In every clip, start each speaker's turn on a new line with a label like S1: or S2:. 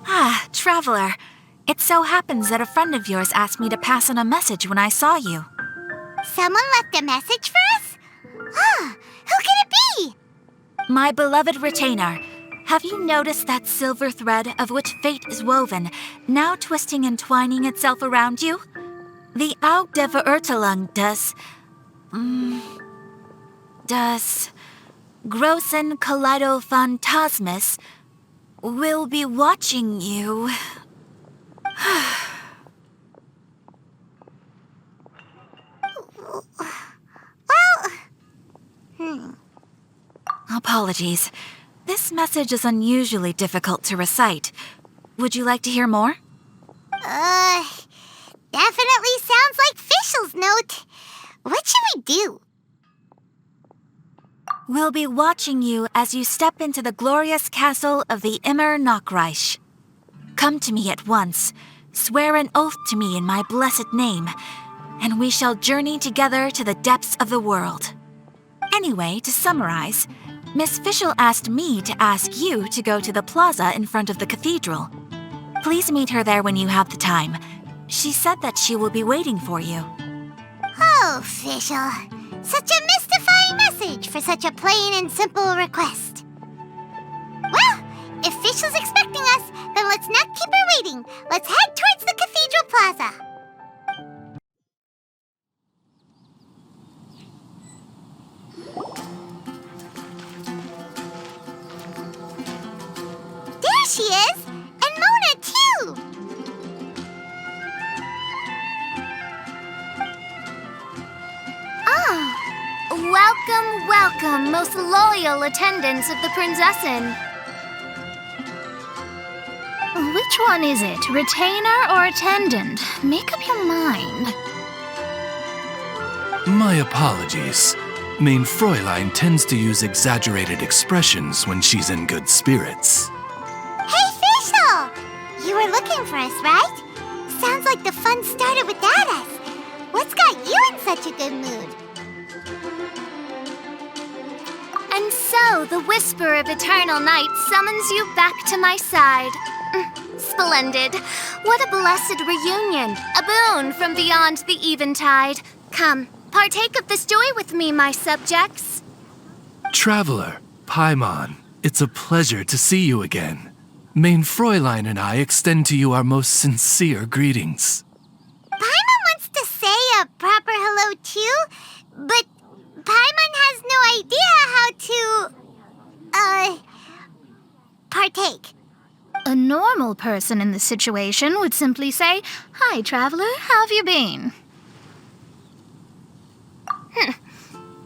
S1: Ah, traveler. It so happens that a friend of yours asked me to pass on a message when I saw you.
S2: Someone left a message for us? Ah, who can it be?
S1: My beloved retainer, have you noticed that silver thread of which fate is woven, now twisting and twining itself around you? The Aug der Verurteilung does Großen Kaleido-Phantasmus will be watching you. Apologies. This message is unusually difficult to recite. Would you like to hear more?
S2: Definitely sounds like Fischl's note. What should we do?
S1: We'll be watching you as you step into the glorious castle of the Immer Nachreich. Come to me at once, swear an oath to me in my blessed name, and we shall journey together to the depths of the world. Anyway, to summarize, Miss Fischl asked me to ask you to go to the plaza in front of the cathedral. Please meet her there when you have the time. She said that she will be waiting for you.
S2: Oh, Fischl. Such a mystifying message for such a plain and simple request. Well, if Fischl's expecting us, then let's not keep her waiting. Let's head towards the cathedral plaza. There she is! And Mona, too!
S3: Welcome, welcome, most loyal attendants of the Prinzessin. Which one is it, retainer or attendant? Make up your mind.
S4: My apologies. Mein Fräulein tends to use exaggerated expressions when she's in good spirits.
S2: Hey, Fischl! You were looking for us, right? Sounds like the fun started without us. What's got you in such a good mood?
S3: And so, the whisper of eternal night summons you back to my side. Splendid. What a blessed reunion. A boon from beyond the eventide. Come, partake of this joy with me, my subjects.
S4: Traveler, Paimon, it's a pleasure to see you again. Mein Fräulein and I extend to you our most sincere greetings.
S2: Paimon wants to say a proper hello too, but Paimon has no idea how to, partake.
S3: A normal person in this situation would simply say, "Hi, traveler, how have you been?"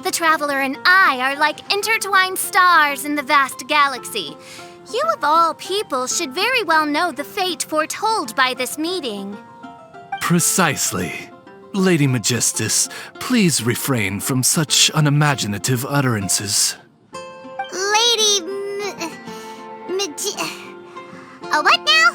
S3: The traveler and I are like intertwined stars in the vast galaxy. You of all people should very well know the fate foretold by this meeting.
S4: Precisely. Lady Magistus, please refrain from such unimaginative utterances.
S2: Lady what now?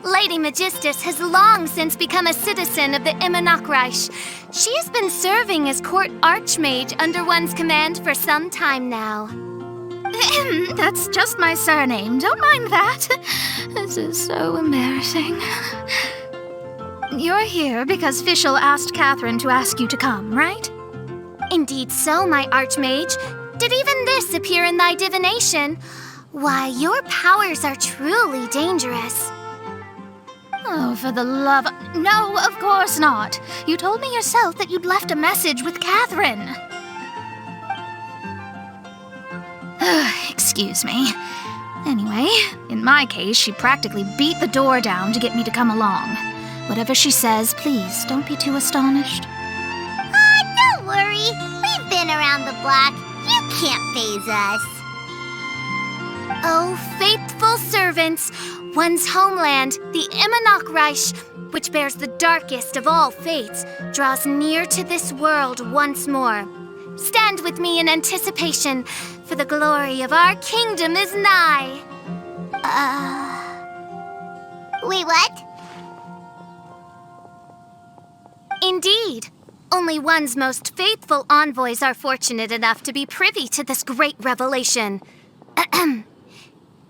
S3: Lady Magistus has long since become a citizen of the Immer Nachreich. She has been serving as court archmage under one's command for some time now. That's just my surname. Don't mind that. This is so embarrassing. You're here because Fischl asked Catherine to ask you to come, right? Indeed so, my archmage. Did even this appear in thy divination? Why, your powers are truly dangerous. Oh, for the love... No, of course not. You told me yourself that you'd left a message with Catherine. Excuse me. Anyway, in my case, she practically beat the door down to get me to come along. Whatever she says, please don't be too astonished.
S2: Don't worry. We've been around the block. You can't faze us.
S3: Oh, faithful servants, one's homeland, the Immer Nachreich, which bears the darkest of all fates, draws near to this world once more. Stand with me in anticipation, for the glory of our kingdom is nigh.
S2: Wait, what?
S3: Indeed. Only one's most faithful envoys are fortunate enough to be privy to this great revelation.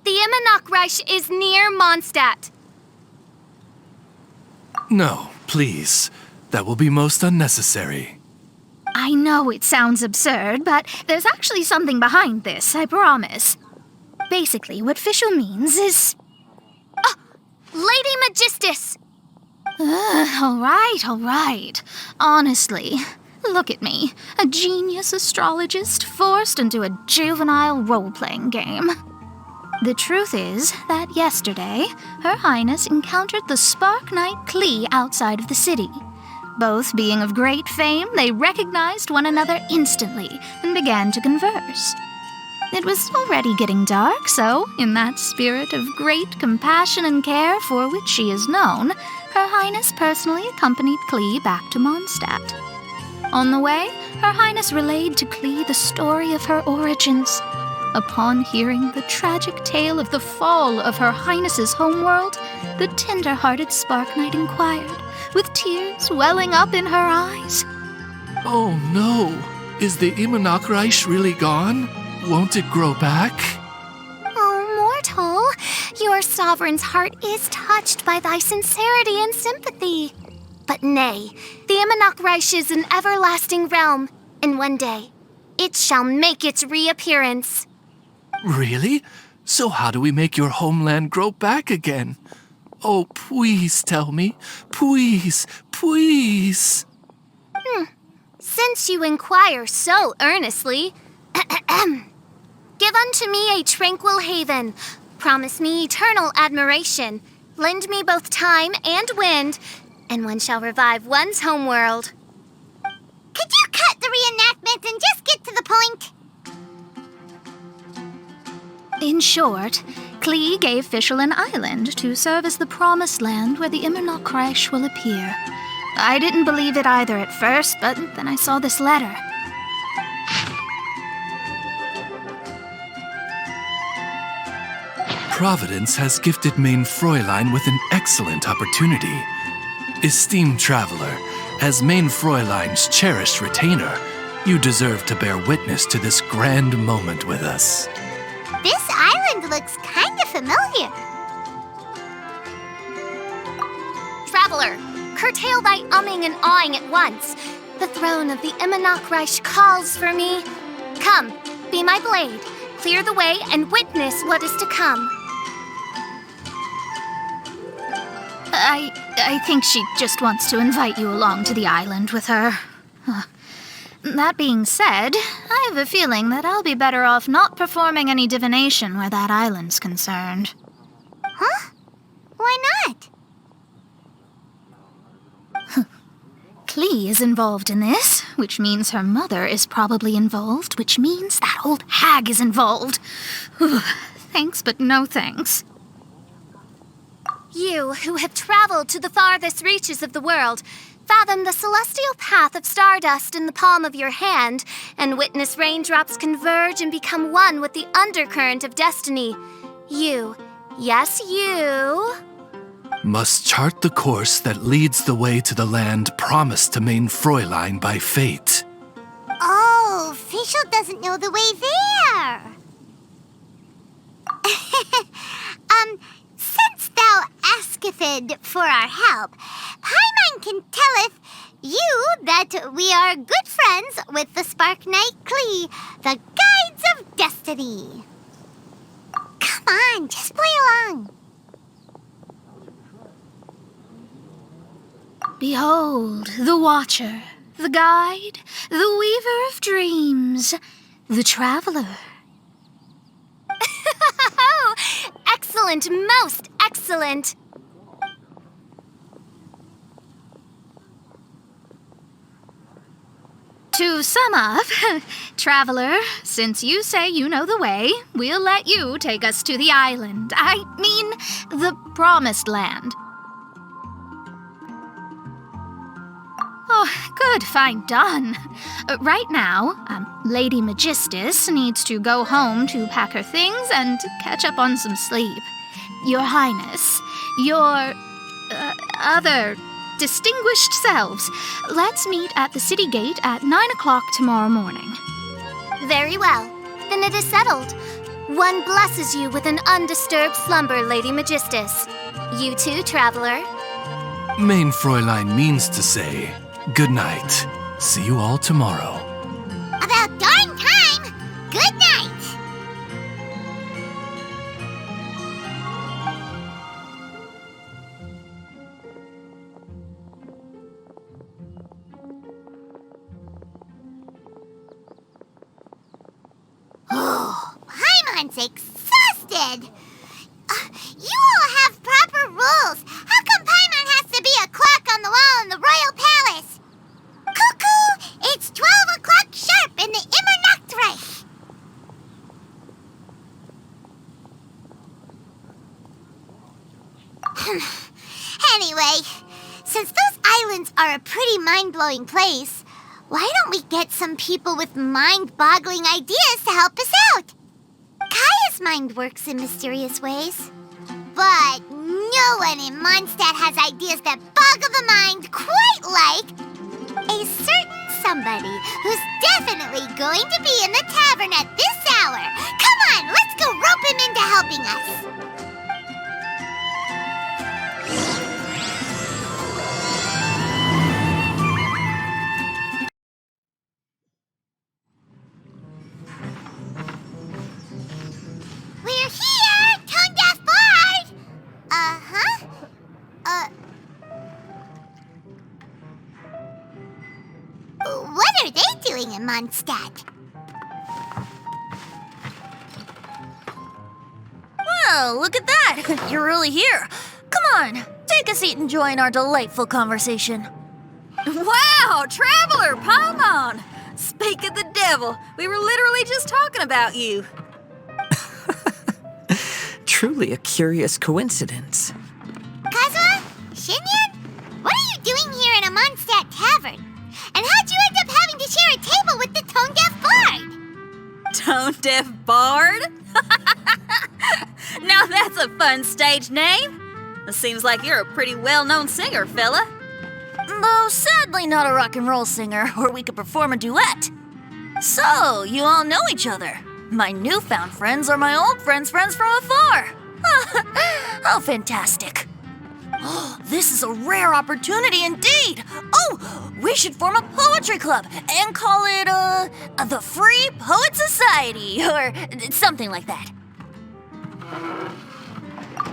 S3: The Immernachtreich is near Mondstadt.
S4: No, please. That will be most unnecessary.
S3: I know it sounds absurd, but there's actually something behind this, I promise. Basically, what Fischl means is... Oh, Lady Magistus! All right. Honestly, look at me. A genius astrologist forced into a juvenile role-playing game. The truth is that yesterday, Her Highness encountered the Spark Knight Klee outside of the city. Both being of great fame, they recognized one another instantly and began to converse. It was already getting dark, so, in that spirit of great compassion and care for which she is known, Her Highness personally accompanied Klee back to Mondstadt. On the way, Her Highness relayed to Klee the story of her origins. Upon hearing the tragic tale of the fall of Her Highness's homeworld, the tender-hearted Spark Knight inquired, with tears welling up in her eyes.
S4: Oh no! Is the Immernachtreich really gone? Won't it grow back?
S3: Oh, mortal, your sovereign's heart is touched by thy sincerity and sympathy. But nay, the Immernachtreich is an everlasting realm, and one day, it shall make its reappearance.
S4: Really? So how do we make your homeland grow back again? Oh, please tell me. Please.
S3: Since you inquire so earnestly, give unto me a tranquil haven, promise me eternal admiration, lend me both time and wind, and one shall revive one's homeworld.
S2: Could you cut the reenactment and just get to the point?
S3: In short, Klee gave Fischl an island to serve as the promised land where the Immernachtreich will appear. I didn't believe it either at first, but then I saw this letter.
S4: Providence has gifted Main Fräulein with an excellent opportunity. Esteemed traveler, as Main Fräulein's cherished retainer, you deserve to bear witness to this grand moment with us.
S2: This island looks kind of familiar.
S3: Traveler, curtail thy umming and awing at once. The throne of the Immernachtreich calls for me. Come, be my blade, clear the way, and witness what is to come. I think she just wants to invite you along to the island with her. That being said, I have a feeling that I'll be better off not performing any divination where that island's concerned.
S2: Huh? Why not?
S3: Klee is involved in this, which means her mother is probably involved, which means that old hag is involved. Thanks, but no thanks. You, who have traveled to the farthest reaches of the world, fathom the celestial path of stardust in the palm of your hand, and witness raindrops converge and become one with the undercurrent of destiny. You, yes, you...
S4: must chart the course that leads the way to the land promised to Main Fräulein by fate.
S2: Oh, Fischl doesn't know the way there. Since thou asketh for our help, Paimon can telleth you that we are good friends with the Spark Knight Klee, the guides of destiny. Come on, just play along.
S3: Behold, the Watcher, the Guide, the Weaver of Dreams, the Traveler. Excellent, most excellent. To sum up, Traveler, since you say you know the way, we'll let you take us to the island. I mean, the Promised Land. Oh, good, fine, done. Right now, Lady Magistus needs to go home to pack her things and catch up on some sleep. Your Highness, your other distinguished selves, let's meet at the city gate at 9 o'clock tomorrow morning. Very well. Then it is settled. One blesses you with an undisturbed slumber, Lady Magistus. You too, traveler.
S4: Main Fräulein means to say, good night. See you all tomorrow.
S2: About darn time! Good night! Oh, Paimon's exhausted! You all have proper rules. How come Paimon has to be a clock on the wall in the royal palace? Cuckoo! It's 12 o'clock sharp in the Immernachtreich! Anyway, since those islands are a pretty mind-blowing place, why don't we get some people with mind-boggling ideas to help us out? Kaya's mind works in mysterious ways. But no one in Mondstadt has ideas that boggle the mind quite like a certain somebody who's definitely going to be in the tavern at this hour. Come on, let's go rope him into helping us. We're here, tone-deaf bard! Uh-huh. What are they doing in Mondstadt?
S5: Well, look at that! You're really here. Come on, take a seat and join our delightful conversation.
S6: Wow, Traveler, Paimon! Speak of the devil, we were literally just talking about you.
S7: Truly a curious coincidence.
S2: Kazuha? Shinyan? What are you doing here in a Mondstadt tavern? And how'd you end up having to share a table with the tone-deaf bard?
S6: Tone-deaf bard? Now that's a fun stage name. It seems like you're a pretty well-known singer, fella.
S5: Though sadly not a rock and roll singer, or we could perform a duet. So, you all know each other. My newfound friends are my old friends' friends from afar. How fantastic. This is a rare opportunity indeed. Oh, we should form a poetry club and call it, the Free Poet Society, or something like that.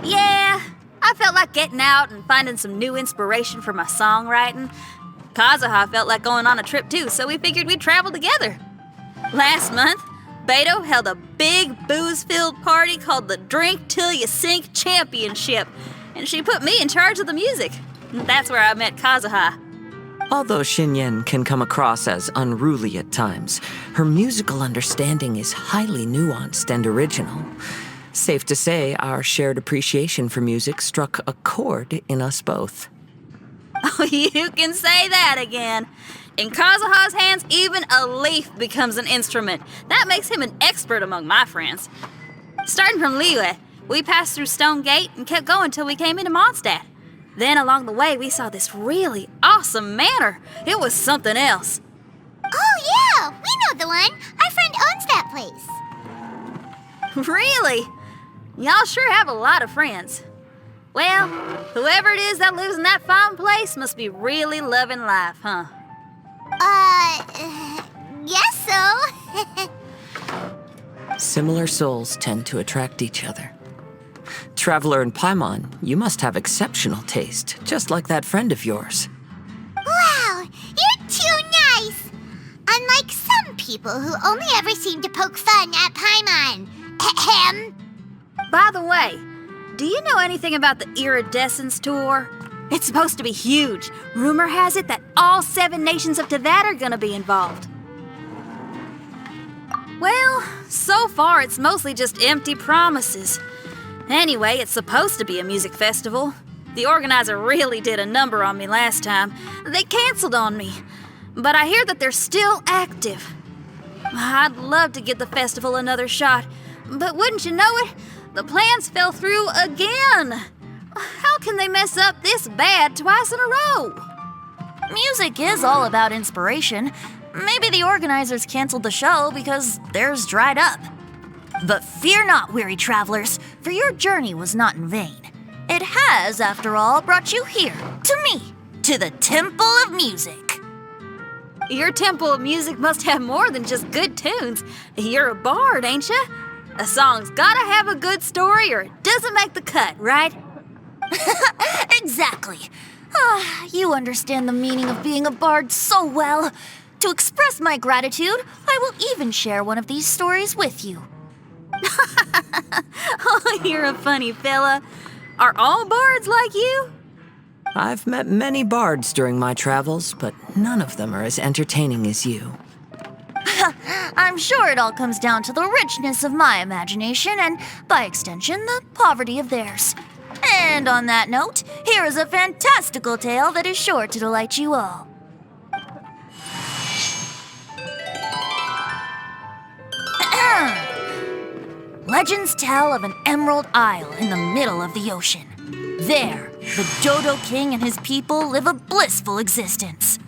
S6: Yeah, I felt like getting out and finding some new inspiration for my songwriting. Kazuha felt like going on a trip too, so we figured we'd travel together. Last month, Beto held a big booze-filled party called the Drink Till You Sink Championship, and she put me in charge of the music. That's where I met Kazuha.
S7: Although Shinyan can come across as unruly at times, her musical understanding is highly nuanced and original. Safe to say, our shared appreciation for music struck a chord in us both.
S6: Oh, you can say that again. In Kazuha's hands, even a leaf becomes an instrument. That makes him an expert among my friends. Starting from Liyue, we passed through Stone Gate and kept going till we came into Mondstadt. Then along the way, we saw this really awesome manor. It was something else.
S2: Oh yeah, we know the one. Our friend owns that place.
S6: Really? Y'all sure have a lot of friends. Well, whoever it is that lives in that fine place must be really loving life, huh?
S2: Guess so.
S7: Similar souls tend to attract each other. Traveler and Paimon, you must have exceptional taste, just like that friend of yours.
S2: Wow, you're too nice. Unlike some people who only ever seem to poke fun at Paimon. Ahem.
S6: By the way, do you know anything about the Iridescence Tour? It's supposed to be huge. Rumor has it that all 7 nations up to that are gonna be involved. Well, so far it's mostly just empty promises. Anyway, it's supposed to be a music festival. The organizer really did a number on me last time. They canceled on me. But I hear that they're still active. I'd love to give the festival another shot. But wouldn't you know it, the plans fell through again. How can they mess up this bad twice in a row?
S5: Music is all about inspiration. Maybe the organizers canceled the show because theirs dried up. But fear not, weary travelers, for your journey was not in vain. It has, after all, brought you here, to me, to the Temple of Music.
S6: Your Temple of Music must have more than just good tunes. You're a bard, ain't ya? A song's gotta have a good story or it doesn't make the cut, right?
S5: Exactly. You understand the meaning of being a bard so well. To express my gratitude, I will even share one of these stories with you.
S6: Oh, you're a funny fella. Are all bards like you?
S7: I've met many bards during my travels, but none of them are as entertaining as you.
S5: I'm sure it all comes down to the richness of my imagination and, by extension, the poverty of theirs. And on that note, here is a fantastical tale that is sure to delight you all. Legends tell of an emerald isle in the middle of the ocean. There, the Dodo King and his people live a blissful existence.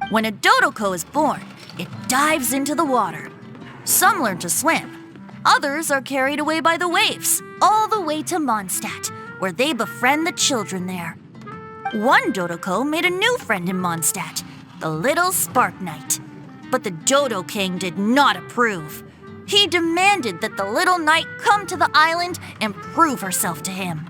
S5: When a Dodoko is born, it dives into the water. Some learn to swim. Others are carried away by the waves, all the way to Mondstadt, where they befriend the children there. One Dodoko made a new friend in Mondstadt, the little Spark Knight. But the Dodo King did not approve. He demanded that the little knight come to the island and prove herself to him.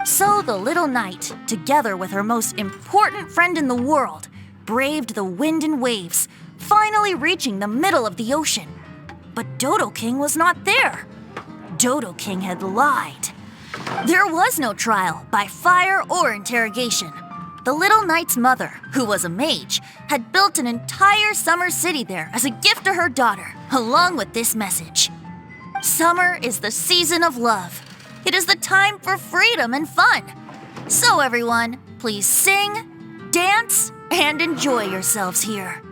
S5: So the little knight, together with her most important friend in the world, braved the wind and waves, finally reaching the middle of the ocean. But Dodo King was not there. Dodo King had lied. There was no trial by fire or interrogation. The little knight's mother, who was a mage, had built an entire summer city there as a gift to her daughter, along with this message. Summer is the season of love. It is the time for freedom and fun. So everyone, please sing, dance, and enjoy yourselves here.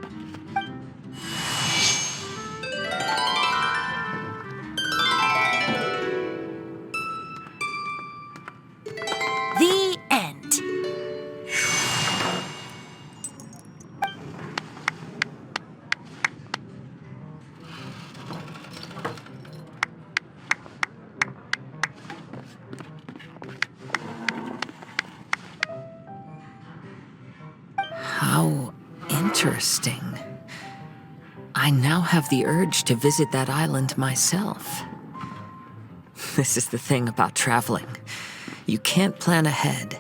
S5: The end.
S7: How interesting. I now have the urge to visit that island myself. This is the thing about traveling. You can't plan ahead.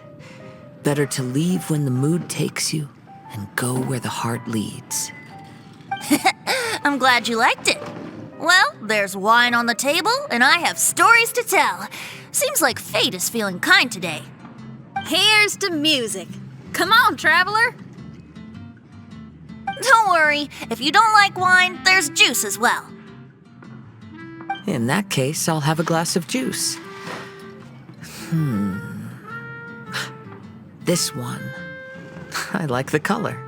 S7: Better to leave when the mood takes you and go where the heart leads.
S5: I'm glad you liked it. Well, there's wine on the table, and I have stories to tell. Seems like fate is feeling kind today.
S6: Here's to music. Come on, traveler.
S5: Don't worry, if you don't like wine, there's juice as well.
S7: In that case, I'll have a glass of juice. This one. I like the color.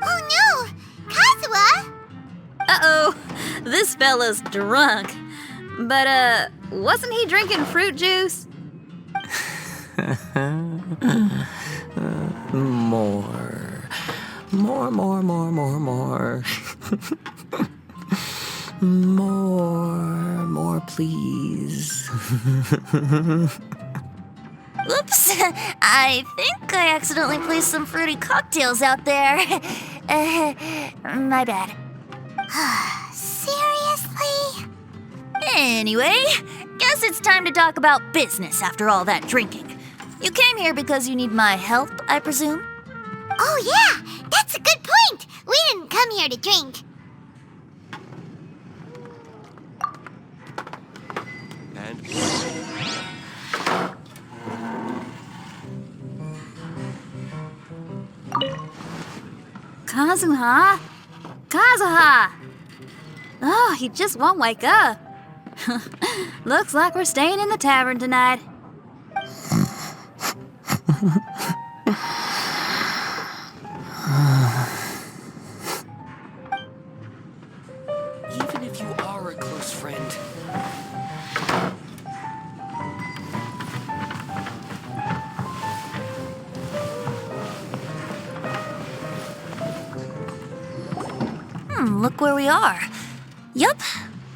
S2: Oh no! Kazuha!
S6: Uh-oh, this fella's drunk. But, wasn't he drinking fruit juice?
S7: More, please.
S5: Oops, I think I accidentally placed some fruity cocktails out there. My bad.
S2: Seriously?
S5: Anyway, guess it's time to talk about business after all that drinking. You came here because you need my help, I presume?
S2: Oh yeah, that's a good point. We didn't come here to drink.
S6: Kazuha? Kazuha! Oh, he just won't wake up. Looks like we're staying in the tavern tonight.
S8: Even if you are a close friend,
S5: Look where we are. Yup,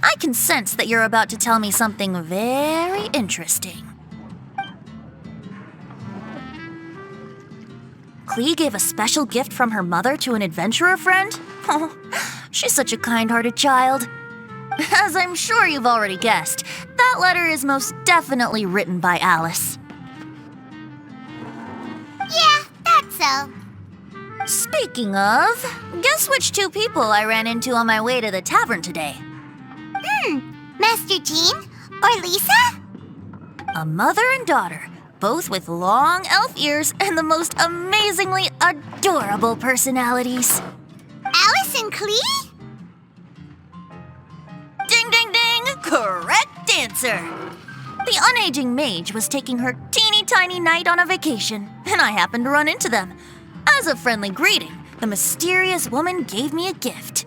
S5: I can sense that you're about to tell me something very interesting. Klee gave a special gift from her mother to an adventurer friend? Oh, she's such a kind-hearted child. As I'm sure you've already guessed, that letter is most definitely written by Alice.
S2: Yeah, that's so.
S5: Speaking of, guess which two people I ran into on my way to the tavern today?
S2: Master Jean or Lisa?
S5: A mother and daughter, both with long elf ears and the most amazingly adorable personalities.
S2: Alice and Klee?
S5: Ding, ding, ding! Correct answer! The unaging mage was taking her teeny tiny knight on a vacation, and I happened to run into them. As a friendly greeting, the mysterious woman gave me a gift.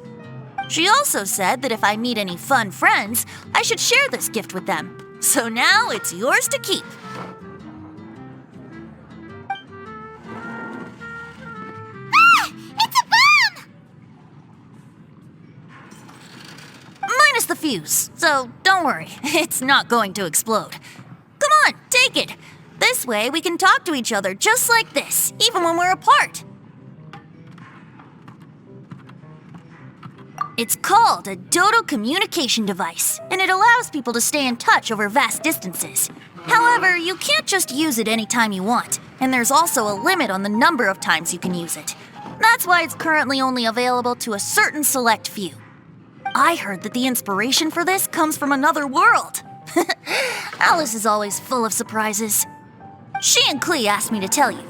S5: She also said that if I meet any fun friends, I should share this gift with them. So now it's yours to keep.
S2: It's a bomb!
S5: Minus the fuse, so don't worry, it's not going to explode. Come on, take it. This way we can talk to each other just like this, even when we're apart. It's called a Dodo communication device, and it allows people to stay in touch over vast distances. However, you can't just use it anytime you want, and there's also a limit on the number of times you can use it. That's why it's currently only available to a certain select few. I heard that the inspiration for this comes from another world. Alice is always full of surprises. She and Klee asked me to tell you.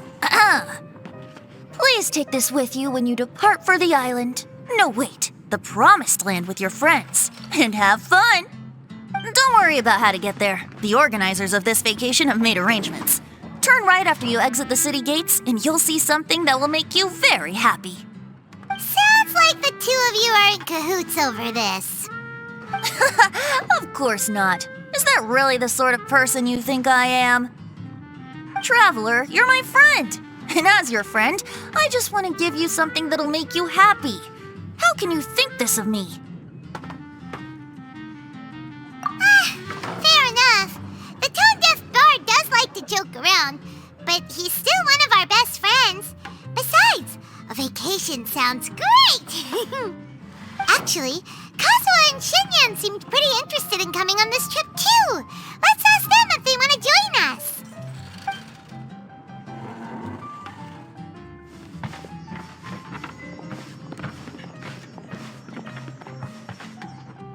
S5: Please take this with you when you depart for the island. No, wait, the promised land with your friends. And have fun. Don't worry about how to get there. The organizers of this vacation have made arrangements. Turn right after you exit the city gates, and you'll see something that will make you very happy.
S2: Sounds like the two of you are in cahoots over this.
S5: Of course not. Is that really the sort of person you think I am? Traveler, you're my friend. And as your friend, I just want to give you something that'll make you happy. How can you think this of me?
S2: Fair enough. The tone-deaf bard does like to joke around, but he's still one of our best friends. Besides, a vacation sounds great! Actually, Kazuha and Shinyan seemed pretty interested in coming on this trip too. Let's ask them if they want to join us.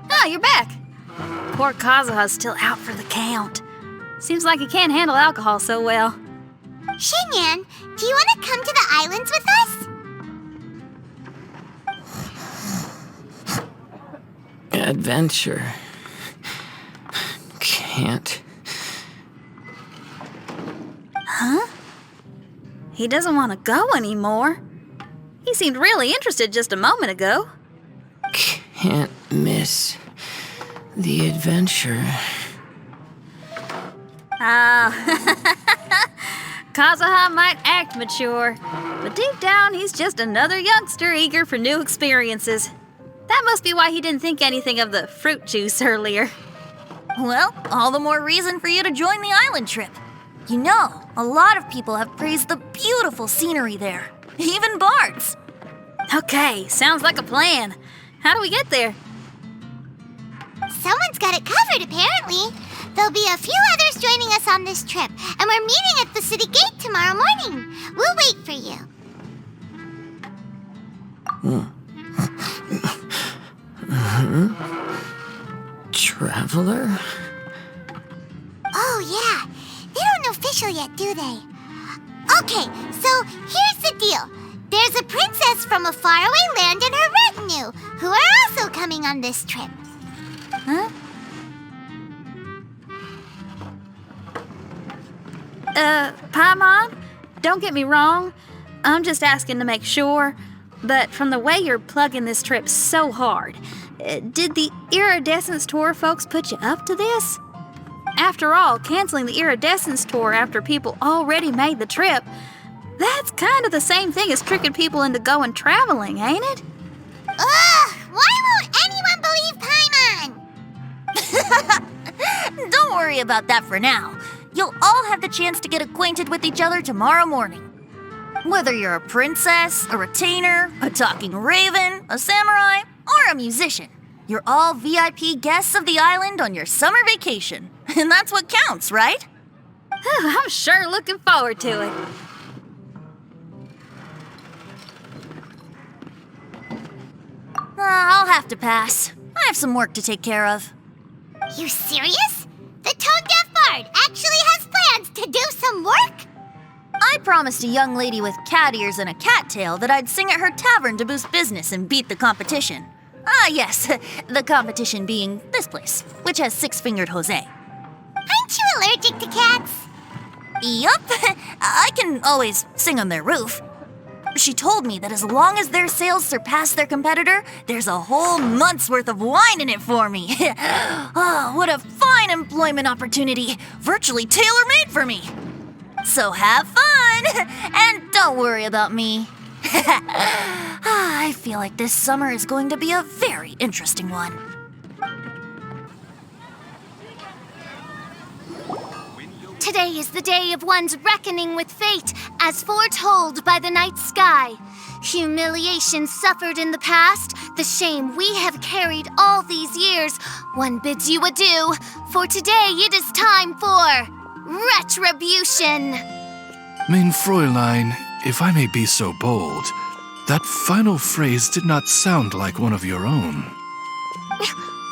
S6: Ah, you're back. Poor Kazuha's still out for the count. Seems like he can't handle alcohol so well.
S2: Shinyan, do you want to come to the islands with us?
S7: Adventure. Can't.
S6: Huh? He doesn't want to go anymore. He seemed really interested just a moment ago.
S7: Can't miss the adventure.
S6: Kazuha might act mature, but deep down he's just another youngster eager for new experiences. That must be why he didn't think anything of the fruit juice earlier.
S5: Well, all the more reason for you to join the island trip. You know, a lot of people have praised the beautiful scenery there. Even bards.
S6: Okay, sounds like a plan. How do we get there?
S2: Someone's got it covered, apparently. There'll be a few others joining us on this trip, and we're meeting at the city gate tomorrow morning. We'll wait for you.
S7: Traveler?
S2: Oh, yeah. They don't know official yet, do they? Okay, so here's the deal. There's a princess from a faraway land and her retinue, who are also coming on this trip.
S6: Huh? Paimon, don't get me wrong. I'm just asking to make sure. But from the way you're plugging this trip so hard, did the Iridescence Tour folks put you up to this? After all, canceling the Iridescence Tour after people already made the trip, that's kind of the same thing as tricking people into going traveling, ain't it?
S2: Ugh, leave Paimon!
S5: Don't worry about that for now. You'll all have the chance to get acquainted with each other tomorrow morning. Whether you're a princess, a retainer, a talking raven, a samurai, or a musician, you're all VIP guests of the island on your summer vacation. And that's what counts, right?
S6: I'm sure looking forward to it.
S5: I'll have to pass. I have some work to take care of.
S2: You serious? The tone-deaf bard actually has plans to do some work?
S5: I promised a young lady with cat ears and a cat tail that I'd sing at her tavern to boost business and beat the competition. Ah, yes, the competition being this place, which has six-fingered Jose.
S2: Aren't you allergic to cats?
S5: Yup, I can always sing on their roof. She told me that as long as their sales surpass their competitor, there's a whole month's worth of wine in it for me. Oh, what a fine employment opportunity, virtually tailor-made for me. So have fun, and don't worry about me. I feel like this summer is going to be a very interesting one.
S3: Today is the day of one's reckoning with fate, as foretold by the night sky. Humiliation suffered in the past, the shame we have carried all these years. One bids you adieu, for today it is time for retribution.
S4: Mein Fräulein, if I may be so bold, that final phrase did not sound like one of your own.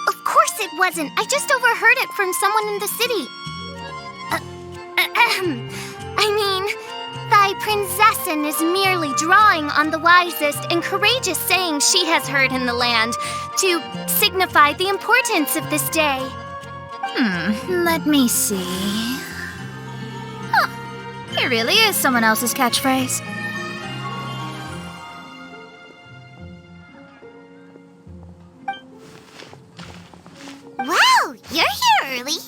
S3: Of course it wasn't. I just overheard it from someone in the city. I mean, thy princessin is merely drawing on the wisest and courageous sayings she has heard in the land to signify the importance of this day.
S1: Let me see. Huh, here really is someone else's catchphrase.
S2: Wow, you're here early.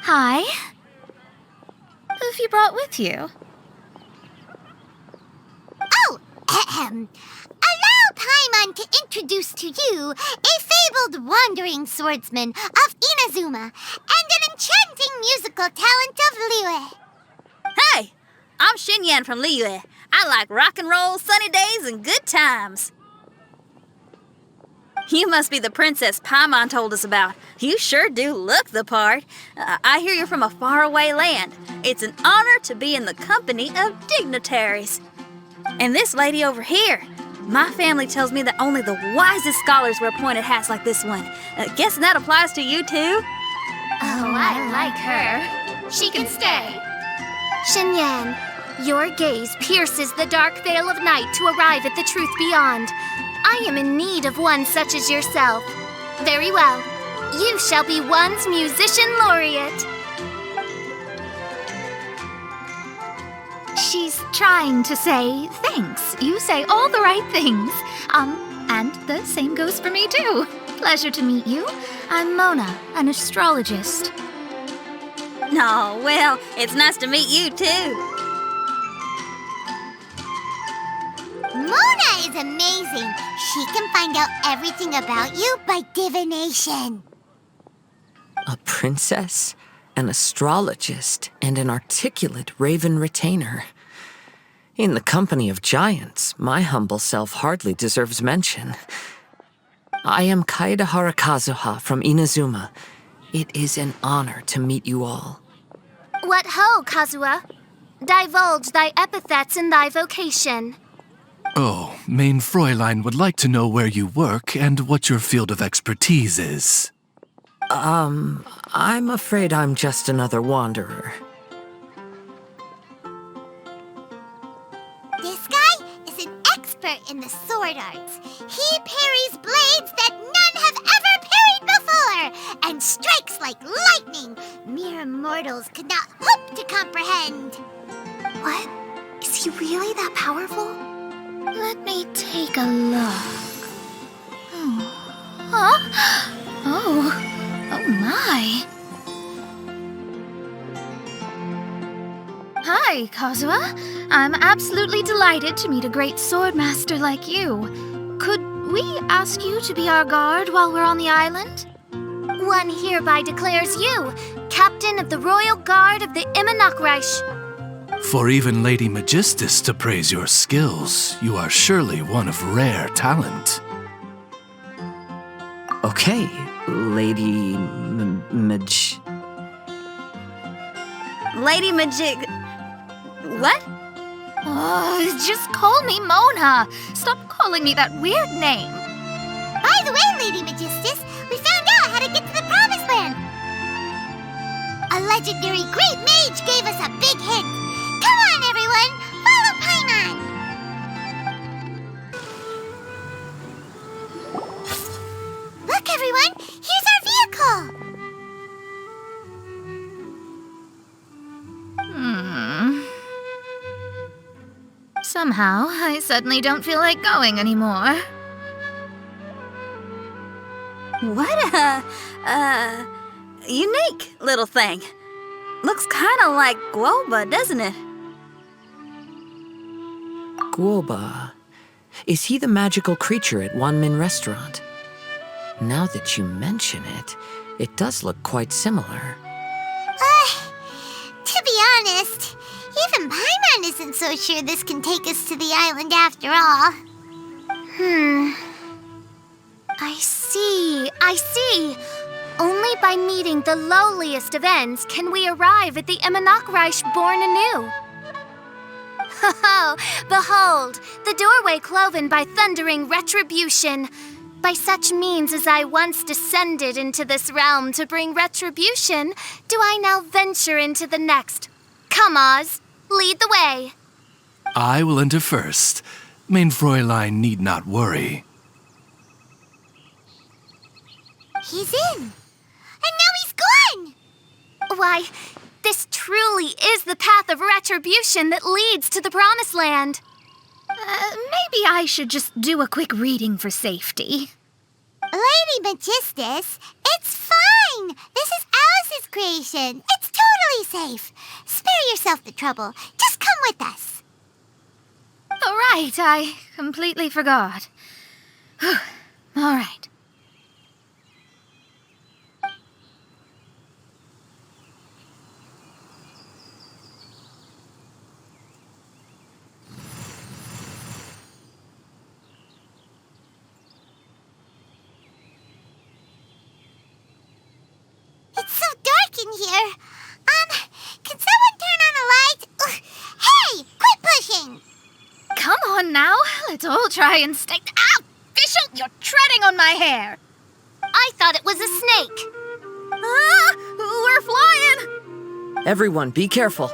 S1: Hi. Who have you brought with you?
S2: Oh, allow Paimon to introduce to you a fabled wandering swordsman of Inazuma and an enchanting musical talent of Liyue.
S6: Hey, I'm Xinyan from Liyue. I like rock and roll, sunny days, and good times. You must be the princess Paimon told us about. You sure do look the part. I hear you're from a faraway land. It's an honor to be in the company of dignitaries. And this lady over here, my family tells me that only the wisest scholars wear pointed hats like this one. Guessing that applies to you too?
S3: Oh, I like her. She can stay. Xinyan, your gaze pierces the dark veil of night to arrive at the truth beyond. I am in need of one such as yourself. Very well. You shall be one's musician laureate.
S1: She's trying to say thanks. You say all the right things. And the same goes for me too. Pleasure to meet you. I'm Mona, an astrologist.
S6: Oh, well, it's nice to meet you too.
S2: Mona is amazing. She can find out everything about you by divination.
S7: A princess, an astrologist, and an articulate raven retainer. In the company of giants, my humble self hardly deserves mention. I am Kaida Harakazuha from Inazuma. It is an honor to meet you all.
S3: What ho, Kazuha? Divulge thy epithets and thy vocation.
S4: Oh, Mein Fräulein would like to know where you work and what your field of expertise is.
S7: I'm afraid I'm just another wanderer.
S2: This guy is an expert in the sword arts. He parries blades that none have ever parried before, and strikes like lightning mere mortals could not hope to comprehend.
S3: What? Is he really that powerful?
S1: Let me take a look. Huh? Oh my.
S3: Hi, Kazuha. I'm absolutely delighted to meet a great swordmaster like you. Could we ask you to be our guard while we're on the island?
S2: One hereby declares you Captain of the Royal Guard of the Immonocreich.
S4: For even Lady Magistus to praise your skills, you are surely one of rare talent.
S7: Okay, Lady
S6: Lady Magic... What?
S3: Oh, just call me Mona. Stop calling me that weird name.
S2: By the way, Lady Magistus, we found out how to get to the Promised Land. A legendary great mage gave us a big hint. Come on, everyone, follow Paimon. Look, everyone, here's our vehicle.
S3: Somehow, I suddenly don't feel like going anymore.
S6: What a unique little thing. Looks kind of like Guoba, doesn't it?
S7: Guoba. Is he the magical creature at Wanmin Restaurant? Now that you mention it, it does look quite similar.
S2: To be honest, even Paimon isn't so sure this can take us to the island after all.
S3: I see. Only by meeting the lowliest of ends can we arrive at the Immonocreich born anew. Ho, behold, the doorway cloven by thundering retribution. By such means as I once descended into this realm to bring retribution, do I now venture into the next. Come, Oz, lead the way.
S4: I will enter first. Mein Fräulein need not worry.
S2: He's in. And now he's gone.
S3: Why, this truly is the path of retribution that leads to the Promised Land. Maybe I should just do a quick reading for safety.
S2: Lady Magistus, it's fine. This is Alice's creation. It's totally safe. Spare yourself the trouble. Just come with us.
S3: All right, I completely forgot. All right.
S2: It's so dark in here. Can someone turn on a light? Ugh. Hey, quit pushing.
S3: Come on now, let's all try and stay... Ah! Fischl, you're treading on my hair.
S2: I thought it was a snake.
S6: Ah, we're flying!
S7: Everyone, be careful.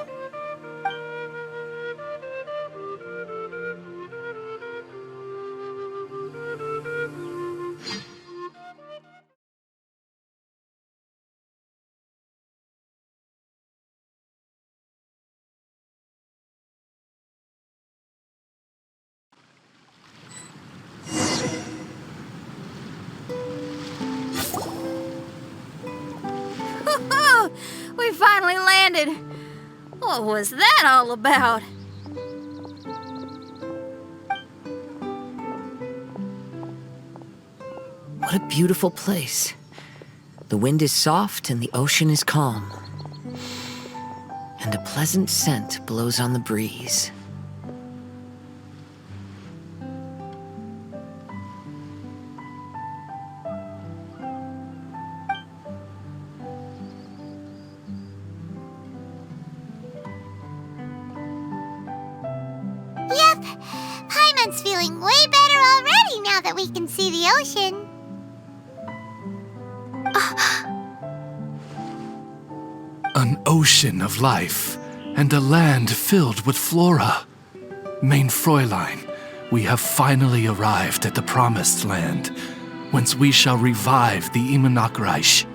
S6: We finally landed. What was that all about?
S7: What a beautiful place. The wind is soft and the ocean is calm. And a pleasant scent blows on the breeze.
S2: Yep, Paimon's feeling way better already now that we can see the ocean.
S4: An ocean of life, and a land filled with flora. Mein Fräulein, we have finally arrived at the Promised Land, whence we shall revive the Immonocreich.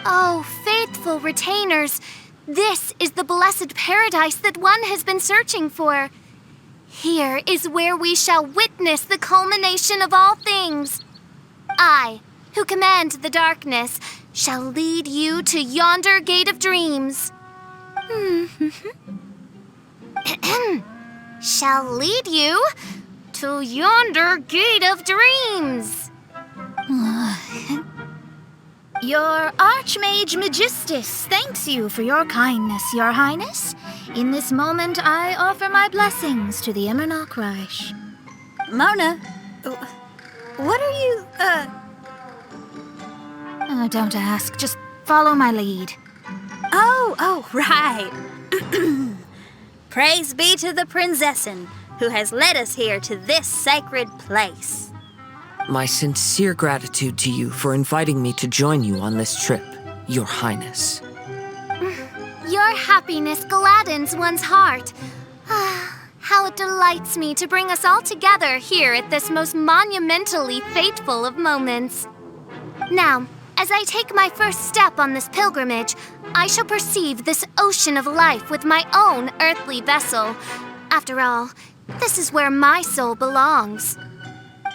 S3: Oh, faithful retainers, this is the blessed paradise that one has been searching for. Here is where we shall witness the culmination of all things. I, who command the darkness, shall lead you to yonder gate of dreams. shall lead you to yonder gate of dreams. Your Archmage Magistus thanks you for your kindness, Your Highness. In this moment, I offer my blessings to the Emmer Reich.
S6: Mona, what are you,
S3: Don't ask, just follow my lead.
S6: Oh, right. Praise be to the Prinzessin, who has led us here to this sacred place.
S7: My sincere gratitude to you for inviting me to join you on this trip, Your Highness.
S3: Your happiness gladdens one's heart. How it delights me to bring us all together here at this most monumentally fateful of moments. Now, as I take my first step on this pilgrimage, I shall perceive this ocean of life with my own earthly vessel. After all, this is where my soul belongs.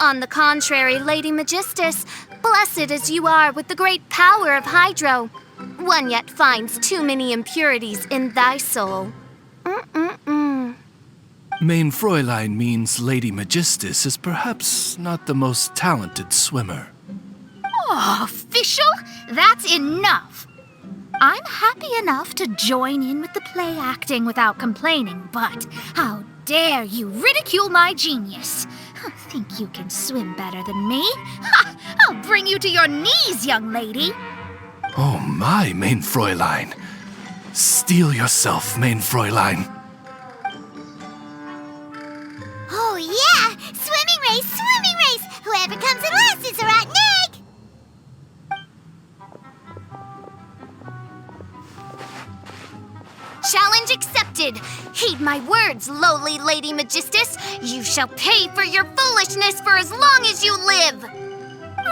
S3: On the contrary, Lady Magistus, blessed as you are with the great power of Hydro, one yet finds too many impurities in thy soul.
S4: Main Fräulein means Lady Magistus is perhaps not the most talented swimmer.
S3: Oh, official? That's enough. I'm happy enough to join in with the play acting without complaining, but how dare you ridicule my genius? Think you can swim better than me? Ha! I'll bring you to your knees, young lady.
S4: Oh my, Main Fräulein. Steel yourself, Main Fräulein.
S2: Oh yeah! Swimming race! Whoever comes in last is a rotten egg!
S3: Challenge accepted. Heed my words, lowly Lady Magistus. You shall pay for your foolishness for as long as you live.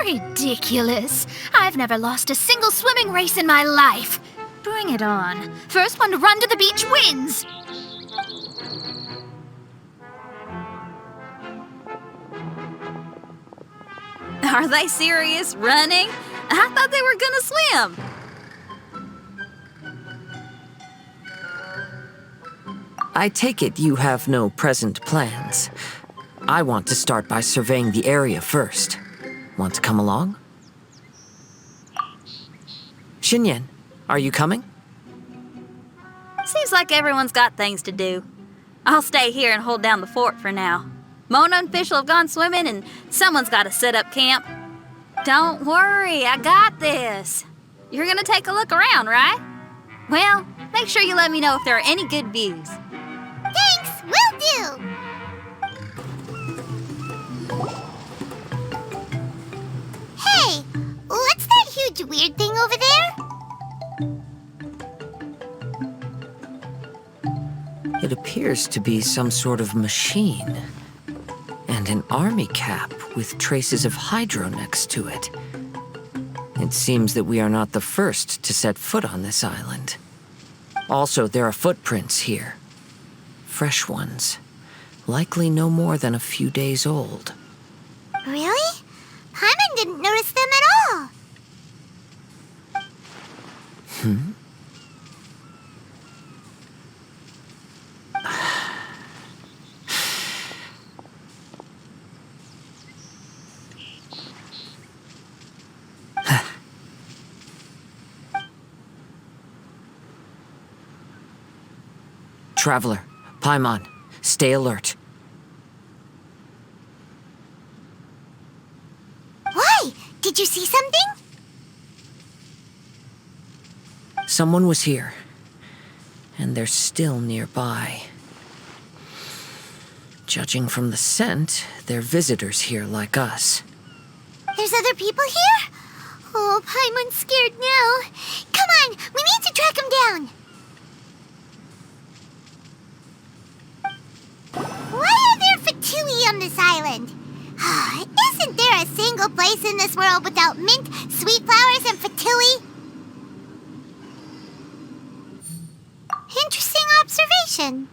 S3: Ridiculous. I've never lost a single swimming race in my life. Bring it on. First one to run to the beach wins.
S6: Are they serious? Running? I thought they were gonna swim.
S7: I take it you have no present plans. I want to start by surveying the area first. Want to come along? Xinyan, are you coming?
S6: Seems like everyone's got things to do. I'll stay here and hold down the fort for now. Mona and Fischl have gone swimming, and someone's got to set up camp. Don't worry, I got this. You're gonna take a look around, right? Well, make sure you let me know if there are any good views.
S2: Thanks, will do! Hey, what's that huge weird thing over there?
S7: It appears to be some sort of machine. And an army cap with traces of hydro next to it. It seems that we are not the first to set foot on this island. Also, there are footprints here. Fresh ones. Likely no more than a few days old.
S2: Really? Paimon didn't notice them at all.
S7: Traveler, Paimon, stay alert.
S2: Why? Did you see something?
S7: Someone was here, and they're still nearby. Judging from the scent, they're visitors here like us.
S2: There's other people here? Oh, Paimon's scared now. Come on, we need to track him down. Why are there fatui on this island? Isn't there a single place in this world without mint, sweet flowers, and fatui? Interesting observation.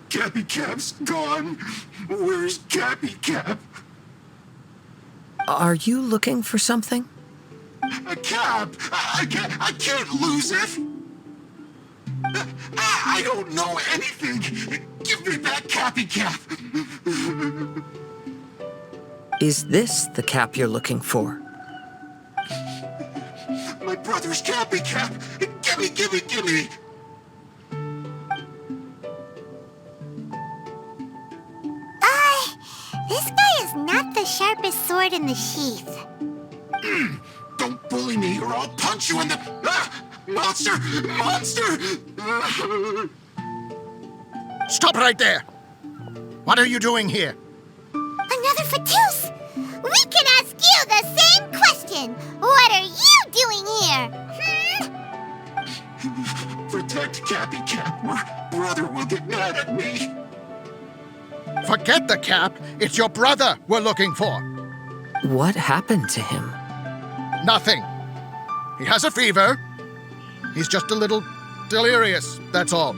S9: Cappy Cap's gone. Where's Cappy Cap?
S7: Are you looking for something?
S9: A cap! I can't lose it! I don't know anything! Give me that cappy cap!
S7: Is this the cap you're looking for?
S9: My brother's cappy cap! Gimme!
S2: This guy is not the sharpest sword in the sheath.
S9: Don't bully me or I'll punch you in the... Monster!
S10: Stop right there! What are you doing here?
S2: Another Fatous! We can ask you the same question! What are you doing here?
S9: Protect Cappy Cap or brother will get mad at me.
S10: Forget the cap. It's your brother we're looking for.
S7: What happened to him?
S10: Nothing. He has a fever. He's just a little delirious, that's all.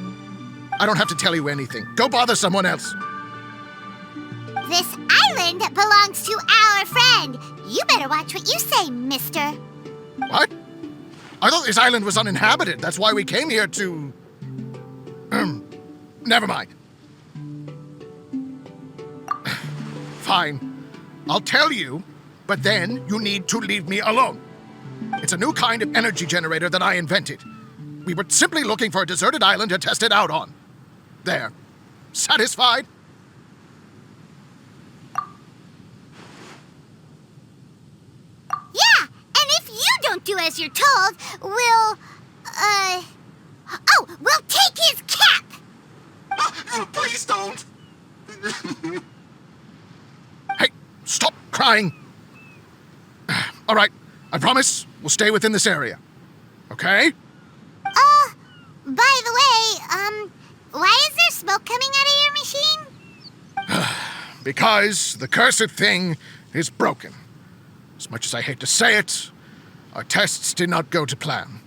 S10: I don't have to tell you anything. Go bother someone else.
S2: This island belongs to our friend. You better watch what you say, mister.
S10: What? I thought this island was uninhabited. That's why we came here to... Never mind. Fine. I'll tell you, but then you need to leave me alone. It's a new kind of energy generator that I invented. We were simply looking for a deserted island to test it out on. There. Satisfied?
S2: Yeah, and if you don't do as you're told, we'll take his cap!
S9: Please don't!
S10: Hey, stop crying! All right, I promise we'll stay within this area. Okay?
S2: By the way, why is there smoke coming out of your machine?
S10: Because the cursed thing is broken. As much as I hate to say it, our tests did not go to plan.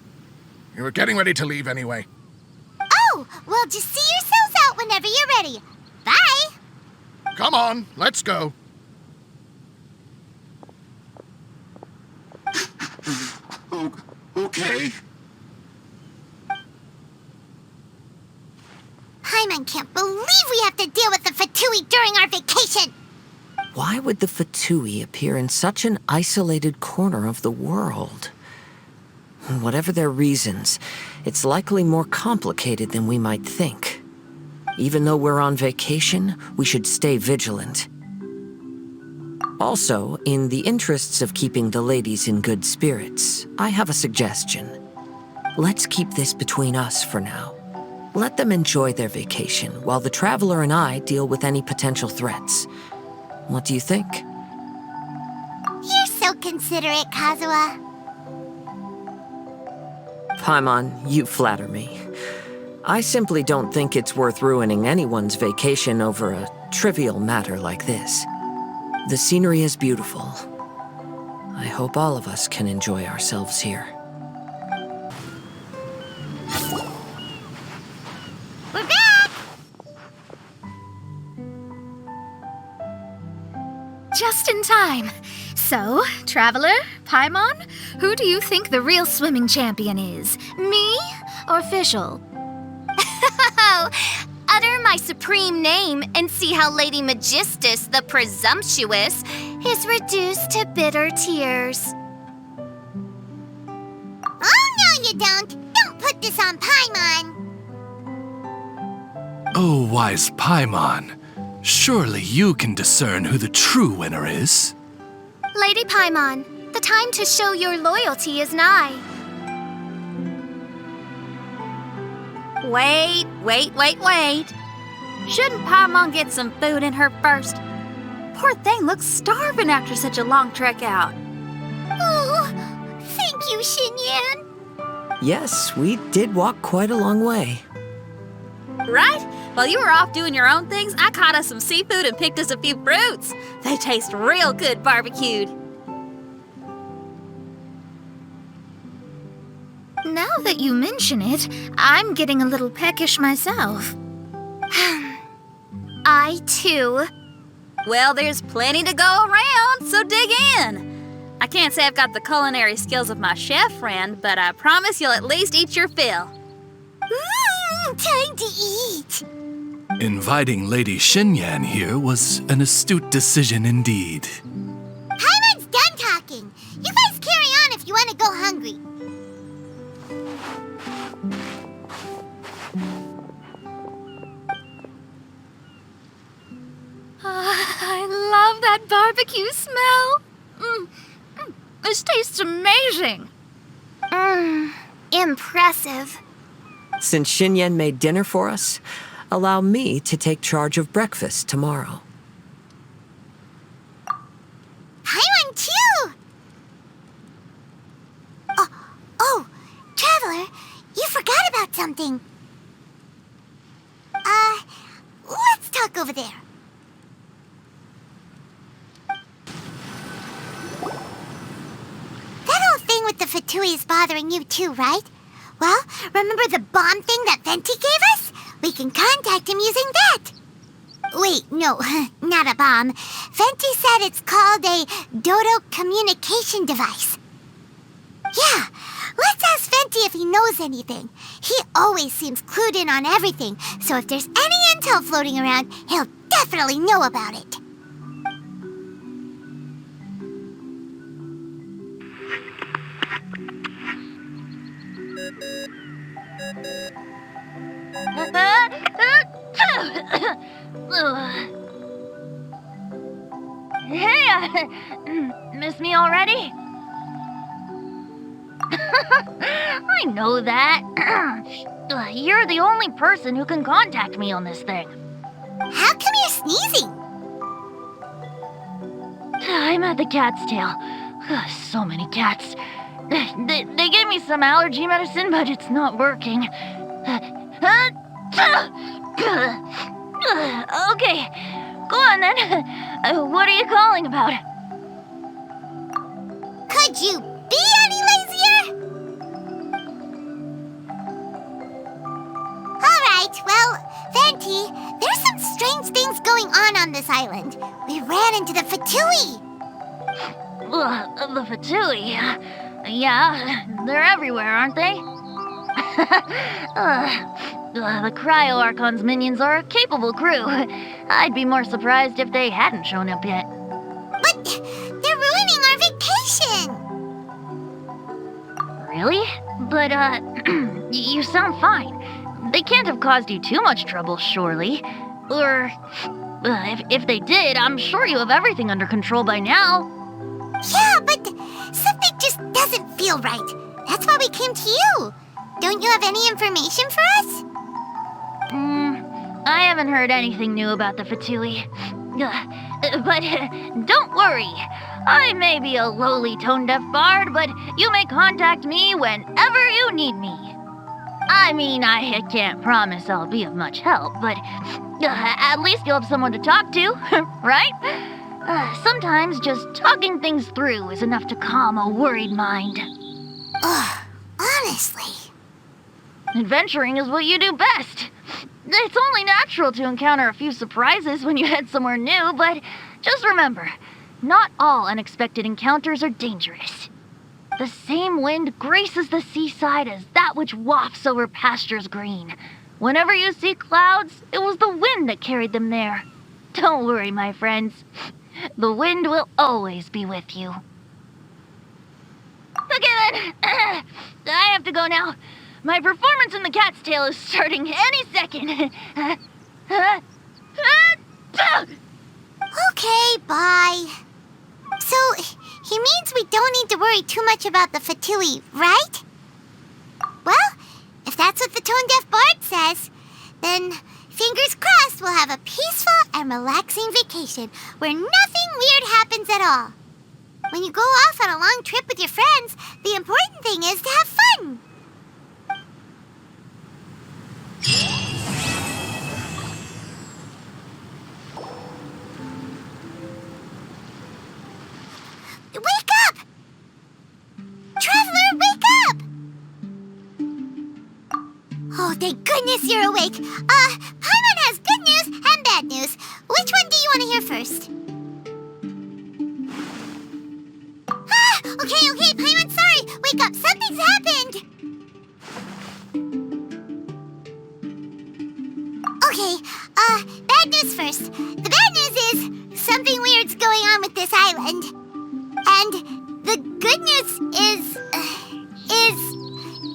S10: We were getting ready to leave anyway.
S2: Oh, well, just see yourselves out whenever you're ready. Bye!
S10: Come on, let's go.
S9: Okay.
S2: Paimon can't believe we have to deal with the Fatui during our vacation!
S7: Why would the Fatui appear in such an isolated corner of the world? Whatever their reasons, it's likely more complicated than we might think. Even though we're on vacation, we should stay vigilant. Also, in the interests of keeping the ladies in good spirits, I have a suggestion. Let's keep this between us for now. Let them enjoy their vacation while the traveler and I deal with any potential threats. What do you think?
S2: You're so considerate, Kazuha.
S7: Paimon, you flatter me. I simply don't think it's worth ruining anyone's vacation over a trivial matter like this. The scenery is beautiful. I hope all of us can enjoy ourselves here.
S2: We're back!
S3: Just in time. So, Traveler, Paimon, who do you think the real swimming champion is? Me or Fischl?
S11: Utter my supreme name and see how Lady Magistus the Presumptuous is reduced to bitter tears.
S2: Oh, no you don't! Don't put this on Paimon!
S4: Oh, wise Paimon, surely you can discern who the true winner is.
S11: Lady Paimon, the time to show your loyalty is nigh.
S6: Wait. Shouldn't Paimon get some food in her first? Poor thing looks starving after such a long trek out.
S2: Oh, thank you, Xinyan.
S7: Yes, we did walk quite a long way.
S6: Right? While you were off doing your own things, I caught us some seafood and picked us a few fruits. They taste real good barbecued.
S3: Now that you mention it, I'm getting a little peckish myself.
S11: I, too.
S6: Well, there's plenty to go around, so dig in. I can't say I've got the culinary skills of my chef friend, but I promise you'll at least eat your fill.
S2: Time to eat.
S4: Inviting Lady Xinyan here was an astute decision indeed.
S2: Paimon's done talking. You guys carry on if you want to go hungry.
S3: I love that barbecue smell. This tastes amazing.
S11: Impressive.
S7: Since Xinyan made dinner for us, allow me to take charge of breakfast tomorrow.
S2: Paimon too. Oh, Traveler, you forgot about something. Let's talk over there. That whole thing with the Fatui is bothering you too, right? Well, remember the bomb thing that Venti gave us? We can contact him using that. Wait, no, not a bomb. Venti said it's called a Dodo communication device. Yeah, let's ask Venti if he knows anything. He always seems clued in on everything, so if there's any intel floating around, he'll definitely know about it.
S3: Hey, miss me already? I know that. You're the only person who can contact me on this thing.
S2: How come you're sneezing?
S3: I'm at the cat's tail. So many cats. They gave me some allergy medicine, but it's not working. Okay, go on then. What are you calling about?
S2: Could you be any lazier? Alright, well, Venti, there's some strange things going on this island. We ran into the Fatui.
S3: The Fatui? Yeah, they're everywhere, aren't they? The Cryo-Archon's minions are a capable crew. I'd be more surprised if they hadn't shown up yet.
S2: But they're ruining our vacation!
S3: Really? But, you sound fine. They can't have caused you too much trouble, surely. Or, if they did, I'm sure you have everything under control by now.
S2: Yeah, but something just doesn't feel right. That's why we came to you. Don't you have any information for us?
S3: I haven't heard anything new about the Fatui. But don't worry. I may be a lowly tone-deaf bard, but you may contact me whenever you need me. I mean, I can't promise I'll be of much help, but at least you'll have someone to talk to, right? Sometimes just talking things through is enough to calm a worried mind.
S2: Honestly.
S3: Adventuring is what you do best. It's only natural to encounter a few surprises when you head somewhere new, but just remember, not all unexpected encounters are dangerous. The same wind graces the seaside as that which wafts over pastures green. Whenever you see clouds, it was the wind that carried them there. Don't worry, my friends. The wind will always be with you. Okay then, I have to go now. My performance in the cat's tail is starting any second.
S2: Okay, bye. So, he means we don't need to worry too much about the Fatui, right? Well, if that's what the tone-deaf bard says, then fingers crossed we'll have a peaceful and relaxing vacation where nothing weird happens at all. When you go off on a long trip with your friends, the important thing is to have fun. Wake up! Traveler, wake up! Oh, thank goodness you're awake. Paimon has good news and bad news. Which one do you want to hear first? wake up! Something's happened! Okay, bad news first. The bad news is something weird's going on with this island. And the good news is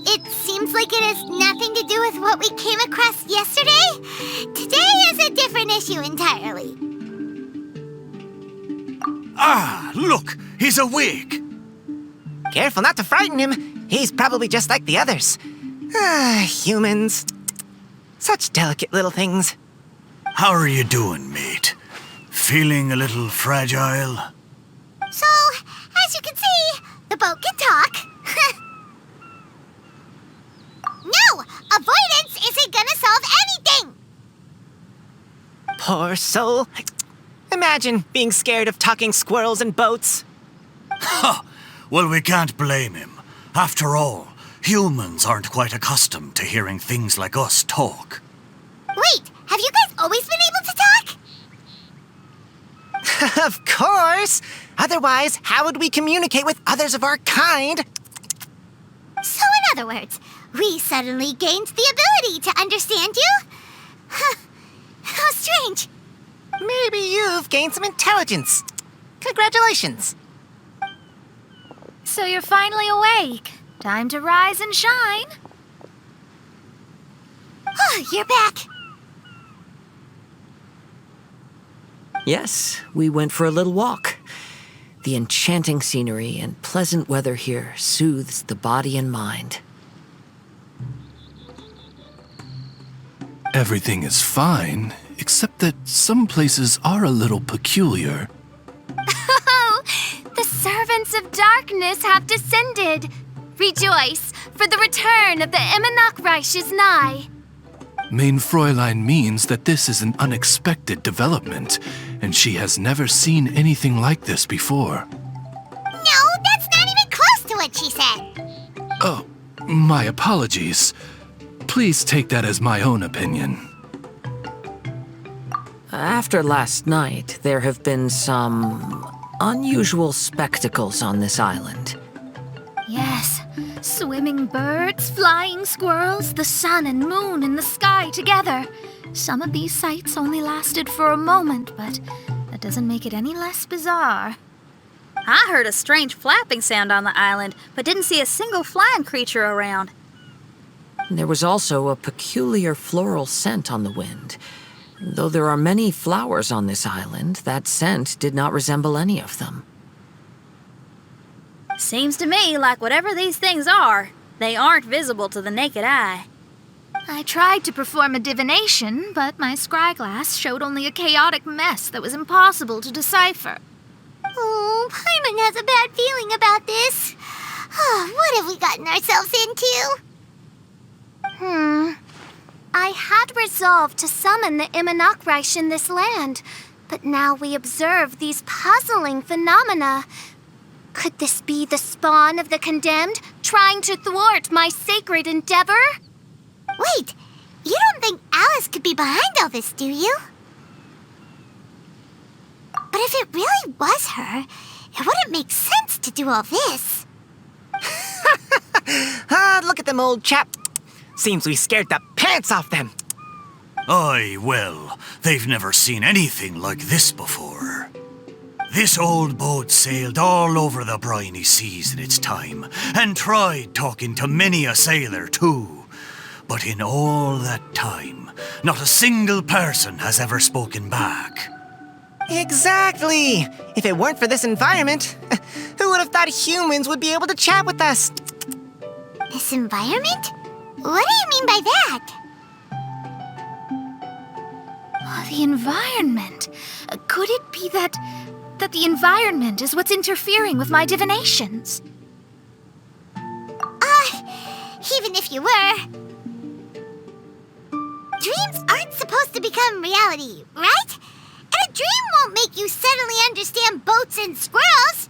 S2: it seems like it has nothing to do with what we came across yesterday. Today is a different issue entirely.
S12: Ah, look! He's awake!
S13: Careful not to frighten him. He's probably just like the others. Humans. Such delicate little things.
S12: How are you doing, mate? Feeling a little fragile?
S2: So, as you can see, the boat can talk. No! Avoidance isn't gonna solve anything!
S13: Poor soul. Imagine being scared of talking squirrels and boats.
S12: Ha! Well, we can't blame him. After all, humans aren't quite accustomed to hearing things like us talk.
S2: Wait, have you guys always been able to talk?
S13: Of course! Otherwise, how would we communicate with others of our kind?
S2: So in other words, we suddenly gained the ability to understand you? Huh. How strange.
S13: Maybe you've gained some intelligence. Congratulations.
S3: So you're finally awake. Time to rise and shine.
S2: Oh, you're back.
S7: Yes, we went for a little walk. The enchanting scenery and pleasant weather here soothes the body and mind.
S4: Everything is fine, except that some places are a little peculiar.
S3: Oh, the servants of darkness have descended. Rejoice, for the return of the Immernachtreich is nigh.
S4: Mein Fräulein means that this is an unexpected development, and she has never seen anything like this before.
S2: No, that's not even close to what she said.
S4: Oh, my apologies. Please take that as my own opinion.
S7: After last night, there have been some unusual spectacles on this island.
S3: Yes, swimming birds, flying squirrels, the sun and moon in the sky together. Some of these sights only lasted for a moment, but that doesn't make it any less bizarre.
S6: I heard a strange flapping sound on the island, but didn't see a single flying creature around.
S7: There was also a peculiar floral scent on the wind. Though there are many flowers on this island, that scent did not resemble any of them.
S6: Seems to me like whatever these things are, they aren't visible to the naked eye.
S3: I tried to perform a divination, but my scryglass showed only a chaotic mess that was impossible to decipher.
S2: Oh, Paimon has a bad feeling about this. What have we gotten ourselves into?
S3: I had resolved to summon the Immernachtreich in this land, but now we observe these puzzling phenomena. Could this be the spawn of the condemned, trying to thwart my sacred endeavor?
S2: Wait, you don't think Alice could be behind all this, do you? But if it really was her, it wouldn't make sense to do all this.
S13: Look at them, old chap. Seems we scared the pants off them.
S12: Aye, well, they've never seen anything like this before. This old boat sailed all over the briny seas in its time, and tried talking to many a sailor too. But in all that time, not a single person has ever spoken back.
S13: Exactly! If it weren't for this environment, who would have thought humans would be able to chat with us?
S2: This environment? What do you mean by that?
S3: Oh, the environment. Could it be that the environment is what's interfering with my divinations?
S2: Even if you were, dreams aren't supposed to become reality, right? And a dream won't make you suddenly understand boats and squirrels.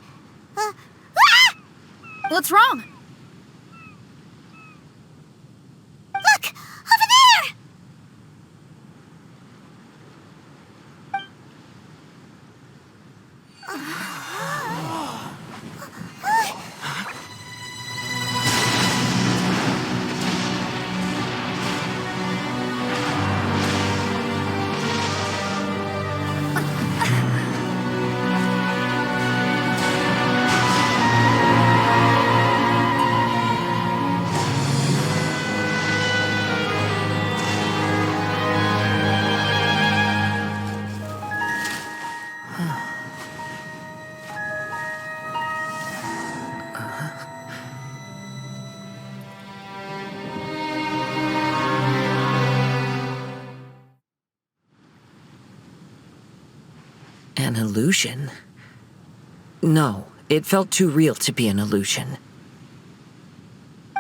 S6: What's wrong?
S2: Look! Over there!
S7: An illusion? No, it felt too real to be an illusion.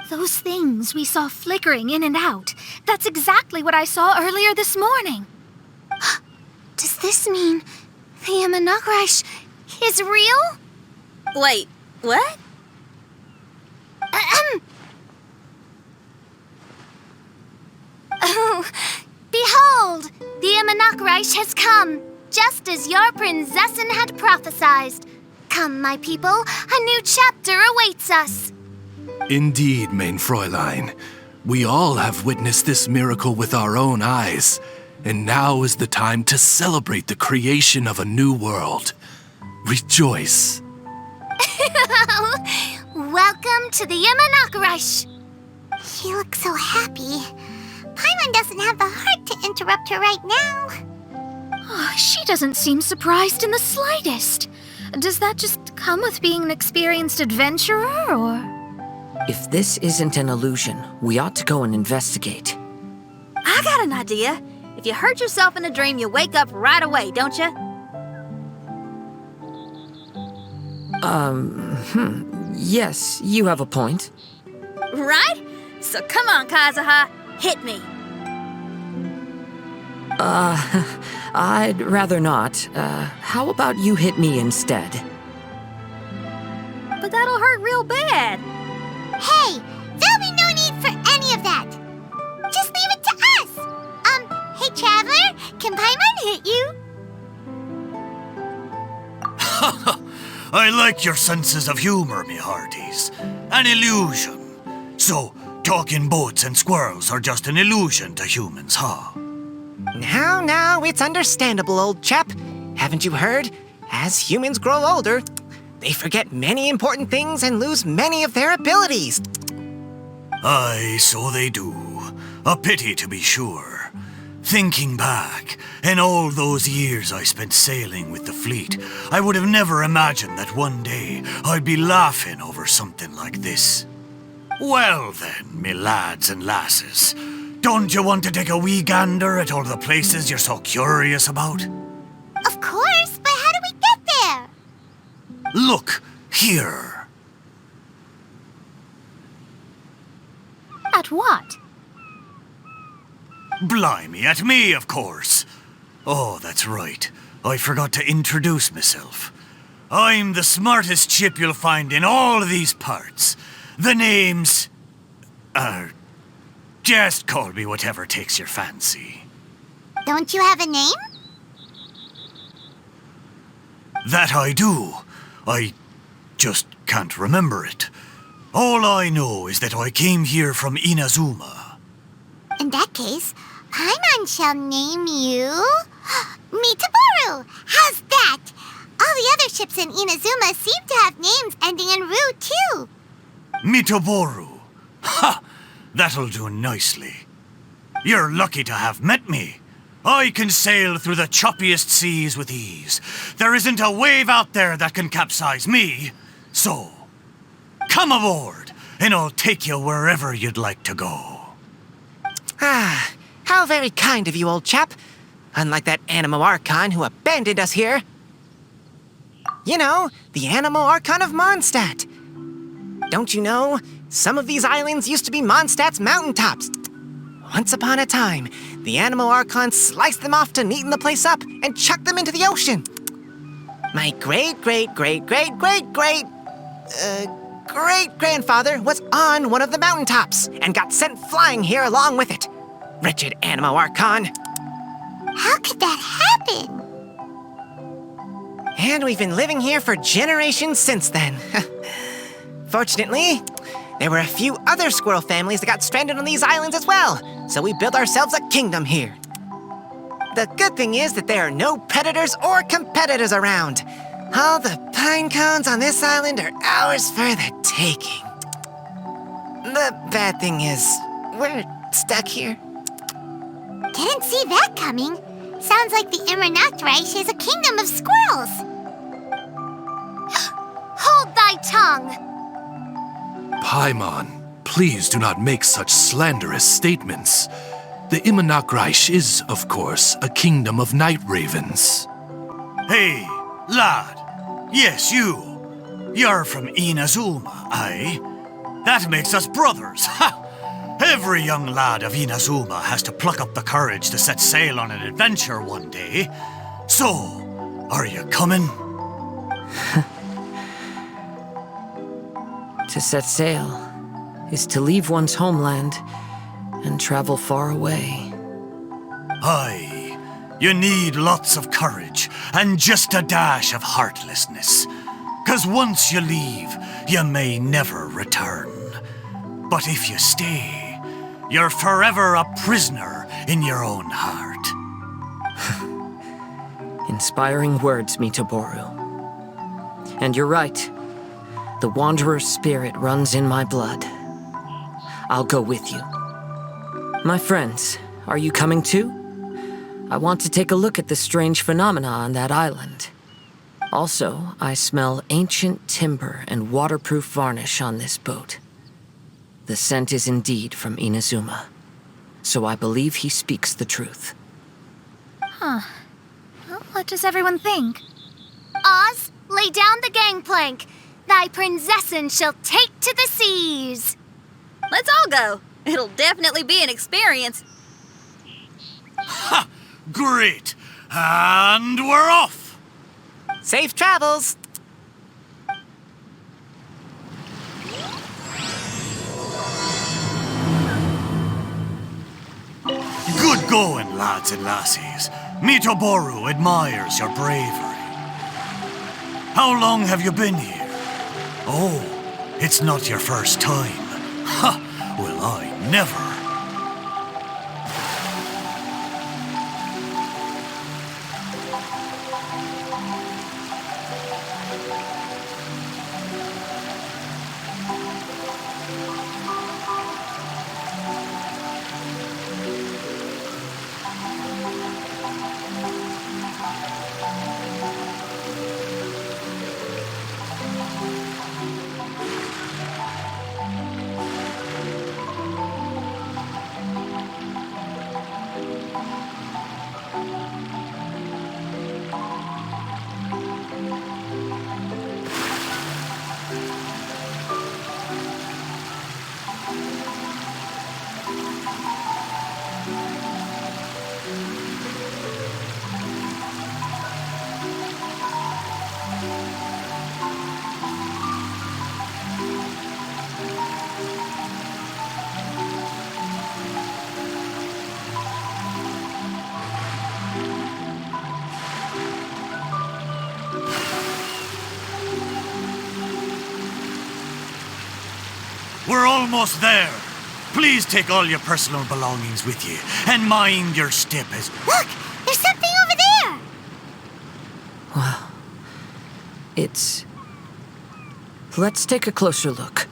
S3: Those things we saw flickering in and out, that's exactly what I saw earlier this morning. Does this mean the Imanakrish is real?
S6: Wait, what?
S3: Oh, behold! The Imanakrish has come, just as your Prinzessin had prophesied. Come, my people, a new chapter awaits us.
S4: Indeed, mein Fräulein. We all have witnessed this miracle with our own eyes, and now is the time to celebrate the creation of a new world. Rejoice.
S3: Welcome to the Imanakrish.
S2: She looks so happy. Paimon doesn't have the heart to interrupt her right now.
S3: Oh, she doesn't seem surprised in the slightest. Does that just come with being an experienced adventurer, or...?
S7: If this isn't an illusion, we ought to go and investigate.
S6: I got an idea. If you hurt yourself in a dream, you wake up right away, don't you?
S7: Yes, you have a point.
S6: Right? So come on, Kazuha, hit me.
S7: I'd rather not. How about you hit me instead?
S6: But that'll hurt real bad.
S2: Hey, there'll be no need for any of that. Just leave it to us. Hey, Traveler, can Paimon hit you?
S12: I like your senses of humor, me hearties. An illusion. So, talking boats and squirrels are just an illusion to humans, huh?
S13: Now, it's understandable, old chap. Haven't you heard? As humans grow older, they forget many important things and lose many of their abilities.
S12: Aye, so they do. A pity, to be sure. Thinking back, in all those years I spent sailing with the fleet, I would have never imagined that one day I'd be laughing over something like this. Well then, me lads and lasses, don't you want to take a wee gander at all the places you're so curious about?
S2: Of course, but how do we get there?
S12: Look, here.
S3: At what?
S12: Blimey, at me, of course. Oh, that's right. I forgot to introduce myself. I'm the smartest chip you'll find in all these parts. The name's... just call me whatever takes your fancy.
S2: Don't you have a name?
S12: That I do. I just can't remember it. All I know is that I came here from Inazuma.
S2: In that case, Paimon shall name you... Mitaboru! How's that? All the other ships in Inazuma seem to have names ending in Ru, too.
S12: Mitaboru. Ha! That'll do nicely. You're lucky to have met me. I can sail through the choppiest seas with ease. There isn't a wave out there that can capsize me. So, come aboard, and I'll take you wherever you'd like to go.
S13: Ah, how very kind of you, old chap. Unlike that Animo Archon who abandoned us here. You know, the Animo Archon of Mondstadt. Don't you know, some of these islands used to be Mondstadt's mountaintops. Once upon a time, the Animo Archon sliced them off to neaten the place up and chucked them into the ocean. My great-grandfather was on one of the mountaintops and got sent flying here along with it. Wretched Animo Archon.
S2: How could that happen?
S13: And we've been living here for generations since then. Fortunately, there were a few other squirrel families that got stranded on these islands as well, so we built ourselves a kingdom here. The good thing is that there are no predators or competitors around. All the pine cones on this island are ours for the taking. The bad thing is, we're stuck here.
S2: Didn't see that coming. Sounds like the Imanakrish is a kingdom of squirrels.
S3: Hold thy tongue!
S4: Paimon, please do not make such slanderous statements. The Imanakrish is, of course, a kingdom of night ravens.
S12: Hey, Lad, yes, you. You're from Inazuma, aye? That makes us brothers, ha! Every young lad of Inazuma has to pluck up the courage to set sail on an adventure one day. So, are you coming?
S7: To set sail is to leave one's homeland and travel far away.
S12: Aye, you need lots of courage and just a dash of heartlessness. 'Cause once you leave, you may never return. But if you stay, you're forever a prisoner in your own heart.
S7: Inspiring words, Mitoboru. And you're right. The Wanderer's spirit runs in my blood. I'll go with you. My friends, are you coming too? I want to take a look at the strange phenomena on that island. Also, I smell ancient timber and waterproof varnish on this boat. The scent is indeed from Inazuma, so I believe he speaks the truth.
S3: Huh. Well, what does everyone think?
S11: Oz, lay down the gangplank. Thy princessin shall take to the seas.
S6: Let's all go. It'll definitely be an experience.
S12: Ha! Great! And we're off!
S13: Safe travels!
S12: Good going, lads and lassies. Mitoboru admires your bravery. How long have you been here? Oh, it's not your first time. Ha! Well, I never. We're almost there. Please take all your personal belongings with you, and mind your step as...
S2: Look! There's something over there!
S7: Wow. It's... Let's take a closer look.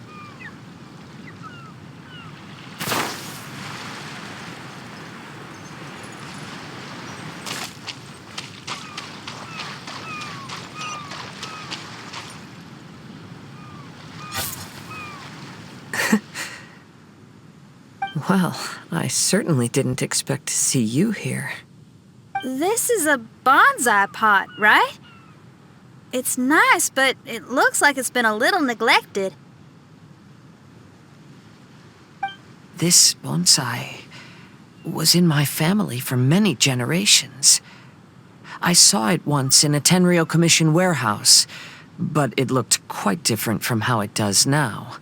S7: Well, I certainly didn't expect to see you here.
S6: This is a bonsai pot, right? It's nice, but it looks like it's been a little neglected.
S7: This bonsai was in my family for many generations. I saw it once in a Tenryo Commission warehouse, but it looked quite different from how it does now.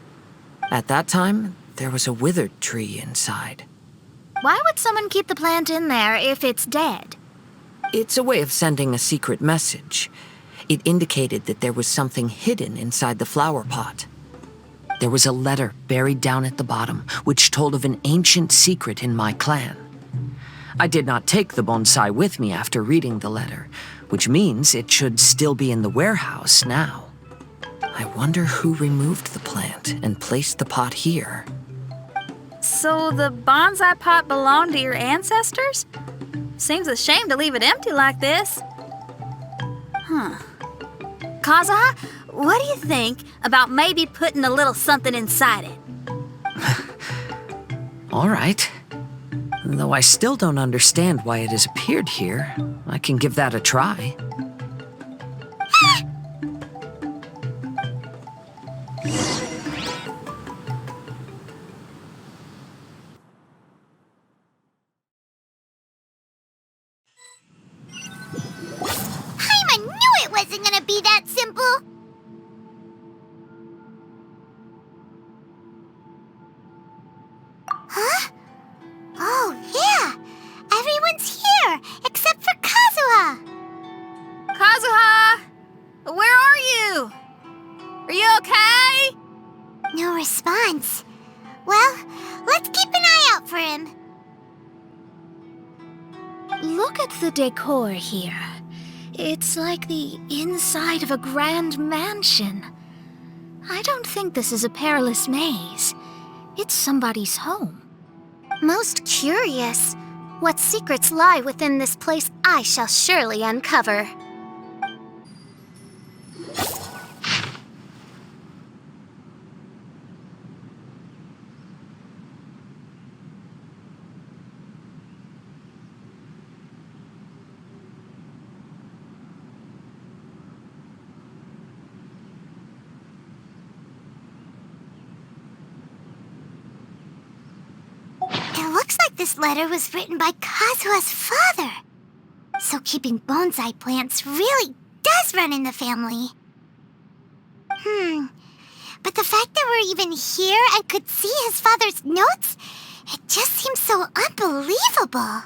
S7: At that time, there was a withered tree inside.
S3: Why would someone keep the plant in there if it's dead?
S7: It's a way of sending a secret message. It indicated that there was something hidden inside the flower pot. There was a letter buried down at the bottom, which told of an ancient secret in my clan. I did not take the bonsai with me after reading the letter, which means it should still be in the warehouse now. I wonder who removed the plant and placed the pot here.
S6: So the bonsai pot belonged to your ancestors? Seems a shame to leave it empty like this. Huh. Kazuha, what do you think about maybe putting a little something inside it?
S7: All right. Though I still don't understand why it has appeared here, I can give that a try.
S2: be that simple? Huh? Oh, yeah! Everyone's here, except for Kazuha!
S6: Kazuha! Where are you? Are you okay?
S2: No response. Well, let's keep an eye out for him.
S3: Look at the decor here. It's like the inside of a grand mansion. I don't think this is a perilous maze. It's somebody's home.
S11: Most curious. What secrets lie within this place I shall surely uncover.
S2: It looks like this letter was written by Kazuha's father. So keeping bonsai plants really does run in the family. But the fact that we're even here and could see his father's notes, it just seems so unbelievable.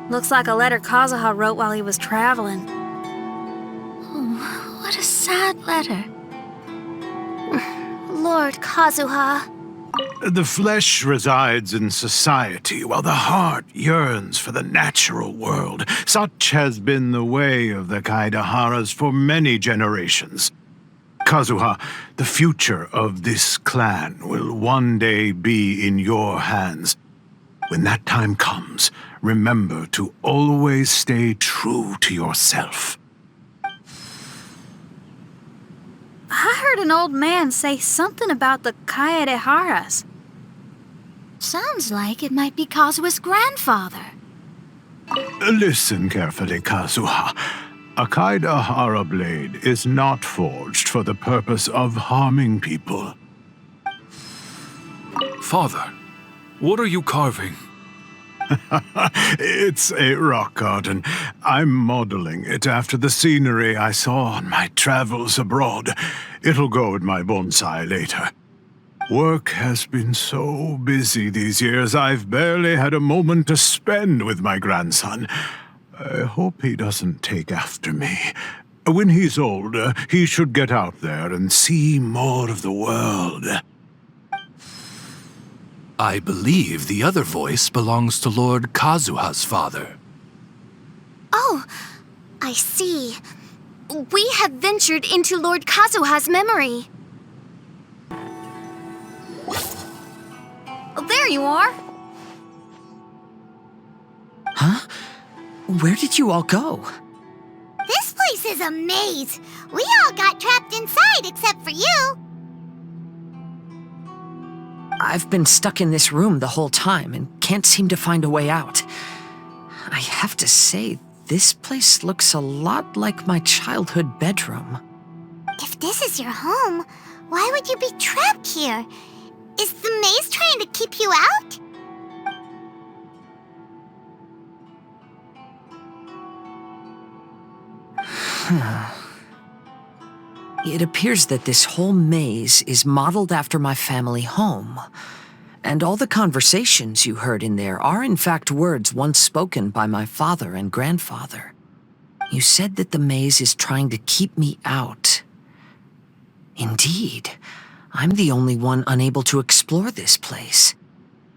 S6: Looks like a letter Kazuha wrote while he was traveling.
S3: Oh, what a sad letter.
S11: Lord Kazuha.
S14: The flesh resides in society, while the heart yearns for the natural world. Such has been the way of the Kaidaharas for many generations. Kazuha, the future of this clan will one day be in your hands. When that time comes, remember to always stay true to yourself.
S6: I heard an old man say something about the Kaidaharas.
S3: Sounds like it might be Kazuha's grandfather.
S14: Listen carefully, Kazuha. A Kaidahara blade is not forged for the purpose of harming people.
S4: Father, what are you carving?
S14: It's a rock garden. I'm modeling it after the scenery I saw on my travels abroad. It'll go in my bonsai later. Work has been so busy these years, I've barely had a moment to spend with my grandson. I hope he doesn't take after me. When he's older, he should get out there and see more of the world.
S4: I believe the other voice belongs to Lord Kazuha's father.
S11: Oh, I see. We have ventured into Lord Kazuha's memory.
S6: Oh, there you are.
S7: Huh? Where did you all go?
S2: This place is a maze. We all got trapped inside except for you.
S7: I've been stuck in this room the whole time and can't seem to find a way out. I have to say, this place looks a lot like my childhood bedroom.
S2: If this is your home, why would you be trapped here? Is the maze trying to keep you out?
S7: It appears that this whole maze is modeled after my family home. And all the conversations you heard in there are in fact words once spoken by my father and grandfather. You said that the maze is trying to keep me out. Indeed, I'm the only one unable to explore this place.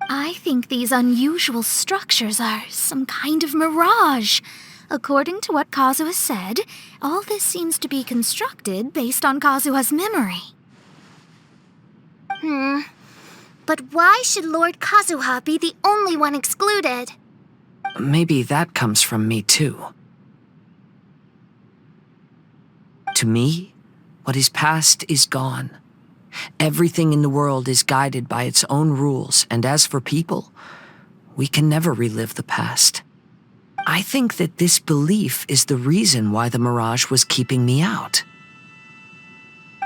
S3: I think these unusual structures are some kind of mirage. According to what Kazuha said, all this seems to be constructed based on Kazuha's memory.
S11: But why should Lord Kazuha be the only one excluded?
S7: Maybe that comes from me too. To me, what is past is gone. Everything in the world is guided by its own rules, and as for people, we can never relive the past. I think that this belief is the reason why the mirage was keeping me out.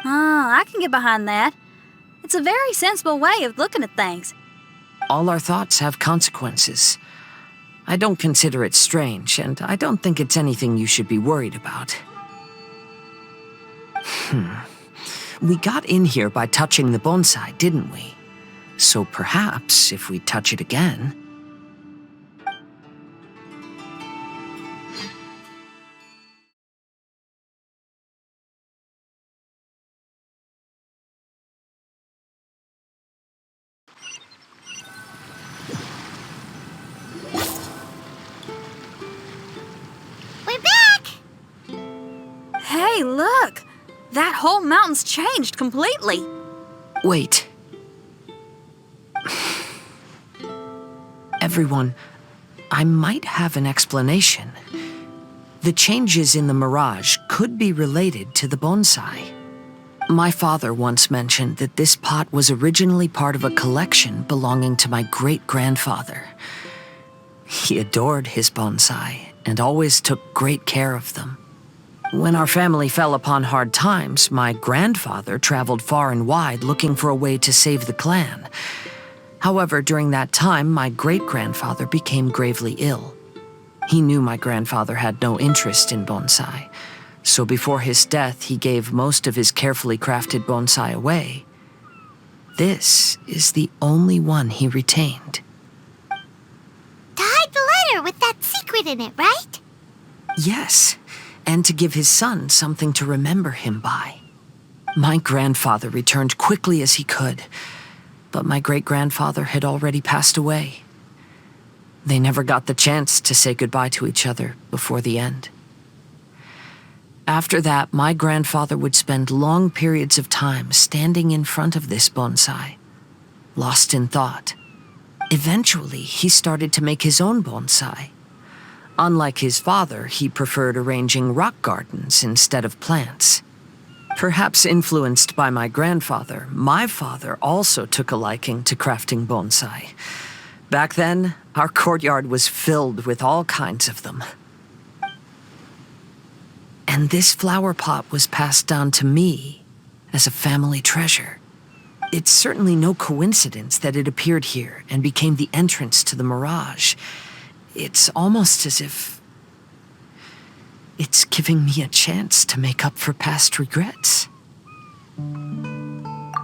S6: I can get behind that. It's a very sensible way of looking at things.
S7: All our thoughts have consequences. I don't consider it strange, and I don't think it's anything you should be worried about. We got in here by touching the bonsai, didn't we? So perhaps if we touch it again...
S2: We're back!
S6: Hey, look! That whole mountain's changed completely.
S7: Wait. Everyone, I might have an explanation. The changes in the mirage could be related to the bonsai. My father once mentioned that this pot was originally part of a collection belonging to my great-grandfather. He adored his bonsai and always took great care of them. When our family fell upon hard times, my grandfather traveled far and wide looking for a way to save the clan. However, during that time, my great-grandfather became gravely ill. He knew my grandfather had no interest in bonsai, so before his death, he gave most of his carefully crafted bonsai away. This is the only one he retained.
S2: To hide the letter with that secret in it, right?
S7: Yes, and to give his son something to remember him by. My grandfather returned quickly as he could, but my great-grandfather had already passed away. They never got the chance to say goodbye to each other before the end. After that, my grandfather would spend long periods of time standing in front of this bonsai, lost in thought. Eventually, he started to make his own bonsai. Unlike his father, he preferred arranging rock gardens instead of plants. Perhaps influenced by my grandfather, my father also took a liking to crafting bonsai. Back then, our courtyard was filled with all kinds of them. And this flower pot was passed down to me as a family treasure. It's certainly no coincidence that it appeared here and became the entrance to the mirage. It's almost as if it's giving me a chance to make up for past regrets.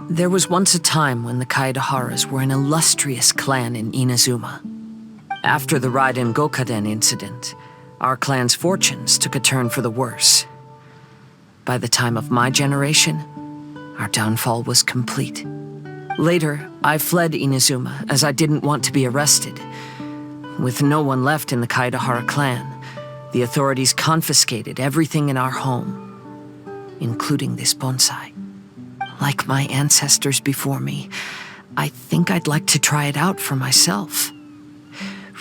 S7: There was once a time when the Kaidaharas were an illustrious clan in Inazuma. After the Raiden Gokaden incident, our clan's fortunes took a turn for the worse. By the time of my generation, our downfall was complete. Later, I fled Inazuma as I didn't want to be arrested. With no one left in the Kaidahara clan, the authorities confiscated everything in our home, including this bonsai. Like my ancestors before me, I think I'd like to try it out for myself.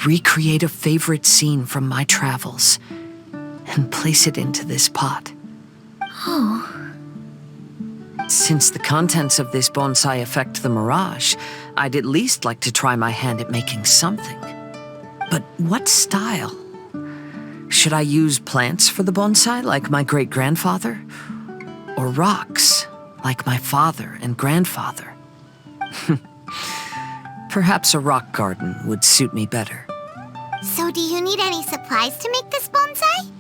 S7: Recreate a favorite scene from my travels and place it into this pot.
S3: Oh.
S7: Since the contents of this bonsai affect the mirage, I'd at least like to try my hand at making something. But what style? Should I use plants for the bonsai like my great-grandfather? Or rocks like my father and grandfather? Perhaps a rock garden would suit me better.
S2: So do you need any supplies to make this bonsai?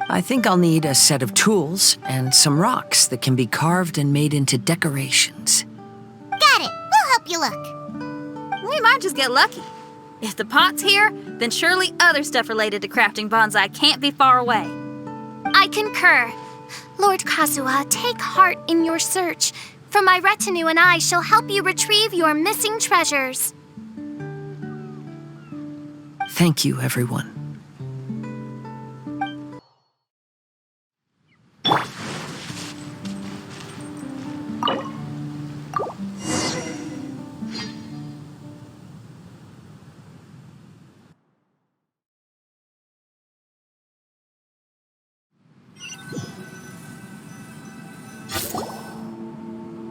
S7: I think I'll need a set of tools and some rocks that can be carved and made into decorations.
S2: Got it. We'll help you look.
S6: We might just get lucky. If the pot's here, then surely other stuff related to crafting bonsai can't be far away.
S11: I concur. Lord Kazuha, take heart in your search.
S3: for my retinue and I shall help you retrieve your missing treasures.
S7: Thank you, everyone.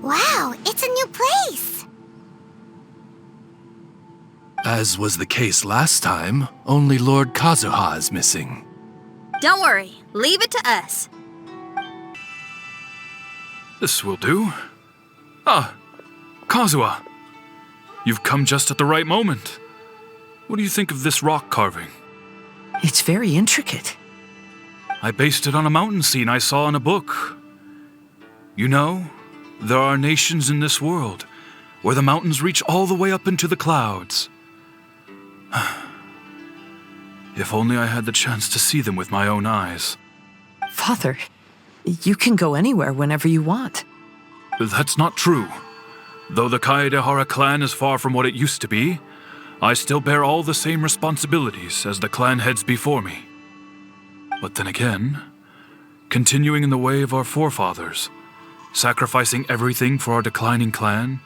S2: Wow, it's a new place.
S4: As was the case last time, only Lord Kazuha is missing.
S6: Don't worry, leave it to us.
S15: This will do. Ah, Kazuha. You've come just at the right moment. What do you think of this rock carving?
S7: It's very intricate.
S15: I based it on a mountain scene I saw in a book. You know, there are nations in this world where the mountains reach all the way up into the clouds. If only I had the chance to see them with my own eyes.
S7: Father, you can go anywhere whenever you want.
S15: That's not true. Though the Kaedehara clan is far from what it used to be, I still bear all the same responsibilities as the clan heads before me. But then again, continuing in the way of our forefathers, sacrificing everything for our declining clan,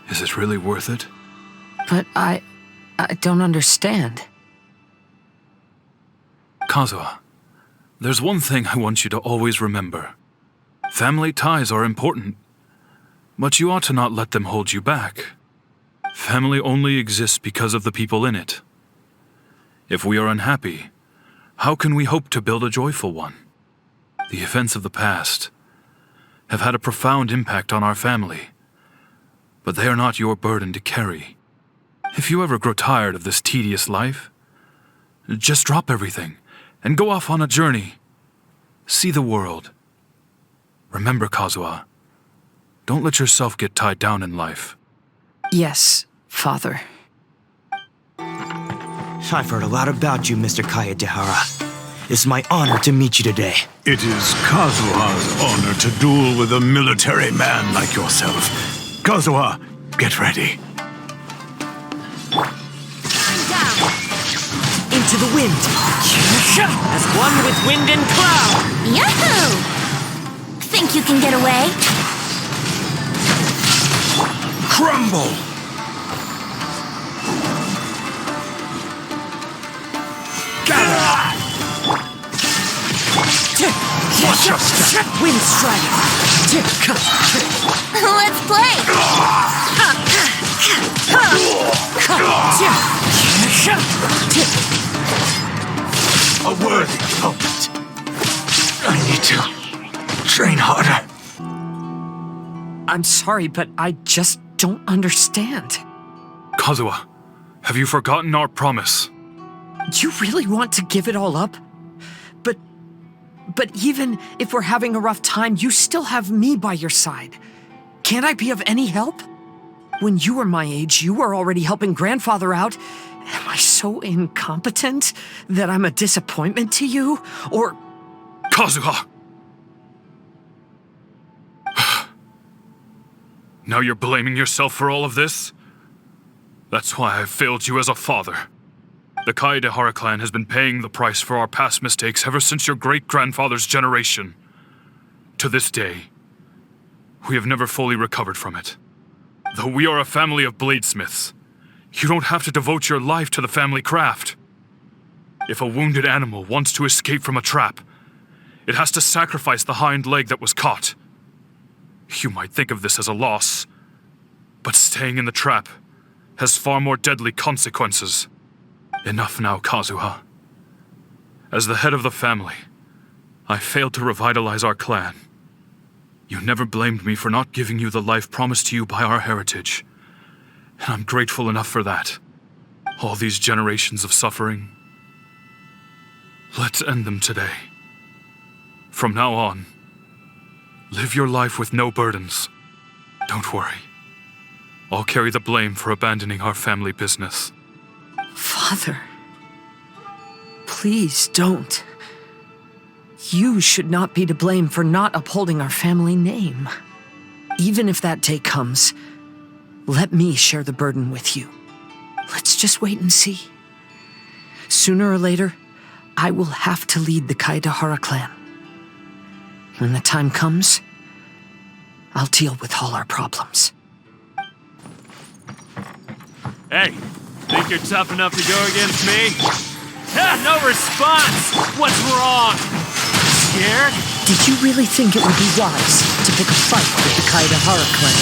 S15: is it really worth it?
S7: But I don't understand.
S15: Kazuha, there's one thing I want you to always remember. Family ties are important, but you ought to not let them hold you back. Family only exists because of the people in it. If we are unhappy, how can we hope to build a joyful one? The events of the past have had a profound impact on our family, but they are not your burden to carry. If you ever grow tired of this tedious life, just drop everything and go off on a journey. See the world. Remember, Kazuha, don't let yourself get tied down in life.
S7: Yes, Father.
S16: I've heard a lot about you, Mr. Kaedehara. It's my honor to meet you today.
S14: It is Kazuha's honor to duel with a military man like yourself. Kazuha, get ready.
S7: Into the wind. As one with wind and cloud.
S1: Yahoo! Think you can get away?
S16: Crumble!
S7: Wind strike.
S1: Let's play!
S16: A worthy opponent. I need to train harder.
S7: I'm sorry, but I just don't understand.
S15: Kazuha, have you forgotten our promise?
S7: Do you really want to give it all up? But even if we're having a rough time, you still have me by your side. Can't I be of any help? When you were my age, you were already helping Grandfather out. Am I so incompetent that I'm a disappointment to you? Or...
S15: Kazuha! Now you're blaming yourself for all of this? That's why I've failed you as a father. The Kaedehara clan has been paying the price for our past mistakes ever since your great-grandfather's generation. To this day, we have never fully recovered from it. Though we are a family of bladesmiths, you don't have to devote your life to the family craft. If a wounded animal wants to escape from a trap, it has to sacrifice the hind leg that was caught. You might think of this as a loss, but staying in the trap has far more deadly consequences. Enough now, Kazuha. As the head of the family, I failed to revitalize our clan. You never blamed me for not giving you the life promised to you by our heritage, and I'm grateful enough for that. All these generations of suffering, let's end them today. From now on, live your life with no burdens. Don't worry. I'll carry the blame for abandoning our family business.
S7: Father, please don't. You should not be to blame for not upholding our family name. Even if that day comes, let me share the burden with you. Let's just wait and see. Sooner or later, I will have to lead the Kaedehara clan. When the time comes, I'll deal with all our problems.
S17: Hey, think you're tough enough to go against me? Ah, no response! What's wrong? Scared?
S7: Did you really think it would be wise to pick a fight with the Kaedehara clan?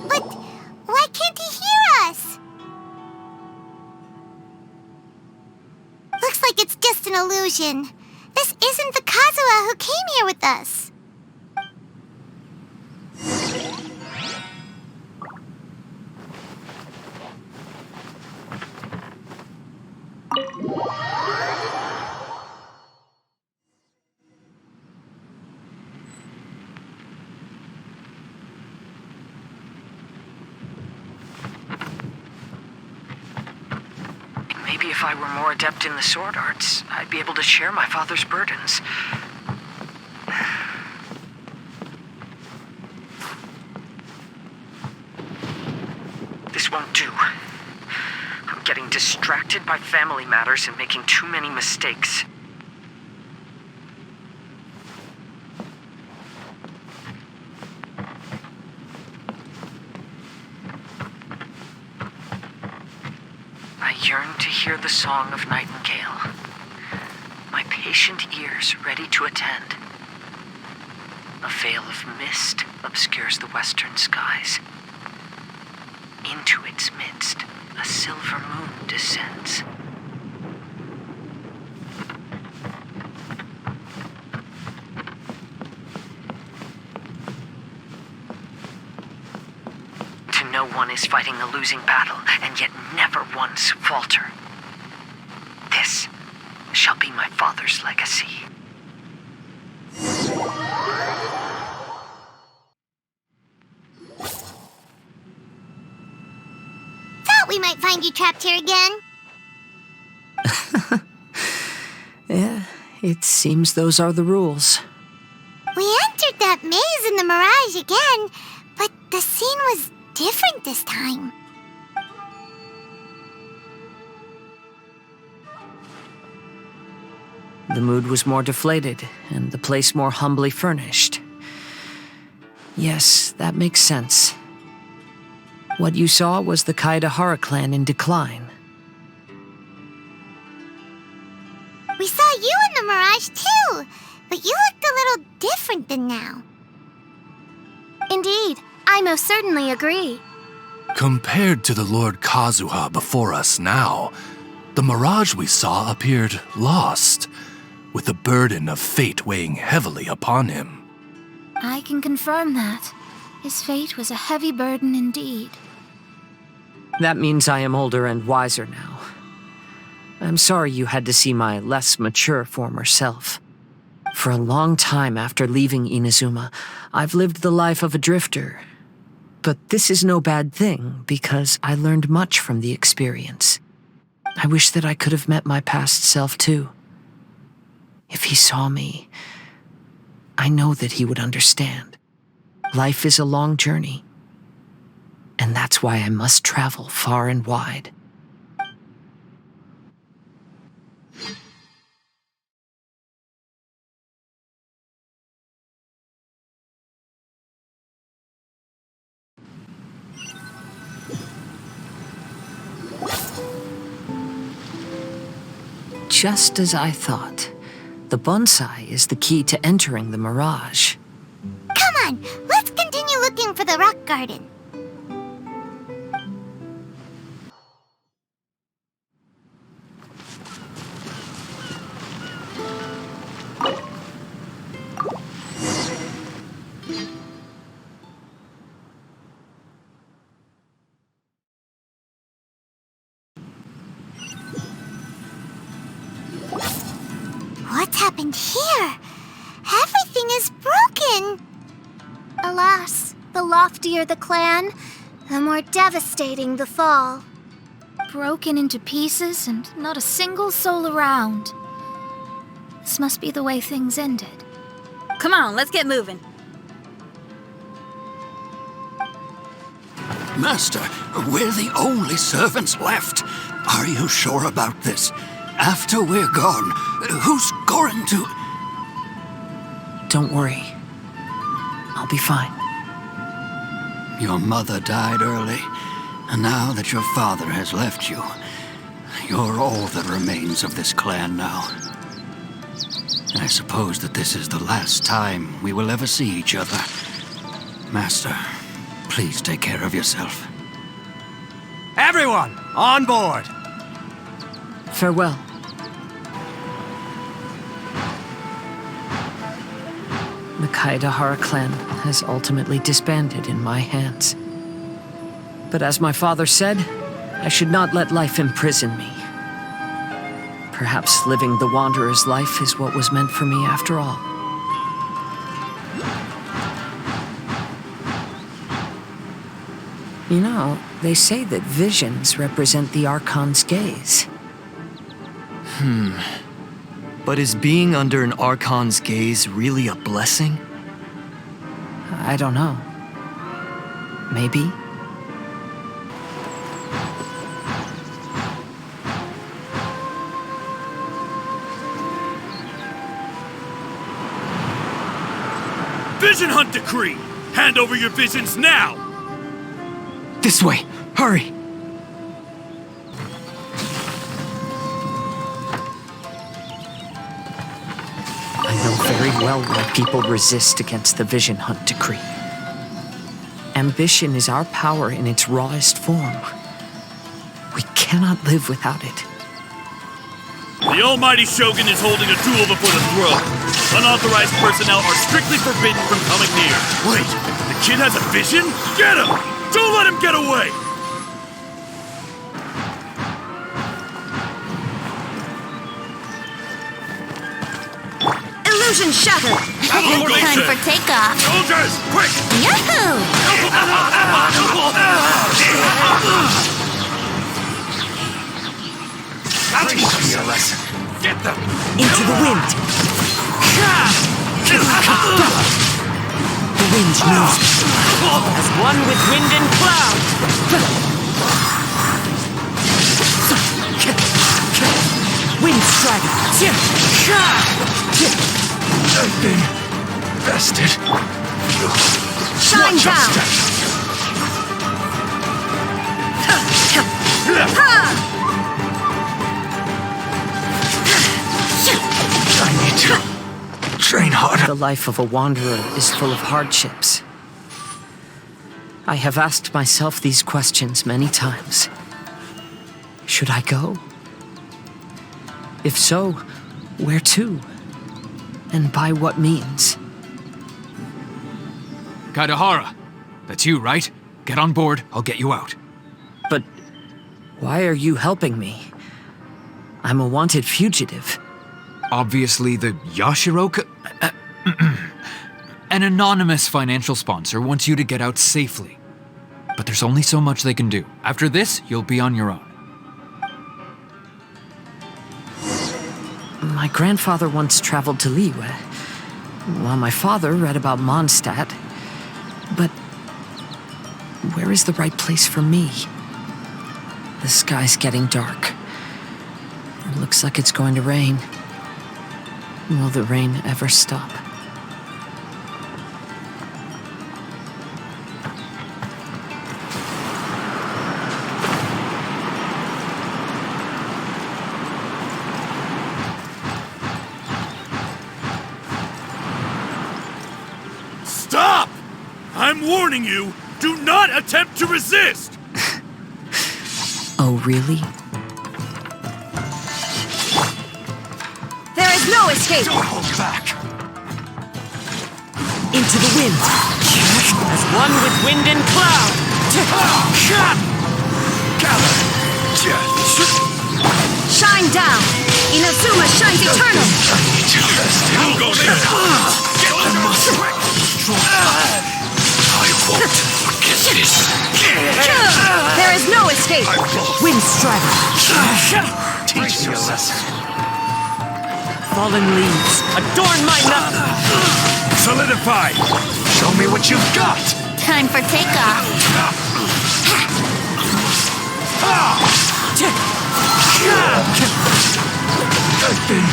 S2: But why can't he hear us? Looks like it's just an illusion. This isn't the Kazuha who came here with us.
S7: Maybe if I were more adept in the sword arts, I'd be able to share my father's burdens. This won't do. I'm getting distracted by family matters and making too many mistakes. I yearn to hear the song of nightingale, my patient ears ready to attend. A veil of mist obscures the western skies. Into its midst, a silver moon descends. To know one is fighting a losing battle, and yet never once falter. This shall be my father's legacy.
S2: Thought we might find you trapped here again.
S7: Yeah, it seems those are the rules.
S2: We entered that maze in the mirage again, but the scene was different this time.
S7: The mood was more deflated, and the place more humbly furnished. Yes, that makes sense. What you saw was the Kaedehara clan in decline.
S2: We saw you in the mirage too, but you looked a little different than now.
S3: Indeed, I most certainly agree.
S4: Compared to the Lord Kazuha before us now, the mirage we saw appeared lost, with the burden of fate weighing heavily upon him.
S3: I can confirm that. His fate was a heavy burden indeed.
S7: That means I am older and wiser now. I'm sorry you had to see my less mature former self. For a long time after leaving Inazuma, I've lived the life of a drifter. But this is no bad thing, because I learned much from the experience. I wish that I could have met my past self too. If he saw me, I know that he would understand. Life is a long journey, and that's why I must travel far and wide. Just as I thought. The bonsai is the key to entering the mirage.
S2: Come on, let's continue looking for the rock garden. What's happened here? Everything is broken.
S3: Alas, the loftier the clan, the more devastating the fall. broken into pieces and not a single soul around. This must be the way things ended.
S6: Come on, let's get moving.
S18: Master, we're the only servants left. Are you sure about this? After we're gone, who's going to...
S7: Don't worry. I'll be fine.
S18: Your mother died early, and now that your father has left you, you're all that remains of this clan now. I suppose that this is the last time we will ever see each other. Master, please take care of yourself.
S16: Everyone, on board!
S7: Farewell. The Kaedahara clan has ultimately disbanded in my hands. But as my father said, I should not let life imprison me. Perhaps living the wanderer's life is what was meant for me after all. You know, they say that visions represent the Archon's gaze.
S16: But is being under an Archon's gaze really a blessing?
S7: I don't know. Maybe.
S17: Vision Hunt Decree! Hand over your visions now!
S16: This way! Hurry!
S7: I know very well why people resist against the Vision Hunt Decree. Ambition is our power in its rawest form. We cannot live without it.
S17: The Almighty Shogun is holding a duel before the throne. Unauthorized personnel are strictly forbidden from coming near. Wait, the kid has a vision? Get him! Don't let him get away!
S5: Illusion shattered! Time for takeoff!
S17: Soldiers, quick!
S5: Yahoo!
S9: I'll teach you a lesson. Get them!
S7: Into the wind! The wind knows me. As one with wind and cloud! Wind strike!
S9: I've been bested.
S5: Shine down!
S9: I need to train harder.
S7: The life of a wanderer is full of hardships. I have asked myself these questions many times. Should I go? If so, where to? And by what means?
S19: Kaedahara, that's you, right? Get on board, I'll get you out.
S7: But why are you helping me? I'm a wanted fugitive.
S19: Obviously the Yashiroka... An anonymous financial sponsor wants you to get out safely. But there's only so much they can do. After this, you'll be on your own.
S7: My grandfather once traveled to Liyue, while my father read about Mondstadt. But where is the right place for me? The sky's getting dark. It looks like it's going to rain. Will the rain ever stop?
S17: Stop! I'm warning you, do not attempt to resist!
S7: Oh, really?
S5: There is no escape!
S9: Don't hold back.
S7: Into the wind! As one with wind and cloud!
S9: Gather.
S5: Shine down! Inazuma shines eternal!
S9: I need to rest.
S17: I'll go there!
S9: Get the muscle. I won't forget this.
S20: There is no escape. Wind strider.
S16: Teach me a lesson.
S7: Fallen leaves, adorn my knot!
S16: Solidify! Show me what you've got!
S11: Time for takeoff.
S16: I've been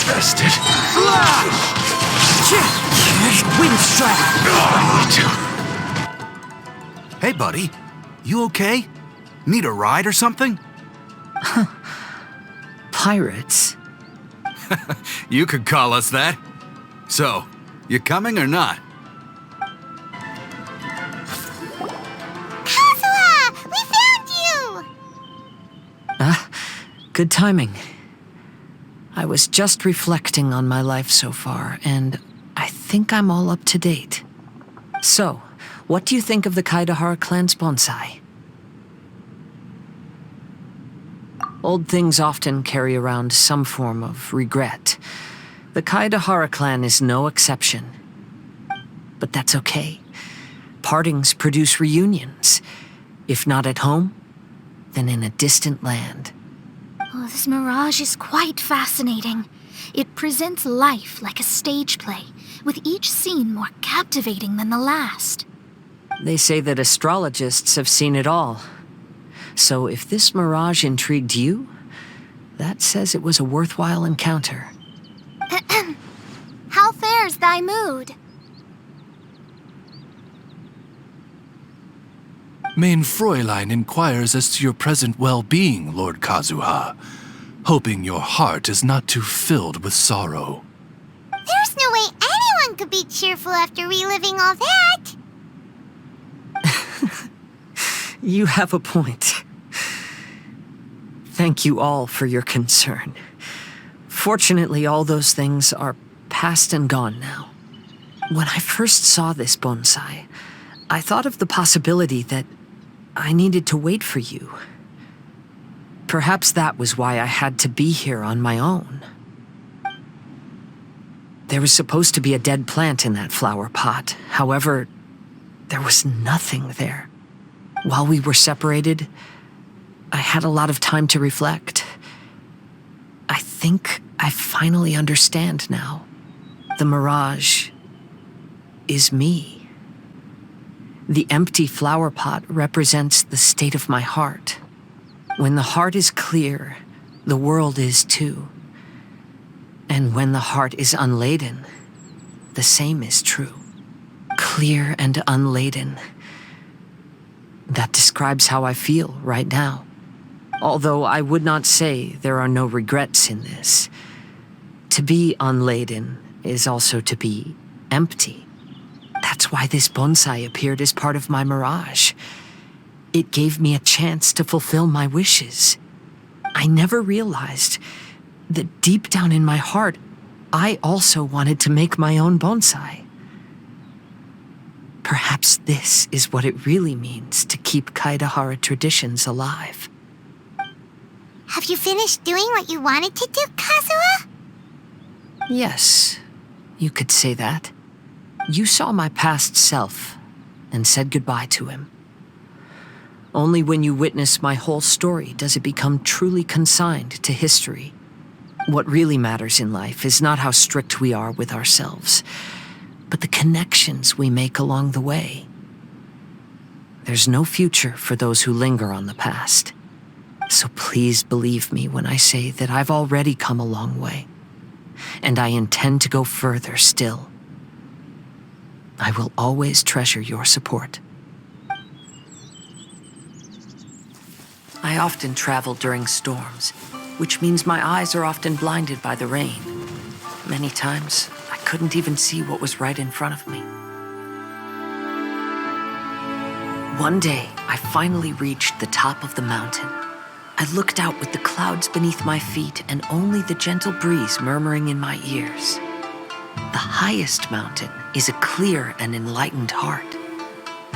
S16: bested.
S20: Wind strider.
S16: I need to.
S12: Hey, buddy. You okay? Need a ride or something?
S7: Pirates?
S12: You could call us that. So, you coming or not?
S2: Kazuha! We found you!
S7: Good timing. I was just reflecting on my life so far, and I think I'm all up to date. So, what do you think of the Kaidahara clan's bonsai? Old things often carry around some form of regret. The Kaidahara clan is no exception. But that's okay. Partings produce reunions. If not at home, then in a distant land.
S3: Oh, this mirage is quite fascinating. It presents life like a stage play, with each scene more captivating than the last.
S7: They say that astrologists have seen it all. So if this mirage intrigued you, that says it was a worthwhile encounter.
S3: How fares thy mood?
S4: Main Fräulein inquires as to your present well-being, Lord Kazuha, hoping your heart is not too filled with sorrow.
S2: There's no way anyone could be cheerful after reliving all that.
S7: You have a point. Thank you all for your concern. Fortunately, all those things are past and gone now. When I first saw this bonsai, I thought of the possibility that I needed to wait for you. Perhaps that was why I had to be here on my own. There was supposed to be a dead plant in that flower pot. However, there was nothing there. While we were separated, I had a lot of time to reflect. I think I finally understand now. The mirage is me. The empty flower pot represents the state of my heart. When the heart is clear, the world is too. And when the heart is unladen, the same is true. Clear and unladen. That describes how I feel right now. Although I would not say there are no regrets in this. To be unladen is also to be empty. That's why this bonsai appeared as part of my mirage. It gave me a chance to fulfill my wishes. I never realized that deep down in my heart, I also wanted to make my own bonsai. Perhaps this is what it really means to keep Kaidahara traditions alive.
S2: Have you finished doing what you wanted to do, Kazuha?
S7: Yes, you could say that. You saw my past self and said goodbye to him. Only when you witness my whole story does it become truly consigned to history. What really matters in life is not how strict we are with ourselves, but the connections we make along the way. There's no future for those who linger on the past. So please believe me when I say that I've already come a long way, and I intend to go further still. I will always treasure your support. I often travel during storms, which means my eyes are often blinded by the rain. Many times, I couldn't even see what was right in front of me. One day, I finally reached the top of the mountain. I looked out with the clouds beneath my feet and only the gentle breeze murmuring in my ears. The highest mountain is a clear and enlightened heart.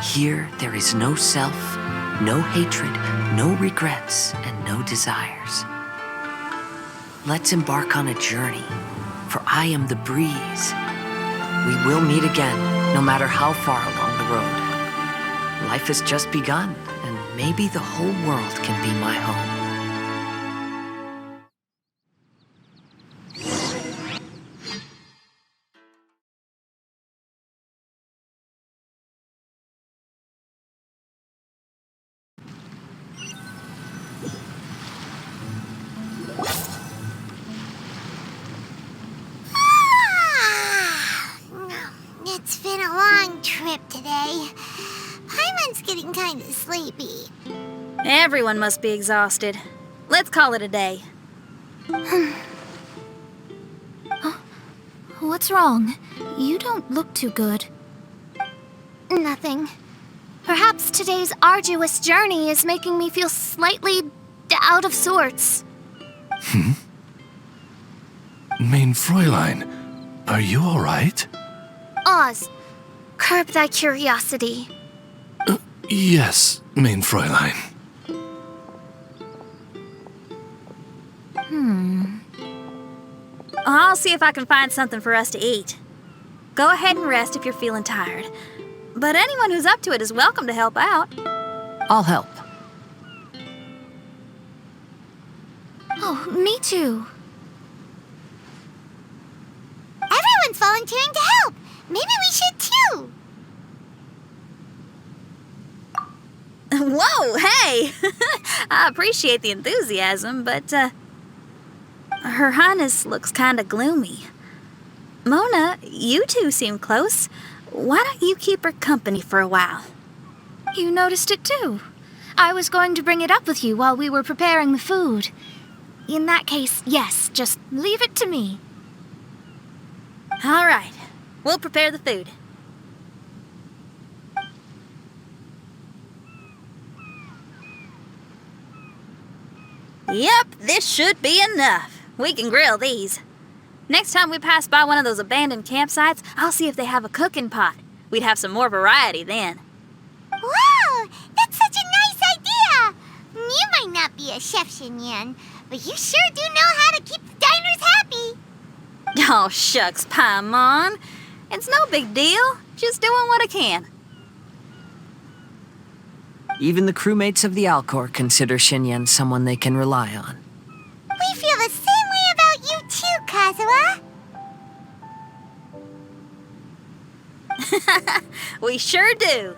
S7: Here, there is no self, no hatred, no regrets, and no desires. Let's embark on a journey, for I am the breeze. We will meet again, no matter how far along the the road. Life has just begun, and maybe the whole world can be my home.
S2: It's been a long trip today. Paimon's getting kind of sleepy.
S6: Everyone must be exhausted. Let's call it a day.
S3: What's wrong? You don't look too good.
S11: Nothing. Perhaps today's arduous journey is making me feel slightly out of sorts.
S4: Main Fräulein, are you all right?
S11: Oz, curb thy curiosity.
S4: Yes, Main Fräulein.
S6: I'll see if I can find something for us to eat. Go ahead and rest if you're feeling tired. But anyone who's up to it is welcome to help out.
S7: I'll help.
S3: Oh, me too.
S2: Everyone's volunteering to help. Maybe we should too.
S6: Whoa, hey! I appreciate the enthusiasm, but, Her Highness looks kinda gloomy. Mona, you two seem close. Why don't you keep her company for a while?
S3: You noticed it too. I was going to bring it up with you while we were preparing the food. In that case, yes, just leave it to me.
S6: All right, we'll prepare the food. Yep, this should be enough. We can grill these. Next time we pass by one of those abandoned campsites, I'll see if they have a cooking pot. We'd have some more variety then.
S2: Wow, that's such a nice idea. You might not be a chef, Xinyan, but you sure do know how to keep the diners happy.
S6: Oh, shucks, Paimon. It's no big deal. Just doing what I can.
S7: Even the crewmates of the Alcor consider Xinyan someone they can rely on.
S2: We feel the same way about you too, Kazuha.
S6: We sure do.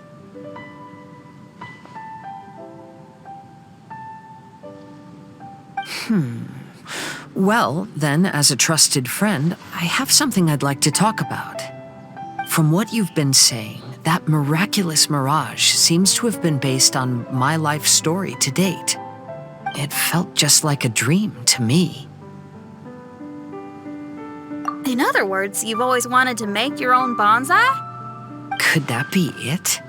S7: Well, then, as a trusted friend, I have something I'd like to talk about. From what you've been saying, that miraculous mirage seems to have been based on my life story to date. It felt just like a dream to me.
S6: In other words, you've always wanted to make your own bonsai?
S7: Could that be it?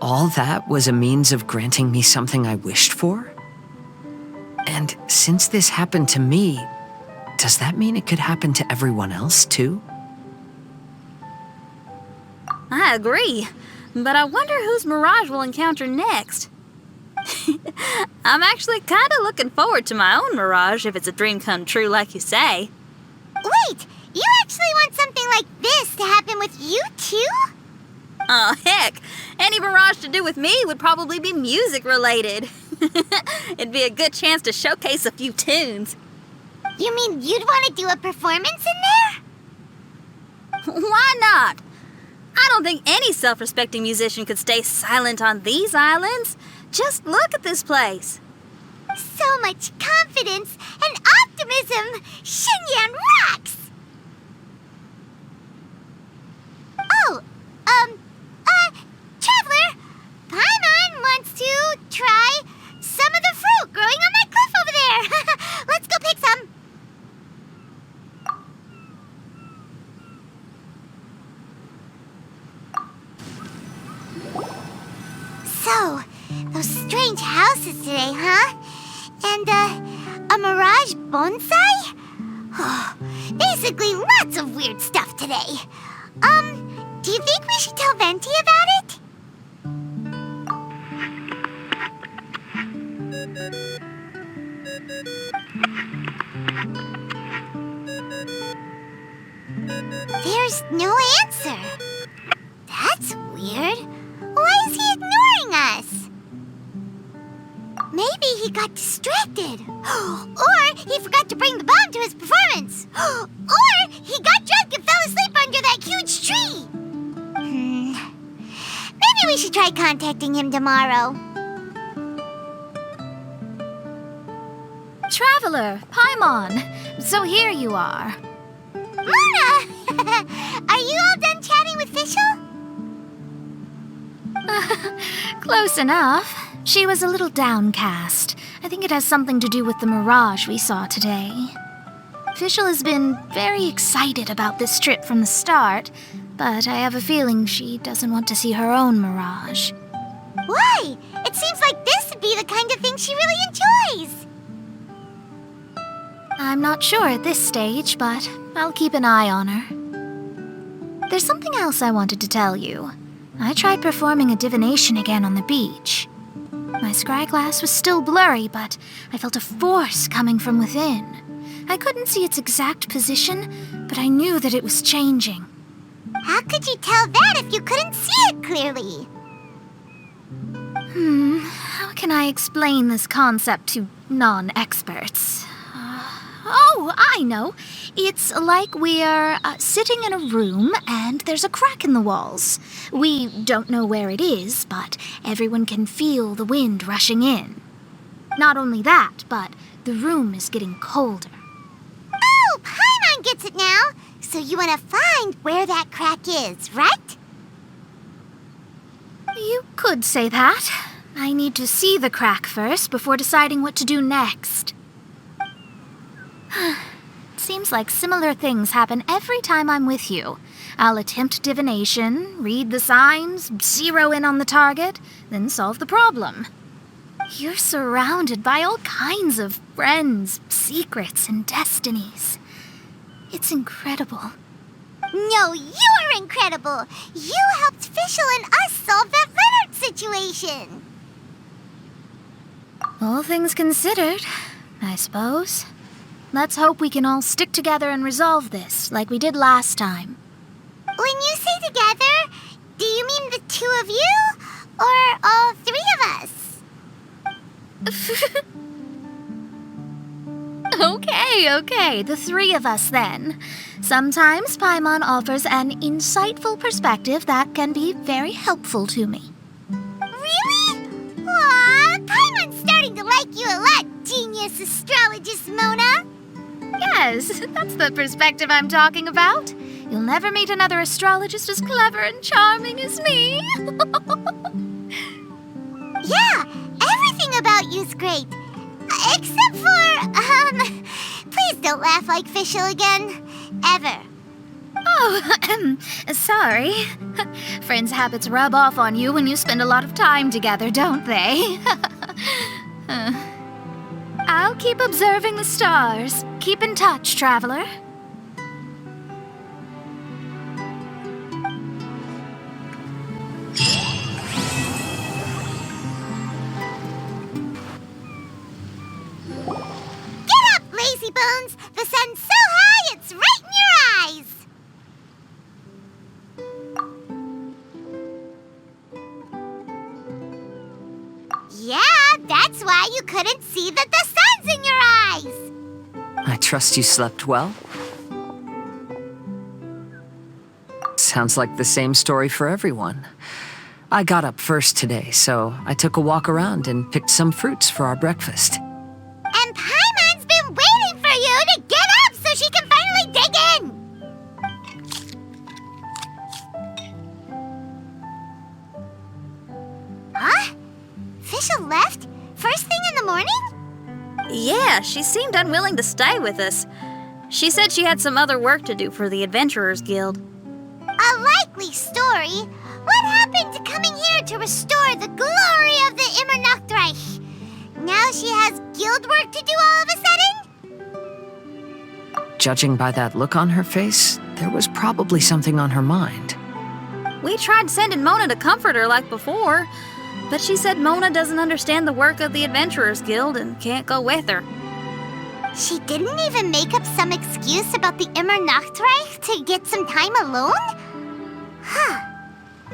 S7: All that was a means of granting me something I wished for? And since this happened to me, does that mean it could happen to everyone else too?
S6: I agree, but I wonder whose mirage we'll encounter next. I'm actually kind of looking forward to my own mirage if it's a dream come true like you say.
S2: Wait, you actually want something like this to happen with you too?
S6: Oh, heck, any mirage to do with me would probably be music related. It'd be a good chance to showcase a few tunes.
S2: You mean you'd want to do a performance in there?
S6: Why not? I don't think any self-respecting musician could stay silent on these islands. Just look at this place.
S2: So much confidence and optimism. Xinyan rocks! Oh, Traveler, Paimon wants to try some of the fruit growing on that cliff over there. Let's go pick some. So, those strange houses today, huh? And, a mirage bonsai? Oh, basically lots of weird stuff today. Do you think we should tell Venti about it? There's no answer. That's weird. he got distracted. Or he forgot to bring the bomb to his performance. Or he got drunk and fell asleep under that huge tree. Maybe we should try contacting him tomorrow.
S3: Traveler, Paimon. So here you are.
S2: Mona! Are you all done chatting with Fischl?
S3: Close enough. She was a little downcast. I think it has something to do with the mirage we saw today. Fischl has been very excited about this trip from the start, but I have a feeling she doesn't want to see her own mirage.
S2: Why? It seems like this would be the kind of thing she really enjoys.
S3: I'm not sure at this stage, but I'll keep an eye on her. There's something else I wanted to tell you. I tried performing a divination again on the beach. My scry glass was still blurry, but I felt a force coming from within. I couldn't see its exact position, but I knew that it was changing.
S2: How could you tell that if you couldn't see it clearly?
S3: How can I explain this concept to non-experts? Oh, I know. It's like we're sitting in a room and there's a crack in the walls. We don't know where it is, but everyone can feel the wind rushing in. Not only that, but the room is getting colder.
S2: Oh, Paimon gets it now. So you want to find where that crack is, right?
S3: You could say that. I need to see the crack first before deciding what to do next. Seems like similar things happen every time I'm with you. I'll attempt divination, read the signs, zero in on the target, then solve the problem. You're surrounded by all kinds of friends, secrets, and destinies. It's incredible.
S2: No, you're incredible! You helped Fischl and us solve that Leonard situation!
S3: All things considered, I suppose. Let's hope we can all stick together and resolve this, like we did last time.
S2: When you say together, do you mean the two of you? Or all three of us?
S3: Okay, the three of us then. Sometimes Paimon offers an insightful perspective that can be very helpful to me.
S2: Really? Aw, Paimon's starting to like you a lot, genius astrologist Mona.
S3: Yes, that's the perspective I'm talking about. You'll never meet another astrologist as clever and charming as me.
S2: Yeah, everything about you's great. Except for, please don't laugh like Fischl again. Ever.
S3: Oh, sorry. Friends' habits rub off on you when you spend a lot of time together, don't they? I'll keep observing the stars. Keep in touch, traveler.
S2: Get up, lazy bones! The sun's so high, it's right in your eyes! Yeah, that's why you couldn't see that the sun's in your eyes!
S7: I trust you slept well. Sounds like the same story for everyone. I got up first today, so I took a walk around and picked some fruits for our breakfast.
S2: And Paimon's been waiting for you to get up so she can finally dig in! Huh? Fischl left? First thing in the morning?
S6: Yeah, she seemed unwilling to stay with us. She said she had some other work to do for the Adventurers Guild.
S2: A likely story. What happened to coming here to restore the glory of the Immer Nachtreich? Now she has guild work to do all of a sudden?
S7: Judging by that look on her face, there was probably something on her mind.
S6: We tried sending Mona to comfort her like before, but she said Mona doesn't understand the work of the Adventurers Guild and can't go with her.
S2: She didn't even make up some excuse about the Immer Nachtreich to get some time alone? Huh.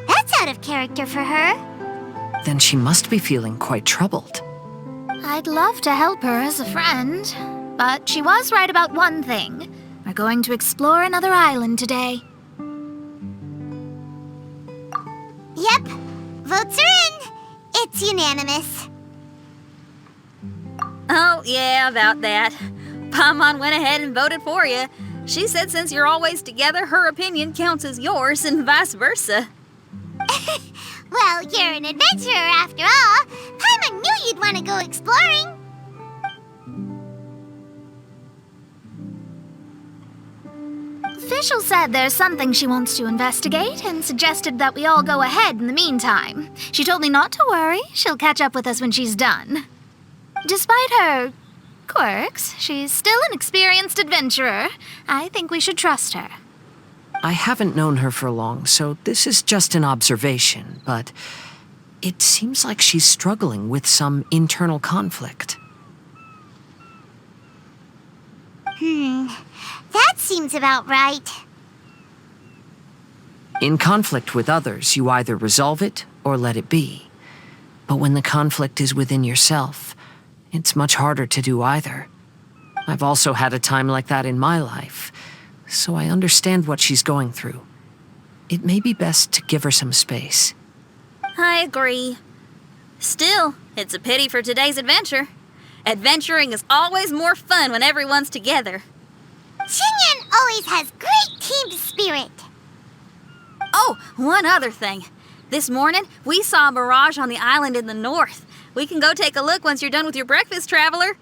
S2: That's out of character for her.
S7: Then she must be feeling quite troubled.
S3: I'd love to help her as a friend, but she was right about one thing. We're going to explore another island today.
S2: Yep, votes are in. It's unanimous.
S6: Oh, yeah, about that. Paimon went ahead and voted for you. She said since you're always together, her opinion counts as yours and vice versa.
S2: Well, you're an adventurer after all. Paimon knew you'd want to go exploring.
S3: Official said there's something she wants to investigate and suggested that we all go ahead in the meantime. She told me not to worry. She'll catch up with us when she's done. Despite her quirks, she's still an experienced adventurer. I think we should trust her.
S7: I haven't known her for long, so this is just an observation, but it seems like she's struggling with some internal conflict.
S2: That seems about right.
S7: In conflict with others, you either resolve it or let it be. But when the conflict is within yourself, it's much harder to do either. I've also had a time like that in my life, so I understand what she's going through. It may be best to give her some space.
S6: I agree. Still, it's a pity for today's adventure. Adventuring is always more fun when everyone's together.
S2: Chuyến always has great team spirit.
S6: Oh, one other thing. This morning, we saw a mirage on the island in the north. We can go take a look once you're done with your breakfast, traveler.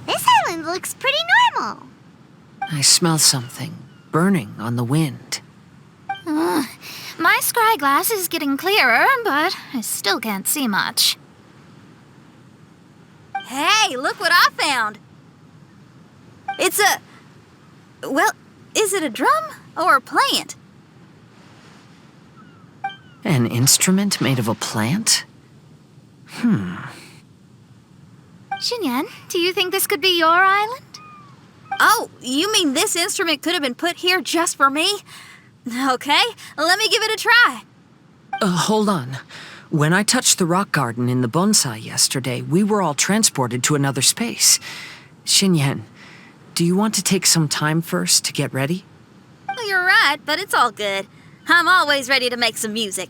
S2: This island looks pretty normal.
S7: I smell something burning on the wind.
S3: My scry glass is getting clearer, but I still can't see much.
S6: Hey, look what I found. It's a... well, is it a drum or a plant?
S7: An instrument made of a plant?
S3: Chuyến, do you think this could be your island?
S6: Oh, you mean this instrument could have been put here just for me? Okay, let me give it a try.
S7: Hold on. When I touched the rock garden in the bonsai yesterday, we were all transported to another space. Chuyến, do you want to take some time first to get ready?
S6: Well, you're right, but it's all good. I'm always ready to make some music.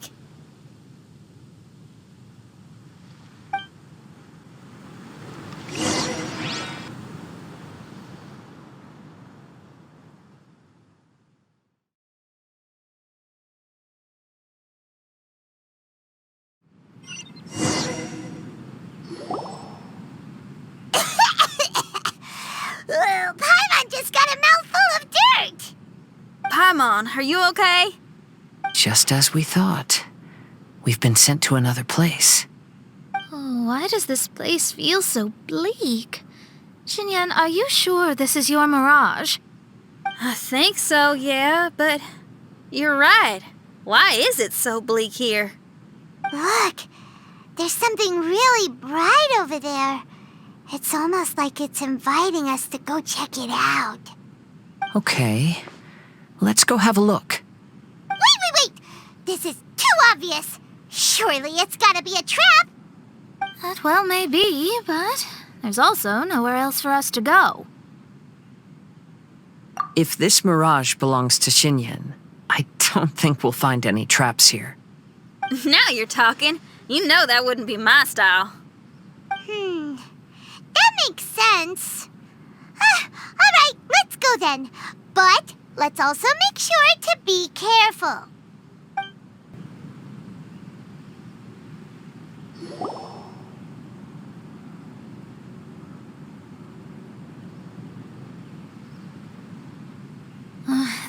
S2: Paimon just got a mouthful of dirt.
S6: Paimon, are you okay?
S7: Just as we thought. We've been sent to another place.
S3: Oh, why does this place feel so bleak? Chuyến, are you sure this is your mirage?
S6: I think so, yeah, but you're right. Why is it so bleak here?
S2: Look, there's something really bright over there. It's almost like it's inviting us to go check it out.
S7: Okay, let's go have a look.
S2: Wait! This is too obvious. Surely it's gotta be a trap.
S3: That well may be, but there's also nowhere else for us to go.
S7: If this mirage belongs to Chuyến, I don't think we'll find any traps here.
S6: Now you're talking. You know that wouldn't be my style.
S2: That makes sense. Alright, let's go then. But let's also make sure to be careful.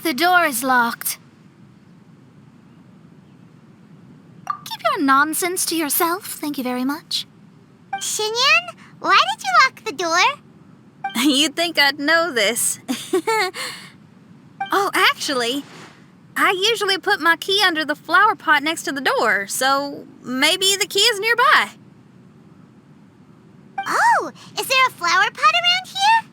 S3: The door is locked. Keep your nonsense to yourself, thank you very much.
S2: Chuyến, why did you lock the door?
S6: You'd think I'd know this. Oh, actually, I usually put my key under the flower pot next to the door, so maybe the key is nearby.
S2: Oh, is there a flower pot around here?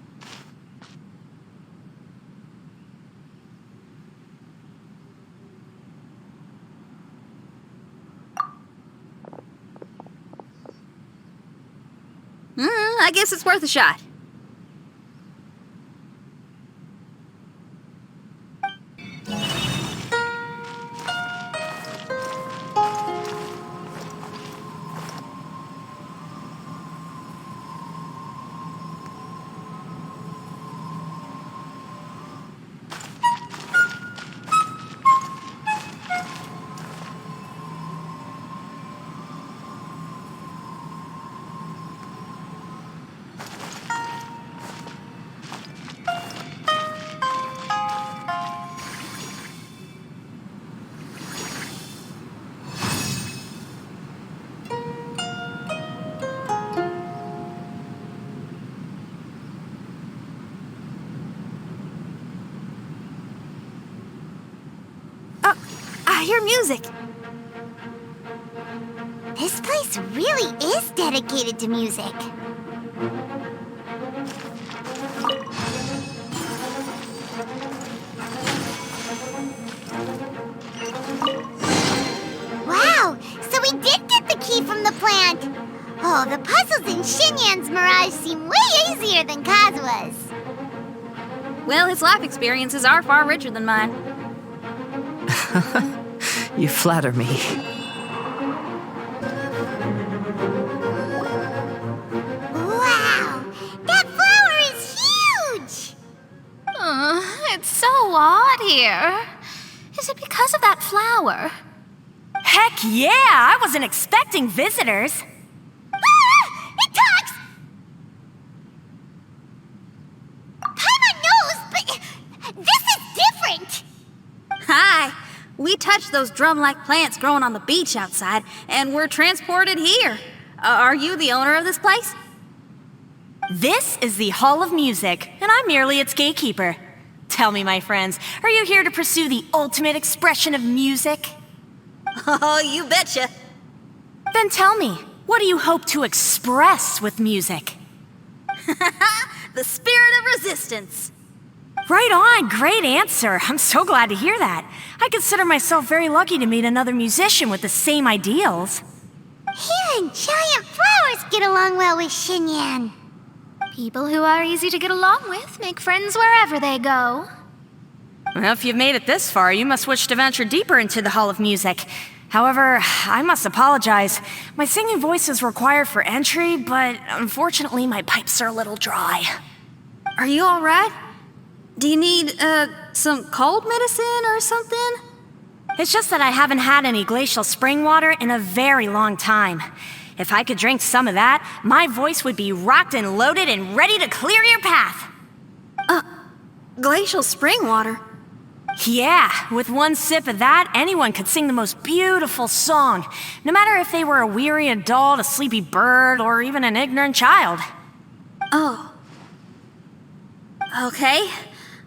S6: I guess it's worth a shot.
S1: I hear music.
S2: This place really is dedicated to music. Wow, so we did get the key from the plant. Oh, the puzzles in Xinyan's Mirage seem way easier than Kazua's.
S6: Well, his life experiences are far richer than mine.
S7: You flatter me.
S2: Wow, that flower is huge!
S3: It's so odd here. Is it because of that flower?
S1: Heck yeah! I wasn't expecting visitors.
S2: Ah! It talks! Paimon knows, but this is different!
S6: Hi! We touched those drum-like plants growing on the beach outside, and we're transported here. Are you the owner of this place?
S1: This is the Hall of Music, and I'm merely its gatekeeper. Tell me, my friends, are you here to pursue the ultimate expression of music?
S6: Oh, you betcha.
S1: Then tell me, what do you hope to express with music?
S6: The spirit of resistance.
S1: Right on, great answer. I'm so glad to hear that. I consider myself very lucky to meet another musician with the same ideals.
S2: Even giant flowers get along well with Xinyan.
S3: People who are easy to get along with make friends wherever they go.
S1: Well, if you've made it this far, you must wish to venture deeper into the Hall of Music. However, I must apologize. My singing voice is required for entry, but unfortunately my pipes are a little dry.
S6: Are you all right? Do you need, some cold medicine or something?
S1: It's just that I haven't had any glacial spring water in a very long time. If I could drink some of that, my voice would be rocked and loaded and ready to clear your path.
S6: Glacial spring water?
S1: Yeah, with one sip of that, anyone could sing the most beautiful song, no matter if they were a weary adult, a sleepy bird, or even an ignorant child.
S6: Oh. Okay,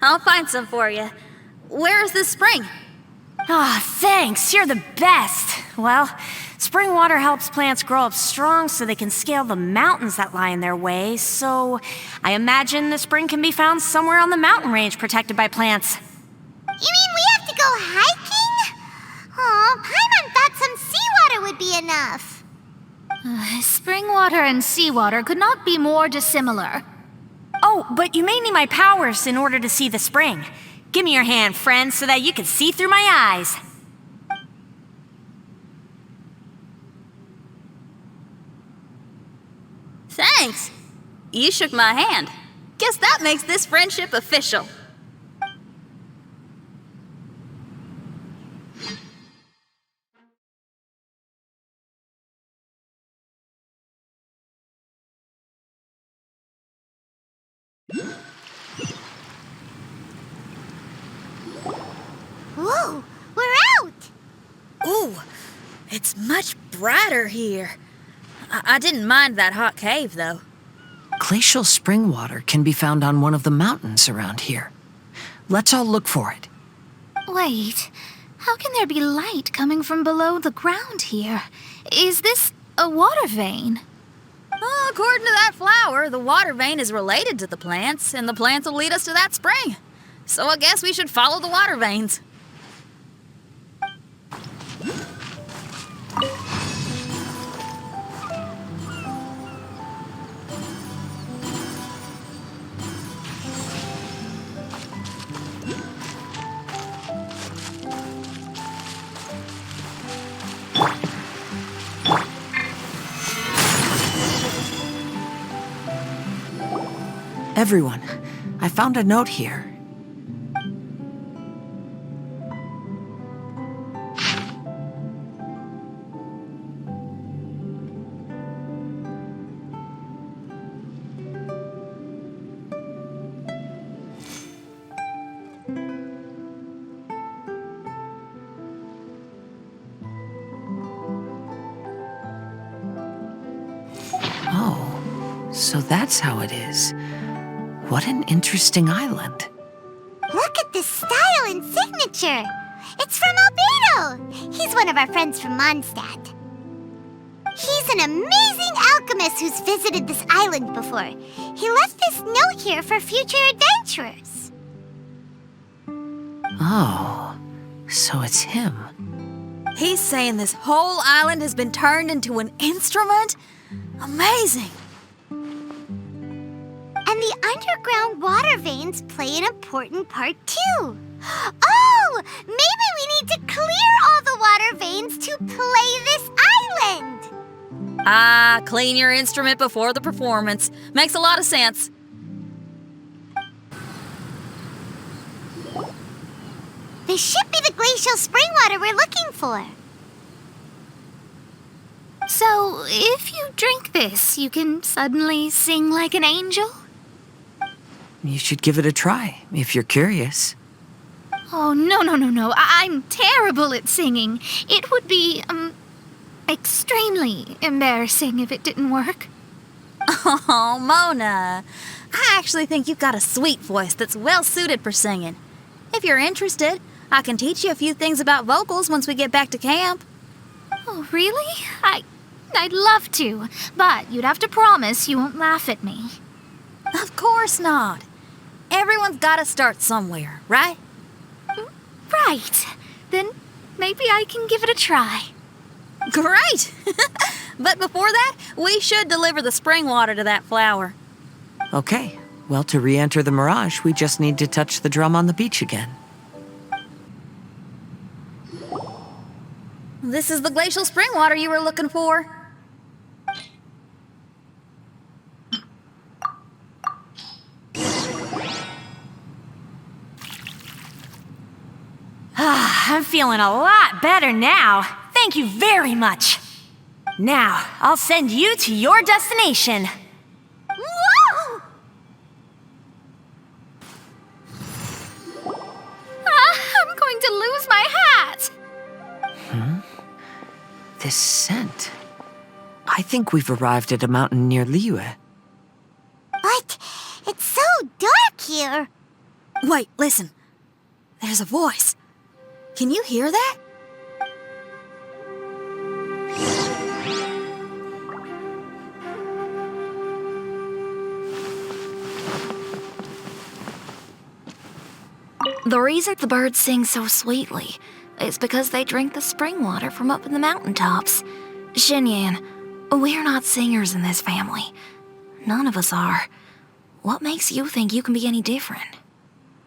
S6: I'll find some for you. Where is this spring?
S1: Thanks, you're the best. Well, spring water helps plants grow up strong so they can scale the mountains that lie in their way, so I imagine the spring can be found somewhere on the mountain range protected by plants.
S2: You mean we have to go hiking? Oh, Paimon thought some seawater would be enough.
S3: Spring water and seawater could not be more dissimilar.
S1: Oh, but you may need my powers in order to see the spring. Give me your hand, friend, so that you can see through my eyes.
S6: Thanks. You shook my hand. Guess that makes this friendship official.
S2: Whoa, we're out!
S6: Ooh, it's much brighter here. I didn't mind that hot cave, though.
S7: Glacial spring water can be found on one of the mountains around here. Let's all look for it.
S3: Wait, how can there be light coming from below the ground here? Is this a water vein?
S6: According to that flower, the water vein is related to the plants, and the plants will lead us to that spring. So I guess we should follow the water veins.
S7: Everyone, I found a note here. So that's how it is. What an interesting island.
S2: Look at this style and signature. It's from Albedo. He's one of our friends from Mondstadt. He's an amazing alchemist who's visited this island before. He left this note here for future adventurers.
S7: Oh, so it's him.
S6: He's saying this whole island has been turned into an instrument? Amazing.
S2: And the underground water veins play an important part too. Oh, maybe we need to clear all the water veins to play this island.
S6: Ah, clean your instrument before the performance. Makes a lot of sense.
S2: This should be the glacial spring water we're looking for.
S3: So, if you drink this, you can suddenly sing like an angel?
S7: You should give it a try, if you're curious.
S3: Oh, no. I'm terrible at singing. It would be, extremely embarrassing if it didn't work.
S6: Oh, Mona. I actually think you've got a sweet voice that's well suited for singing. If you're interested, I can teach you a few things about vocals once we get back to camp.
S3: Oh, really? I'd love to, but you'd have to promise you won't laugh at me.
S6: Of course not. Everyone's got to start somewhere, right?
S3: Right. Then maybe I can give it a try.
S6: Great! But before that, we should deliver the spring water to that flower.
S7: Okay. Well, to re-enter the mirage, we just need to touch the drum on the beach again.
S6: This is the glacial spring water you were looking for.
S20: I'm feeling a lot better now. Thank you very much. Now, I'll send you to your destination.
S2: Whoa!
S3: I'm going to lose my hat.
S7: This scent. I think we've arrived at a mountain near Liyue.
S2: But it's so dark here.
S6: Wait, listen. There's a voice. Can you hear that?
S1: The reason the birds sing so sweetly is because they drink the spring water from up in the mountaintops. Xinyan, we're not singers in this family. None of us are. What makes you think you can be any different?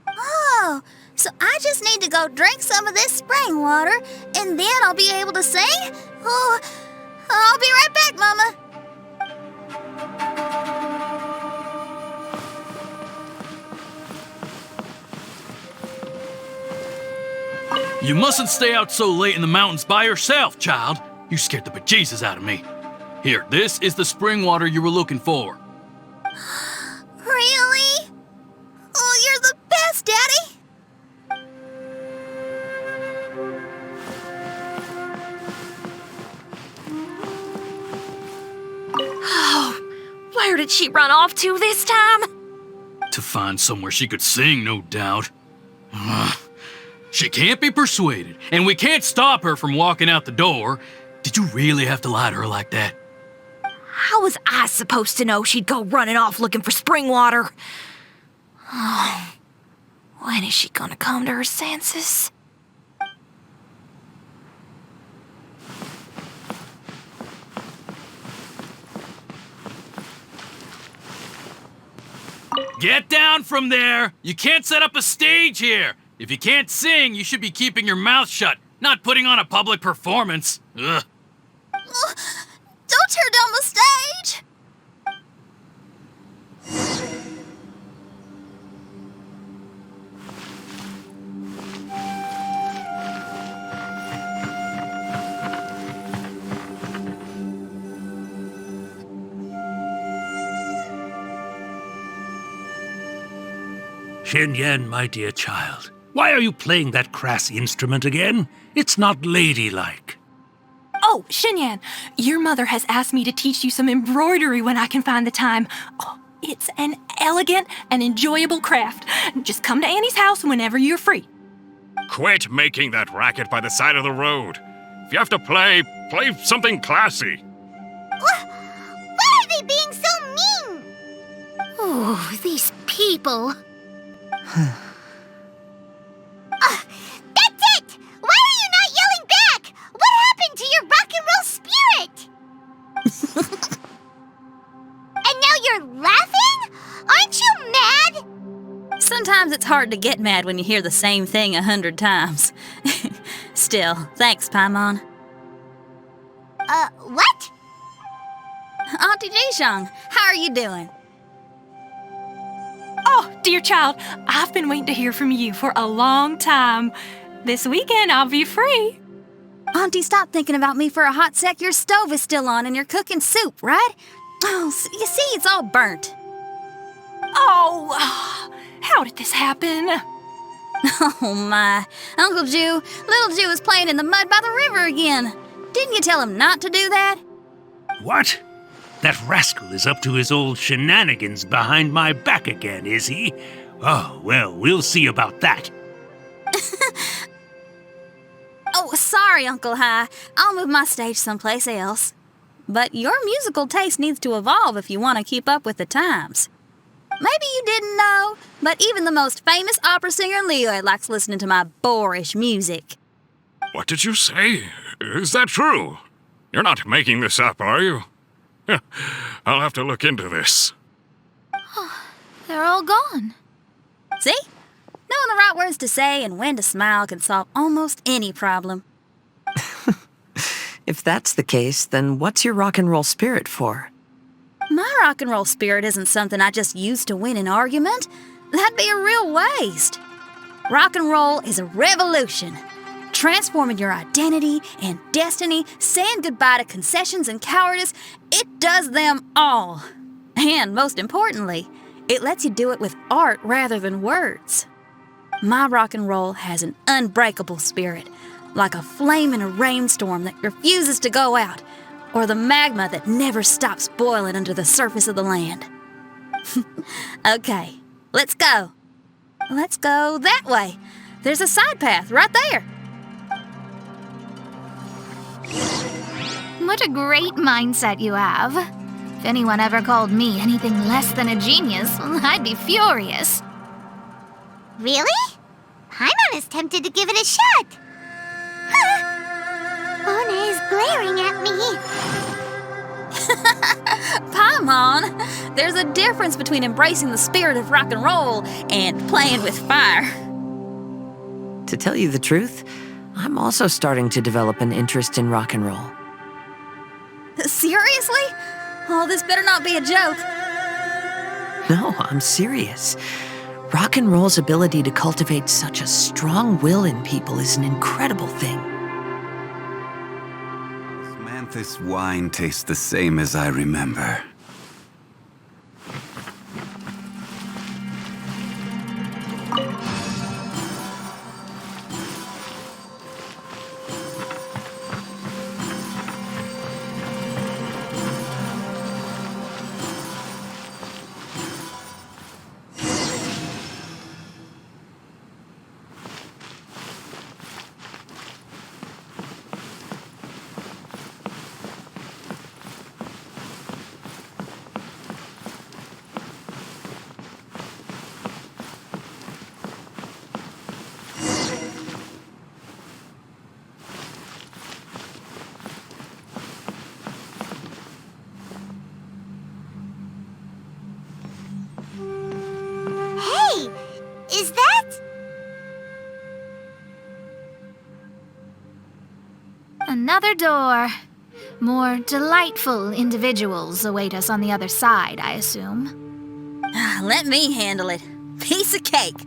S5: Oh, so I just need to go drink some of this spring water, and then I'll be able to sing? Oh, I'll be right back, Mama.
S17: You mustn't stay out so late in the mountains by yourself, child. You scared the bejesus out of me. Here, this is the spring water you were looking for.
S5: Really? Oh, you're the best, Daddy.
S1: Oh, where did she run off to this time?
S17: To find somewhere she could sing, no doubt. She can't be persuaded, and we can't stop her from walking out the door. Did you really have to lie to her like that?
S20: How was I supposed to know she'd go running off looking for spring water? Oh, when is she gonna come to her senses?
S17: Get down from there! You can't set up a stage here! If you can't sing, you should be keeping your mouth shut, not putting on a public performance. Ugh.
S5: Don't tear down the stage!
S21: Xin, my dear child, why are you playing that crass instrument again? It's not ladylike.
S22: Oh, Xin, your mother has asked me to teach you some embroidery when I can find the time. Oh, it's an elegant and enjoyable craft. Just come to Annie's house whenever you're free.
S23: Quit making that racket by the side of the road. If you have to play something classy.
S2: Why are they being so mean?
S3: Oh, these people.
S2: That's it! Why are you not yelling back? What happened to your rock and roll spirit? And now you're laughing? Aren't you mad?
S6: Sometimes it's hard to get mad when you hear the same thing 100 times. Still, thanks, Paimon.
S2: What?
S6: Auntie Jishang, how are you doing?
S22: Oh, dear child, I've been waiting to hear from you for a long time. This weekend, I'll be free.
S6: Auntie, stop thinking about me for a hot sec. Your stove is still on and you're cooking soup, right? Oh, you see, it's all burnt.
S22: Oh, how did this happen?
S6: Oh, my. Uncle Jew, little Jew is playing in the mud by the river again. Didn't you tell him not to do that?
S21: What? That rascal is up to his old shenanigans behind my back again, is he? Oh, well, we'll see about that.
S6: Oh, sorry, Uncle High. I'll move my stage someplace else. But your musical taste needs to evolve if you want to keep up with the times. Maybe you didn't know, but even the most famous opera singer in Liyue likes listening to my boorish music.
S23: What did you say? Is that true? You're not making this up, are you? I'll have to look into this.
S3: They're all gone.
S6: See? Knowing the right words to say and when to smile can solve almost any problem.
S7: If that's the case, then what's your rock and roll spirit for?
S6: My rock and roll spirit isn't something I just use to win an argument. That'd be a real waste. Rock and roll is a revolution. Transforming your identity and destiny, saying goodbye to concessions and cowardice, it does them all. And most importantly, it lets you do it with art rather than words. My rock and roll has an unbreakable spirit, like a flame in a rainstorm that refuses to go out, or the magma that never stops boiling under the surface of the land. Okay, let's go. Let's go that way. There's a side path right there.
S3: What a great mindset you have. If anyone ever called me anything less than a genius, I'd be furious.
S2: Really? Paimon is tempted to give it a shot. Mona is glaring at me.
S6: Paimon, there's a difference between embracing the spirit of rock and roll and playing with fire.
S7: To tell you the truth, I'm also starting to develop an interest in rock and roll.
S6: Seriously? Oh, this better not be a joke.
S7: No, I'm serious. Rock and roll's ability to cultivate such a strong will in people is an incredible thing.
S24: This wine tastes the same as I remember.
S2: Is that?
S3: Another door. More delightful individuals await us on the other side, I assume.
S6: Let me handle it. Piece of cake.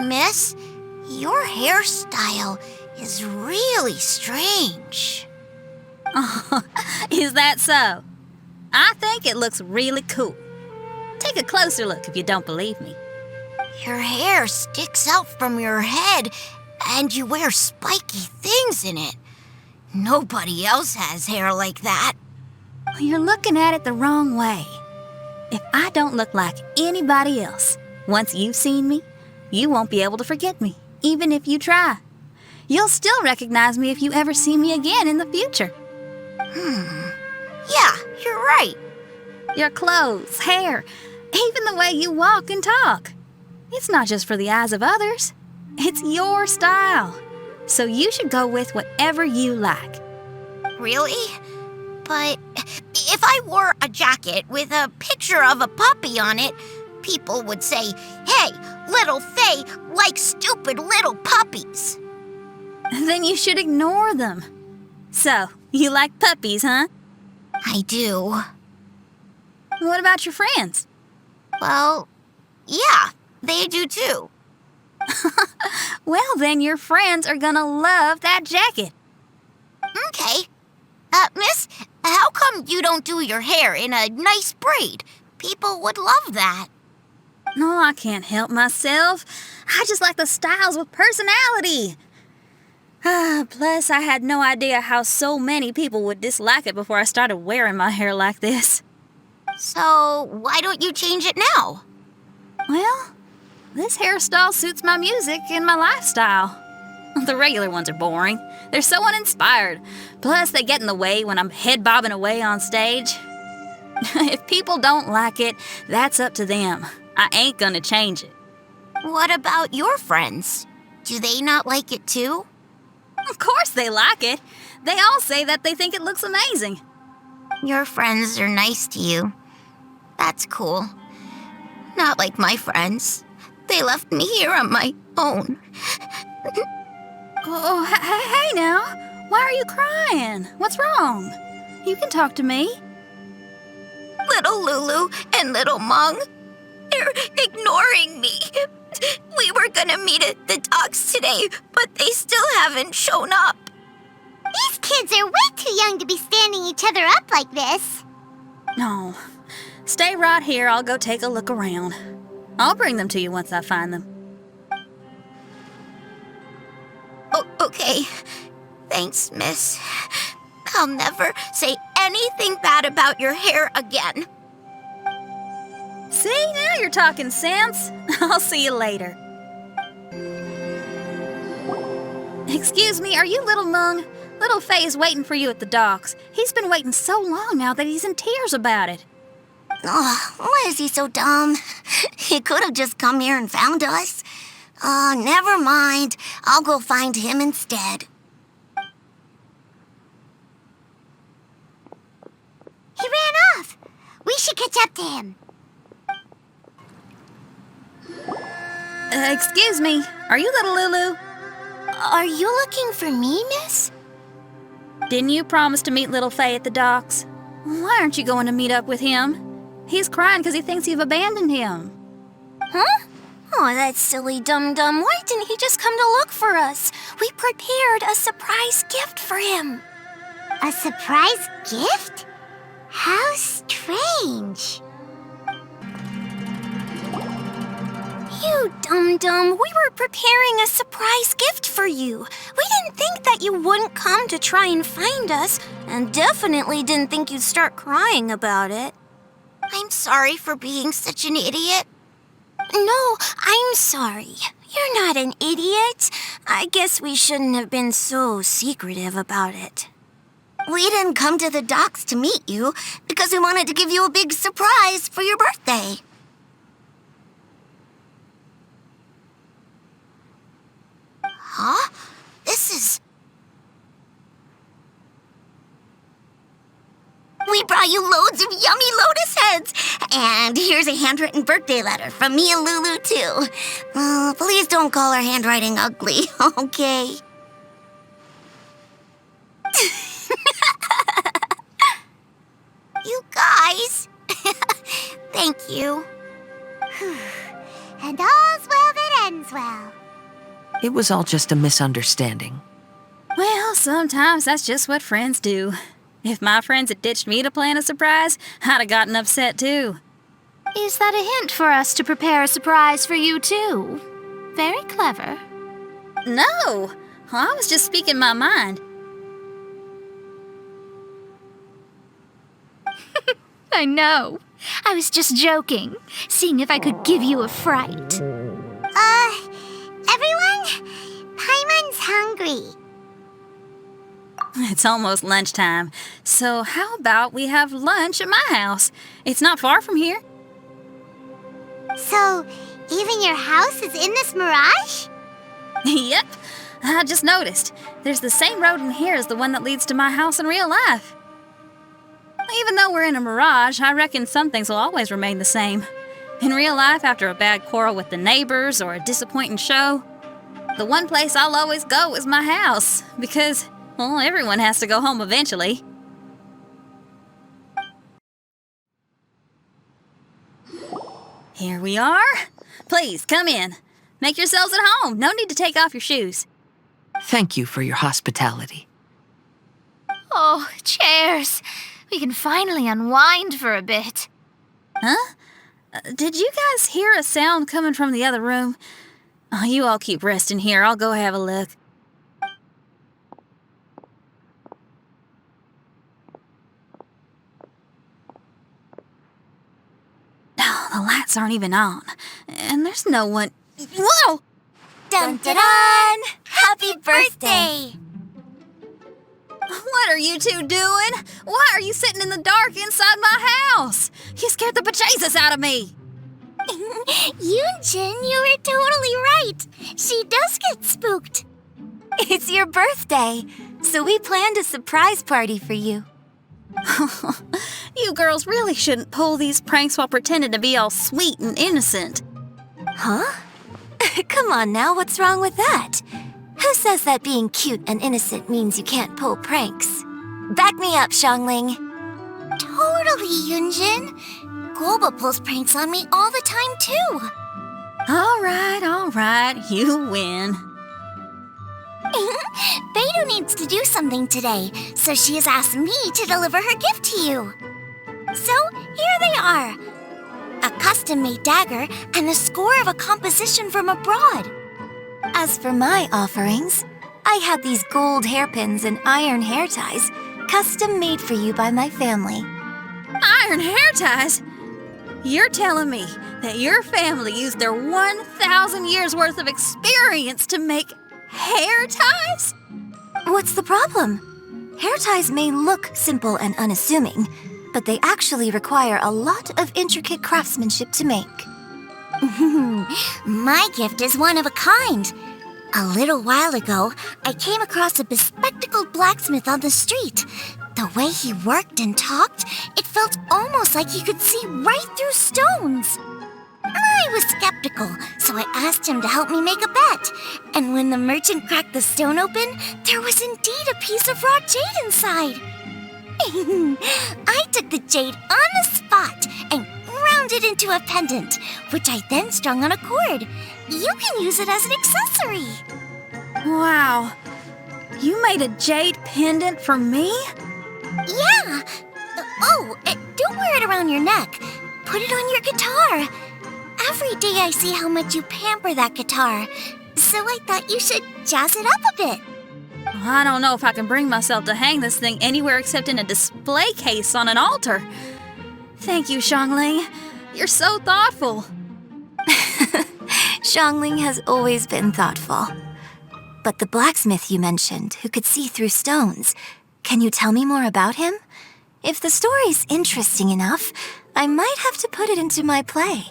S2: Miss, your hairstyle is really strange.
S6: Oh, is that so? I think it looks really cool. Take a closer look if you don't believe me.
S20: Your hair sticks out from your head, and you wear spiky things in it. Nobody else has hair like that.
S6: Well, you're looking at it the wrong way. If I don't look like anybody else, once you've seen me, you won't be able to forget me, even if you try. You'll still recognize me if you ever see me again in the future.
S20: Yeah, you're right.
S6: Your clothes, hair, even the way you walk and talk. It's not just for the eyes of others. It's your style. So you should go with whatever you like.
S20: Really? But if I wore a jacket with a picture of a puppy on it, people would say, "Hey, little Faye likes stupid little puppies."
S6: Then you should ignore them. So, you like puppies, huh?
S20: I do.
S6: What about your friends?
S20: Well, yeah, they do too.
S6: Well, then your friends are gonna love that jacket.
S20: Okay. Miss, how come you don't do your hair in a nice braid? People would love that.
S6: No, I can't help myself. I just like the styles with personality. Plus, I had no idea how so many people would dislike it before I started wearing my hair like this.
S20: So, why don't you change it now?
S6: Well, this hairstyle suits my music and my lifestyle. The regular ones are boring. They're so uninspired. Plus, they get in the way when I'm head bobbing away on stage. If people don't like it, that's up to them. I ain't gonna change it.
S20: What about your friends? Do they not like it too?
S6: Of course they like it. They all say that they think it looks amazing.
S20: Your friends are nice to you. That's cool. Not like my friends. They left me here on my own.
S6: Oh, hey now. Why are you crying? What's wrong? You can talk to me.
S20: Little Lulu and little Mung, they're ignoring me. We were gonna meet at the docks today, but they still haven't shown up.
S2: These kids are way too young to be standing each other up like this.
S6: No. Stay right here. I'll go take a look around. I'll bring them to you once I find them.
S20: Oh, okay. Thanks, miss. I'll never say anything bad about your hair again.
S6: See, now you're talking sense. I'll see you later. Excuse me, are you little Mung? Little Faye is waiting for you at the docks. He's been waiting so long now that he's in tears about it.
S20: Oh, why is he so dumb? He could have just come here and found us. Oh, never mind. I'll go find him instead.
S2: He ran off. We should catch up to him.
S6: Excuse me, are you little Lulu?
S2: Are you looking for me, miss?
S6: Didn't you promise to meet little Faye at the docks? Why aren't you going to meet up with him? He's crying because he thinks you've abandoned him.
S2: Huh? Oh, that silly dum-dum. Why didn't he just come to look for us? We prepared a surprise gift for him. A surprise gift? How strange. You dum-dum, we were preparing a surprise gift for you. We didn't think that you wouldn't come to try and find us, and definitely didn't think you'd start crying about it.
S20: I'm sorry for being such an idiot.
S2: No, I'm sorry. You're not an idiot. I guess we shouldn't have been so secretive about it.
S20: We didn't come to the docks to meet you because we wanted to give you a big surprise for your birthday. Huh? This is... We brought you loads of yummy lotus heads. And here's a handwritten birthday letter from me and Lulu, too. Please don't call our handwriting ugly, okay? You guys. Thank you.
S2: And all's well that ends well.
S7: It was all just a misunderstanding.
S6: Well, sometimes that's just what friends do. If my friends had ditched me to plan a surprise, I'd have gotten upset too.
S3: Is that a hint for us to prepare a surprise for you too? Very clever.
S6: No, I was just speaking my mind.
S3: I know. I was just joking, seeing if I could give you a fright.
S2: Everyone? Paimon's hungry.
S6: It's almost lunchtime, so how about we have lunch at my house? It's not far from here.
S2: So, even your house is in this mirage?
S6: Yep, I just noticed. There's the same road in here as the one that leads to my house in real life. Even though we're in a mirage, I reckon some things will always remain the same. In real life, after a bad quarrel with the neighbors or a disappointing show, the one place I'll always go is my house, because, well, everyone has to go home eventually. Here we are. Please, come in. Make yourselves at home. No need to take off your shoes.
S7: Thank you for your hospitality.
S3: Oh, chairs. We can finally unwind for a bit.
S6: Huh? Did you guys hear a sound coming from the other room? Oh, you all keep resting here. I'll go have a look. Oh, the lights aren't even on. And there's no one... Whoa!
S2: Dun dun dun! Happy birthday!
S6: What are you two doing? Why are you sitting in the dark inside my house? You scared the bejesus out of me.
S2: Yunjin, you were totally right. She does get spooked.
S1: It's your birthday, so we planned a surprise party for you.
S6: You girls really shouldn't pull these pranks while pretending to be all sweet and innocent.
S1: Huh? Come on now, what's wrong with that? Who says that being cute and innocent means you can't pull pranks? Back me up, Xiangling.
S2: Totally, Yunjin. Guoba pulls pranks on me all the time, too.
S6: All right, you win.
S2: Beidou needs to do something today, so she has asked me to deliver her gift to you. So, here they are. A custom-made dagger and the score of a composition from abroad.
S1: As for my offerings, I had these gold hairpins and iron hair ties, custom made for you by my family.
S6: Iron hair ties? You're telling me that your family used their 1,000 years worth of experience to make hair ties?
S1: What's the problem? Hair ties may look simple and unassuming, but they actually require a lot of intricate craftsmanship to make.
S2: My gift is one of a kind. A little while ago, I came across a bespectacled blacksmith on the street. The way he worked and talked, it felt almost like he could see right through stones. I was skeptical, so I asked him to help me make a bet. And when the merchant cracked the stone open, there was indeed a piece of raw jade inside. I took the jade on the spot and ground it into a pendant, which I then strung on a cord. You can use it as an accessory.
S6: Wow. You made a jade pendant for me?
S2: Yeah. Don't wear it around your neck. Put it on your guitar. Every day I see how much you pamper that guitar, so I thought you should jazz it up a bit.
S6: I don't know if I can bring myself to hang this thing anywhere except in a display case on an altar. Thank you, Xiangling. You're so thoughtful.
S1: Xiangling has always been thoughtful. But the blacksmith you mentioned, who could see through stones, can you tell me more about him? If the story's interesting enough, I might have to put it into my play.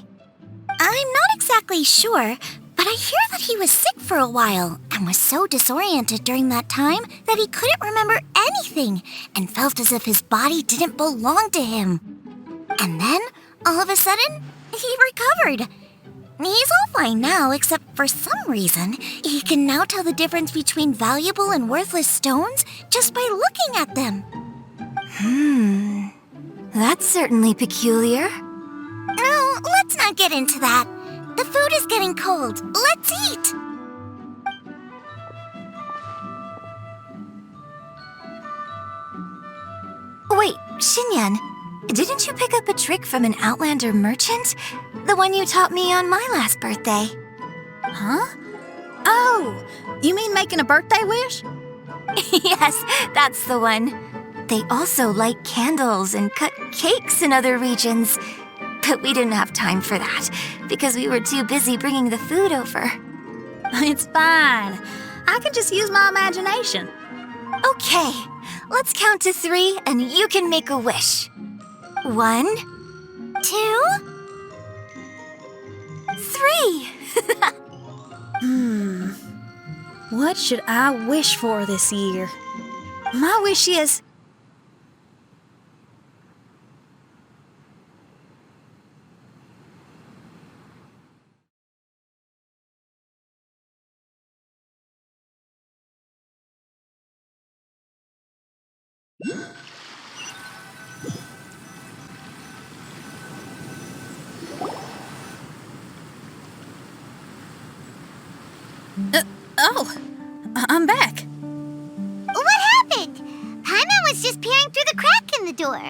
S2: I'm not exactly sure, but I hear that he was sick for a while and was so disoriented during that time that he couldn't remember anything and felt as if his body didn't belong to him. And then, all of a sudden, he recovered. He's all fine now, except for some reason, he can now tell the difference between valuable and worthless stones just by looking at them.
S1: That's certainly peculiar.
S2: No, let's not get into that. The food is getting cold. Let's eat!
S11: Xinyan, didn't you pick up a trick from an Outlander merchant? The one you taught me on my last birthday.
S6: Huh? Oh, you mean making a birthday wish?
S11: Yes, that's the one. They also light candles and cut cakes in other regions. But we didn't have time for that, because we were too busy bringing the food over.
S6: It's fine. I can just use my imagination.
S11: Okay, let's count to 3 and you can make a wish. 1, 2, 3.
S6: What should I wish for this year? My wish is... I'm back.
S2: What happened? Paimon was just peering through the crack in the door.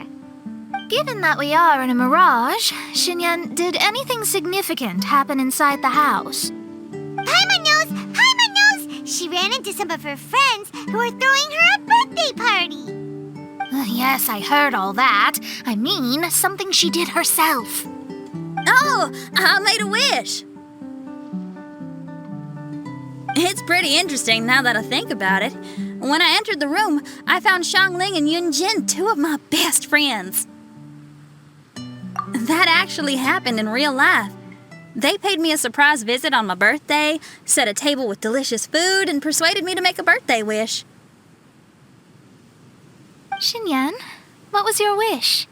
S3: Given that we are in a mirage, Xinyan, did anything significant happen inside the house?
S2: Paimon knows! Paimon knows! She ran into some of her friends who were throwing her a birthday party.
S3: Yes, I heard all that. I mean, something she did herself.
S6: Oh, I made a wish. It's pretty interesting now that I think about it. When I entered the room, I found Xiangling and Yunjin, 2 of my best friends. That actually happened in real life. They paid me a surprise visit on my birthday, set a table with delicious food, and persuaded me to make a birthday wish.
S3: Xinyan, what was your wish?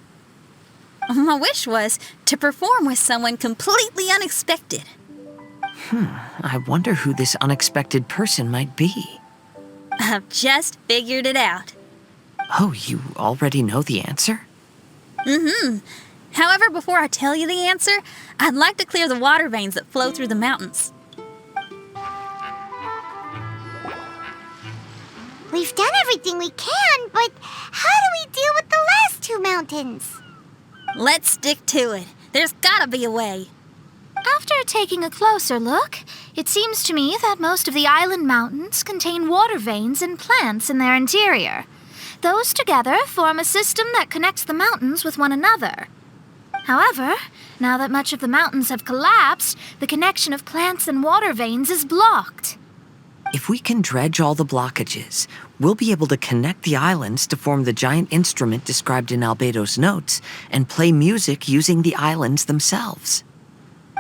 S6: My wish was to perform with someone completely unexpected.
S7: I wonder who this unexpected person might be.
S6: I've just figured it out.
S7: Oh, you already know the answer?
S6: However, before I tell you the answer, I'd like to clear the water veins that flow through the mountains.
S2: We've done everything we can, but how do we deal with the last 2 mountains?
S6: Let's stick to it. There's gotta be a way.
S3: After taking a closer look, it seems to me that most of the island mountains contain water veins and plants in their interior. Those together form a system that connects the mountains with one another. However, now that much of the mountains have collapsed, the connection of plants and water veins is blocked.
S7: If we can dredge all the blockages, we'll be able to connect the islands to form the giant instrument described in Albedo's notes and play music using the islands themselves.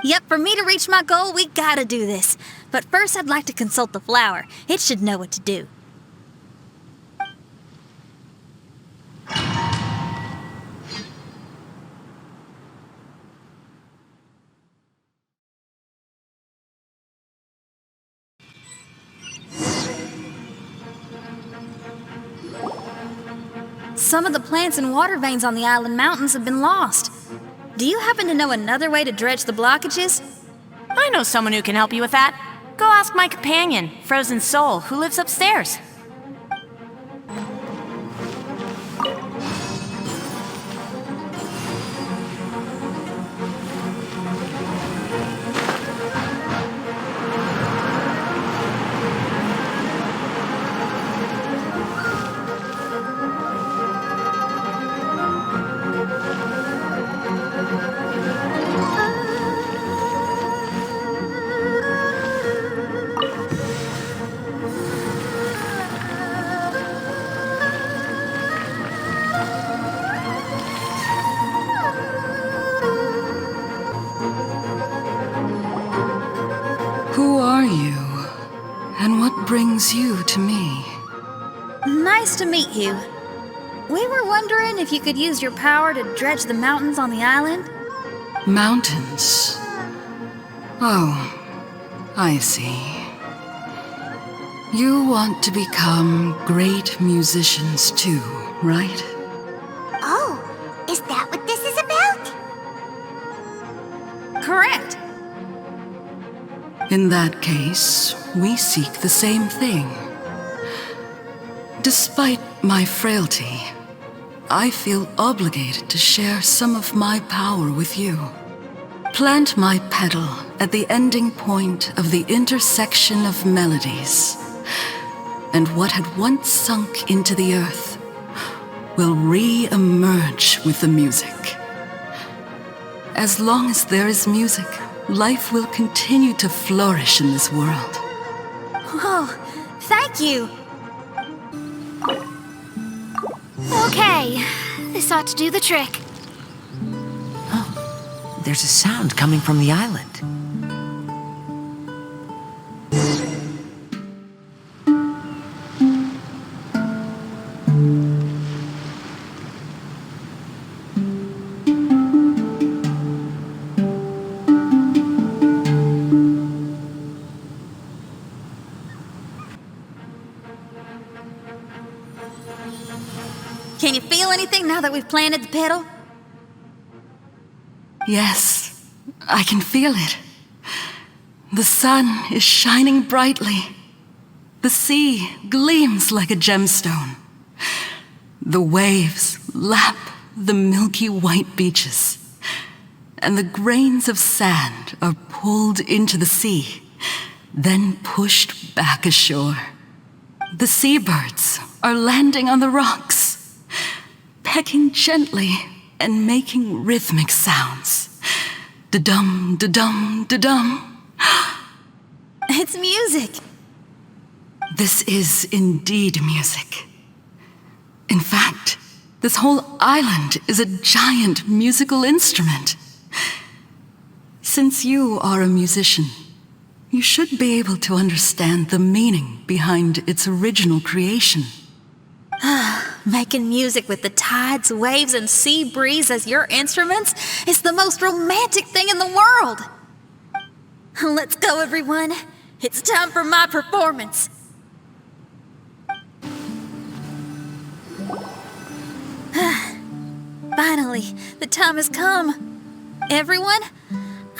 S6: Yep, for me to reach my goal, we gotta do this. But first, I'd like to consult the flower. It should know what to do. Some of the plants and water veins on the island mountains have been lost. Do you happen to know another way to dredge the blockages?
S8: I know someone who can help you with that. Go ask my companion, Frozen Soul, who lives upstairs.
S10: Who are you? And what brings you to me?
S6: Nice to meet you. We were wondering if you could use your power to dredge the mountains on the island.
S10: Mountains. Oh, I see. You want to become great musicians too, right?
S2: Oh, is that what this is about?
S6: Correct.
S10: In that case, we seek the same thing. Despite my frailty, I feel obligated to share some of my power with you. Plant my petal at the ending point of the intersection of melodies, and what had once sunk into the earth will re-emerge with the music. As long as there is music, life will continue to flourish in this world.
S6: Whoa, thank you.
S3: Okay, this ought to do the trick.
S7: Oh, there's a sound coming from the island.
S6: Can you feel anything now that we've planted the petal?
S10: Yes, I can feel it. The sun is shining brightly. The sea gleams like a gemstone. The waves lap the milky white beaches, and the grains of sand are pulled into the sea, then pushed back ashore. The seabirds are landing on the rocks, pecking gently and making rhythmic sounds. Da-dum, da-dum, da-dum.
S6: It's music.
S10: This is indeed music. In fact, this whole island is a giant musical instrument. Since you are a musician, you should be able to understand the meaning behind its original creation.
S6: Making music with the tides, waves, and sea breeze as your instruments is the most romantic thing in the world. Let's go, everyone. It's time for my performance. Finally, the time has come. Everyone,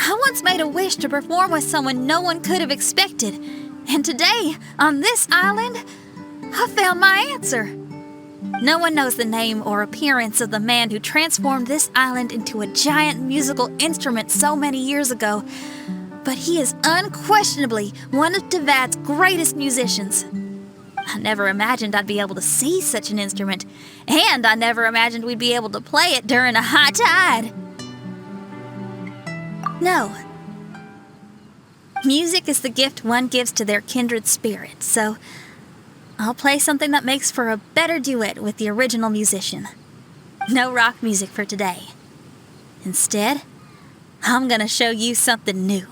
S6: I once made a wish to perform with someone no one could have expected. And today, on this island, I found my answer. No one knows the name or appearance of the man who transformed this island into a giant musical instrument so many years ago, but he is unquestionably one of Teyvat's greatest musicians. I never imagined I'd be able to see such an instrument, and I never imagined we'd be able to play it during a high tide. No. Music is the gift one gives to their kindred spirit, so I'll play something that makes for a better duet with the original musician. No rock music for today. Instead, I'm gonna show you something new.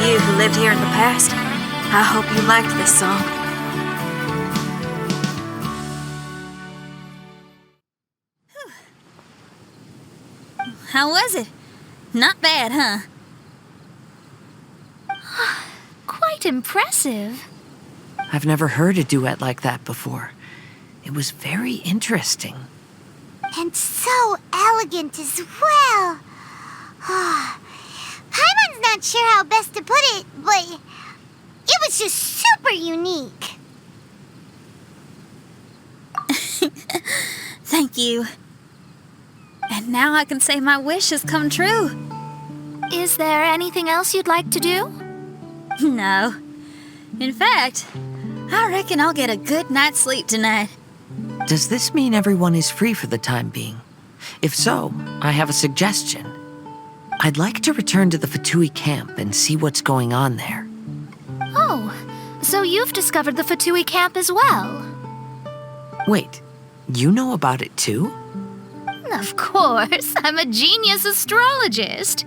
S1: You who lived here in the past, I hope you liked this song.
S6: How was it? Not bad, huh?
S3: Quite impressive.
S7: I've never heard a duet like that before. It was very interesting.
S2: And so elegant as well. Paimon's not sure how best to put it, but it was just super unique.
S6: Thank you. And now I can say my wish has come true.
S3: Is there anything else you'd like to do?
S6: No. In fact, I reckon I'll get a good night's sleep tonight.
S7: Does this mean everyone is free for the time being? If so, I have a suggestion. I'd like to return to the Fatui camp and see what's going on there.
S3: Oh, so you've discovered the Fatui camp as well?
S7: Wait, you know about it too?
S3: Of course, I'm a genius astrologist.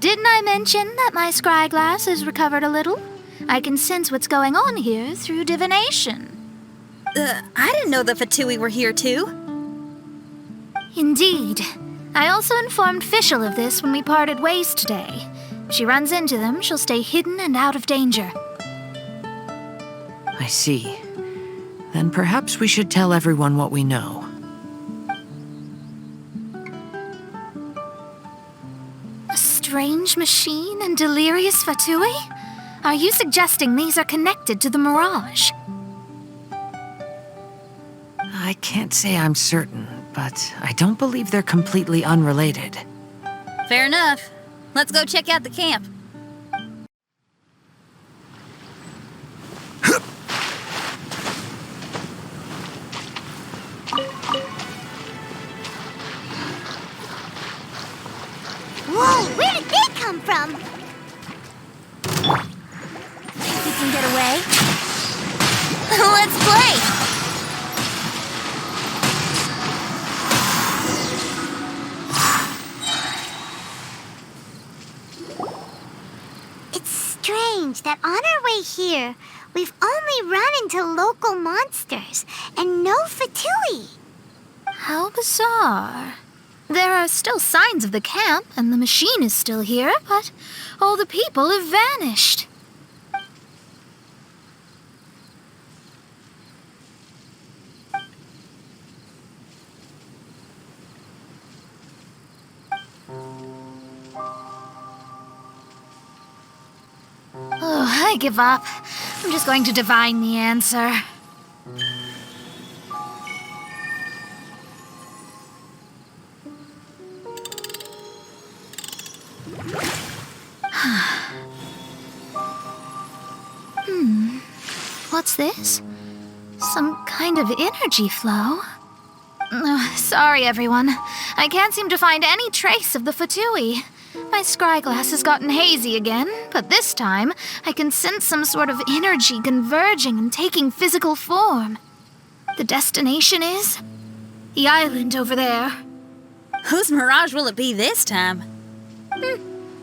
S3: Didn't I mention that my scry glass has recovered a little? I can sense what's going on here through divination.
S6: I didn't know the Fatui were here too.
S3: Indeed. I also informed Fischl of this when we parted ways today. If she runs into them, she'll stay hidden and out of danger.
S7: I see. Then perhaps we should tell everyone what we know.
S3: A strange machine and delirious Fatui? Are you suggesting these are connected to the mirage?
S7: I can't say I'm certain, but I don't believe they're completely unrelated.
S6: Fair enough. Let's go check out the camp.
S2: Whoa, where did they come from?
S11: We can get away. Let's play!
S2: It's strange that on our way here, we've only run into local monsters and no Fatui.
S3: How bizarre. There are still signs of the camp, and the machine is still here, but all the people have vanished. Oh, I give up. I'm just going to divine the answer. What's this? Some kind of energy flow? Sorry, everyone. I can't seem to find any trace of the Fatui. My scry glass has gotten hazy again, but this time I can sense some sort of energy converging and taking physical form. The destination is the island over there.
S6: Whose mirage will it be this time?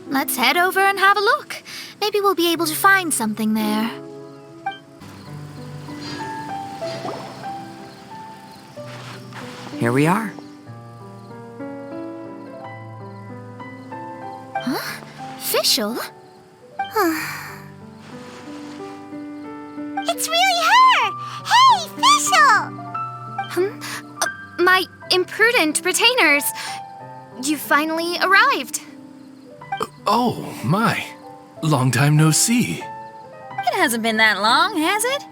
S3: Let's head over and have a look. Maybe we'll be able to find something there.
S7: Here we are.
S3: Huh? Fischl?
S2: It's really her! Hey, Fischl!
S3: My imprudent retainers. You finally arrived.
S4: Oh, my. Long time no see.
S6: It hasn't been that long, has it?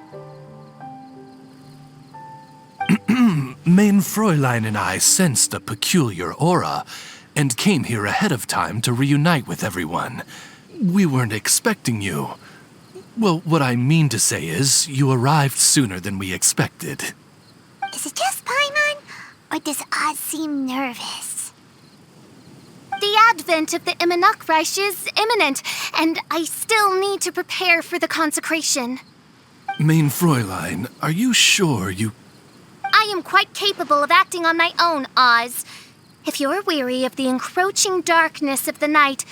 S4: Main Fräulein and I sensed a peculiar aura and came here ahead of time to reunite with everyone. We weren't expecting you. Well, what I mean to say is, you arrived sooner than we expected.
S2: Is it just Paimon, or does Oz seem nervous?
S3: The advent of the Immernachtreich is imminent, and I still need to prepare for the consecration.
S4: Main Fräulein, are you sure you...
S3: I am quite capable of acting on my own, Oz. If you're weary of the encroaching darkness of the night,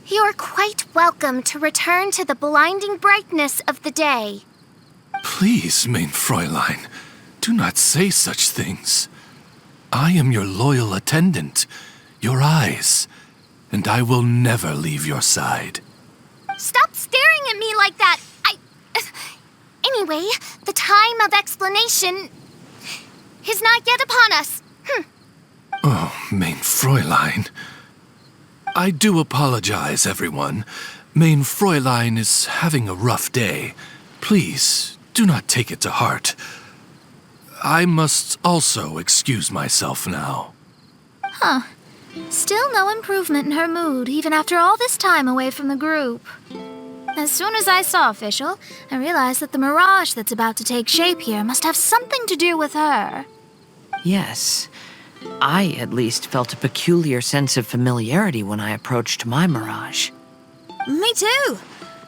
S3: you're quite welcome to return to the blinding brightness of the day.
S4: Please, Main Fräulein, do not say such things. I am your loyal attendant, your eyes, and I will never leave your side.
S3: Stop staring at me like that! Anyway, the time of explanation is not yet upon us.
S4: Oh, Main Fräulein. I do apologize, everyone. Main Fräulein is having a rough day. Please, do not take it to heart. I must also excuse myself now.
S3: Still no improvement in her mood, even after all this time away from the group. As soon as I saw Fischl, I realized that the mirage that's about to take shape here must have something to do with her.
S7: Yes. I, at least, felt a peculiar sense of familiarity when I approached my mirage.
S6: Me too.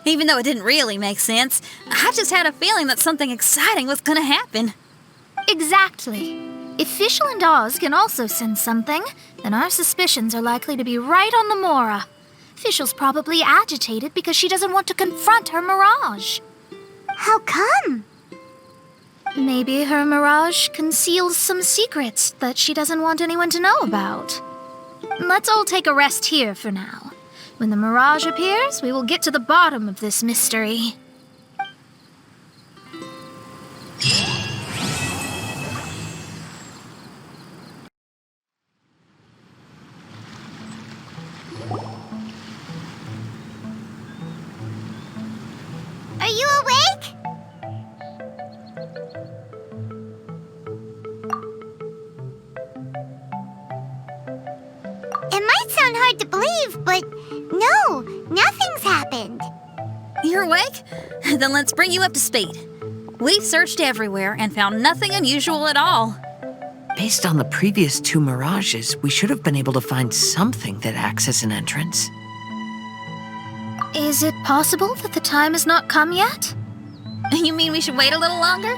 S6: Even though it didn't really make sense, I just had a feeling that something exciting was gonna happen.
S3: Exactly. If Fischl and Oz can also sense something, then our suspicions are likely to be right on the Mora. Fischl's probably agitated because she doesn't want to confront her mirage.
S2: How come?
S3: Maybe her mirage conceals some secrets that she doesn't want anyone to know about. Let's all take a rest here for now. When the mirage appears, we will get to the bottom of this mystery.
S2: Are you awake? It might sound hard to believe, but no, nothing's happened.
S6: You're awake? Then let's bring you up to speed. We've searched everywhere and found nothing unusual at all.
S7: Based on the previous 2 mirages, we should have been able to find something that acts as an entrance.
S3: Is it possible that the time has not come yet?
S6: You mean we should wait a little longer?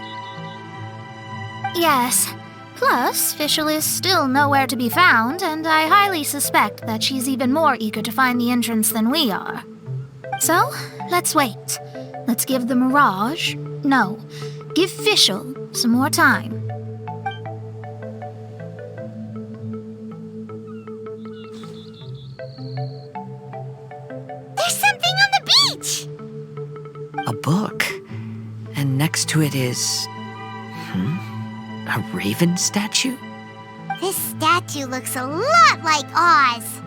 S3: Yes. Plus, Fischl is still nowhere to be found, and I highly suspect that she's even more eager to find the entrance than we are. So, let's wait. Let's give the Mirage... No, give Fischl some more time.
S2: There's something on the beach!
S7: A book. And next to it is... a raven statue?
S2: This statue looks a lot like Oz.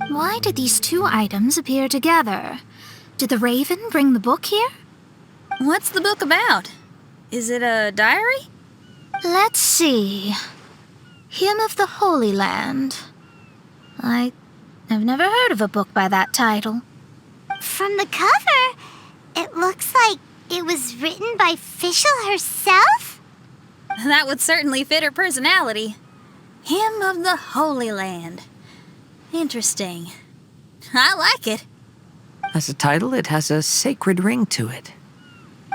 S3: Why did these 2 items appear together? Did the raven bring the book here?
S6: What's the book about? Is it a diary?
S3: Let's see. Hymn of the Holy Land. I've never heard of a book by that title.
S2: From the cover, it looks like it was written by Fischl herself?
S6: That would certainly fit her personality. Hymn of the Holy Land. Interesting. I like it.
S7: As a title, it has a sacred ring to it.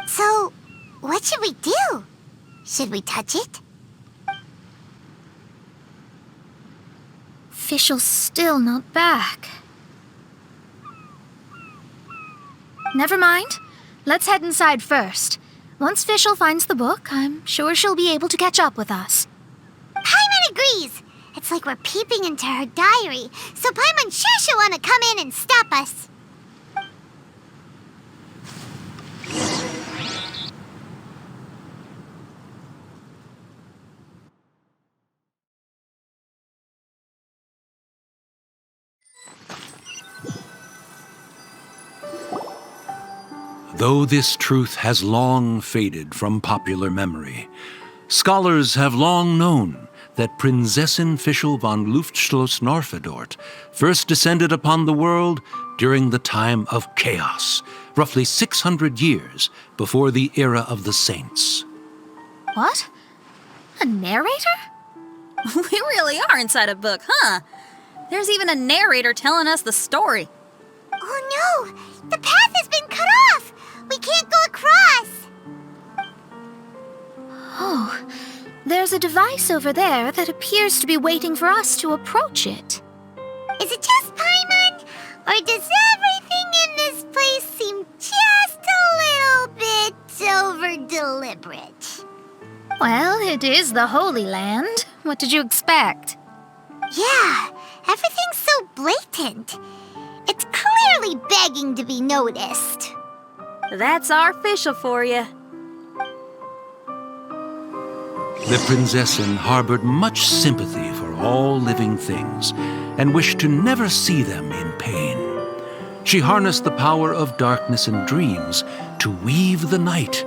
S2: So, what should we do? Should we touch it?
S3: Fischl's still not back. Never mind. Let's head inside first. Once Fischl finds the book, I'm sure she'll be able to catch up with us.
S2: Paimon agrees. It's like we're peeping into her diary, so Paimon's sure she'll want to come in and stop us.
S13: Though this truth has long faded from popular memory, scholars have long known that Prinzessin Fischl von Luftschloss-Norfedort first descended upon the world during the time of chaos, roughly 600 years before the era of the saints.
S3: What? A narrator?
S6: We really are inside a book, huh? There's even a narrator telling us the story.
S2: Oh no! The path has been cut off! We can't go across!
S3: Oh, there's a device over there that appears to be waiting for us to approach it.
S2: Is it just Paimon? Or does everything in this place seem just a little bit over-deliberate?
S3: Well, it is the Holy Land. What did you expect?
S2: Yeah, everything's so blatant. It's clearly begging to be noticed.
S6: That's our Fischl for you.
S13: The Prinzessin harbored much sympathy for all living things and wished to never see them in pain. She harnessed the power of darkness and dreams to weave the night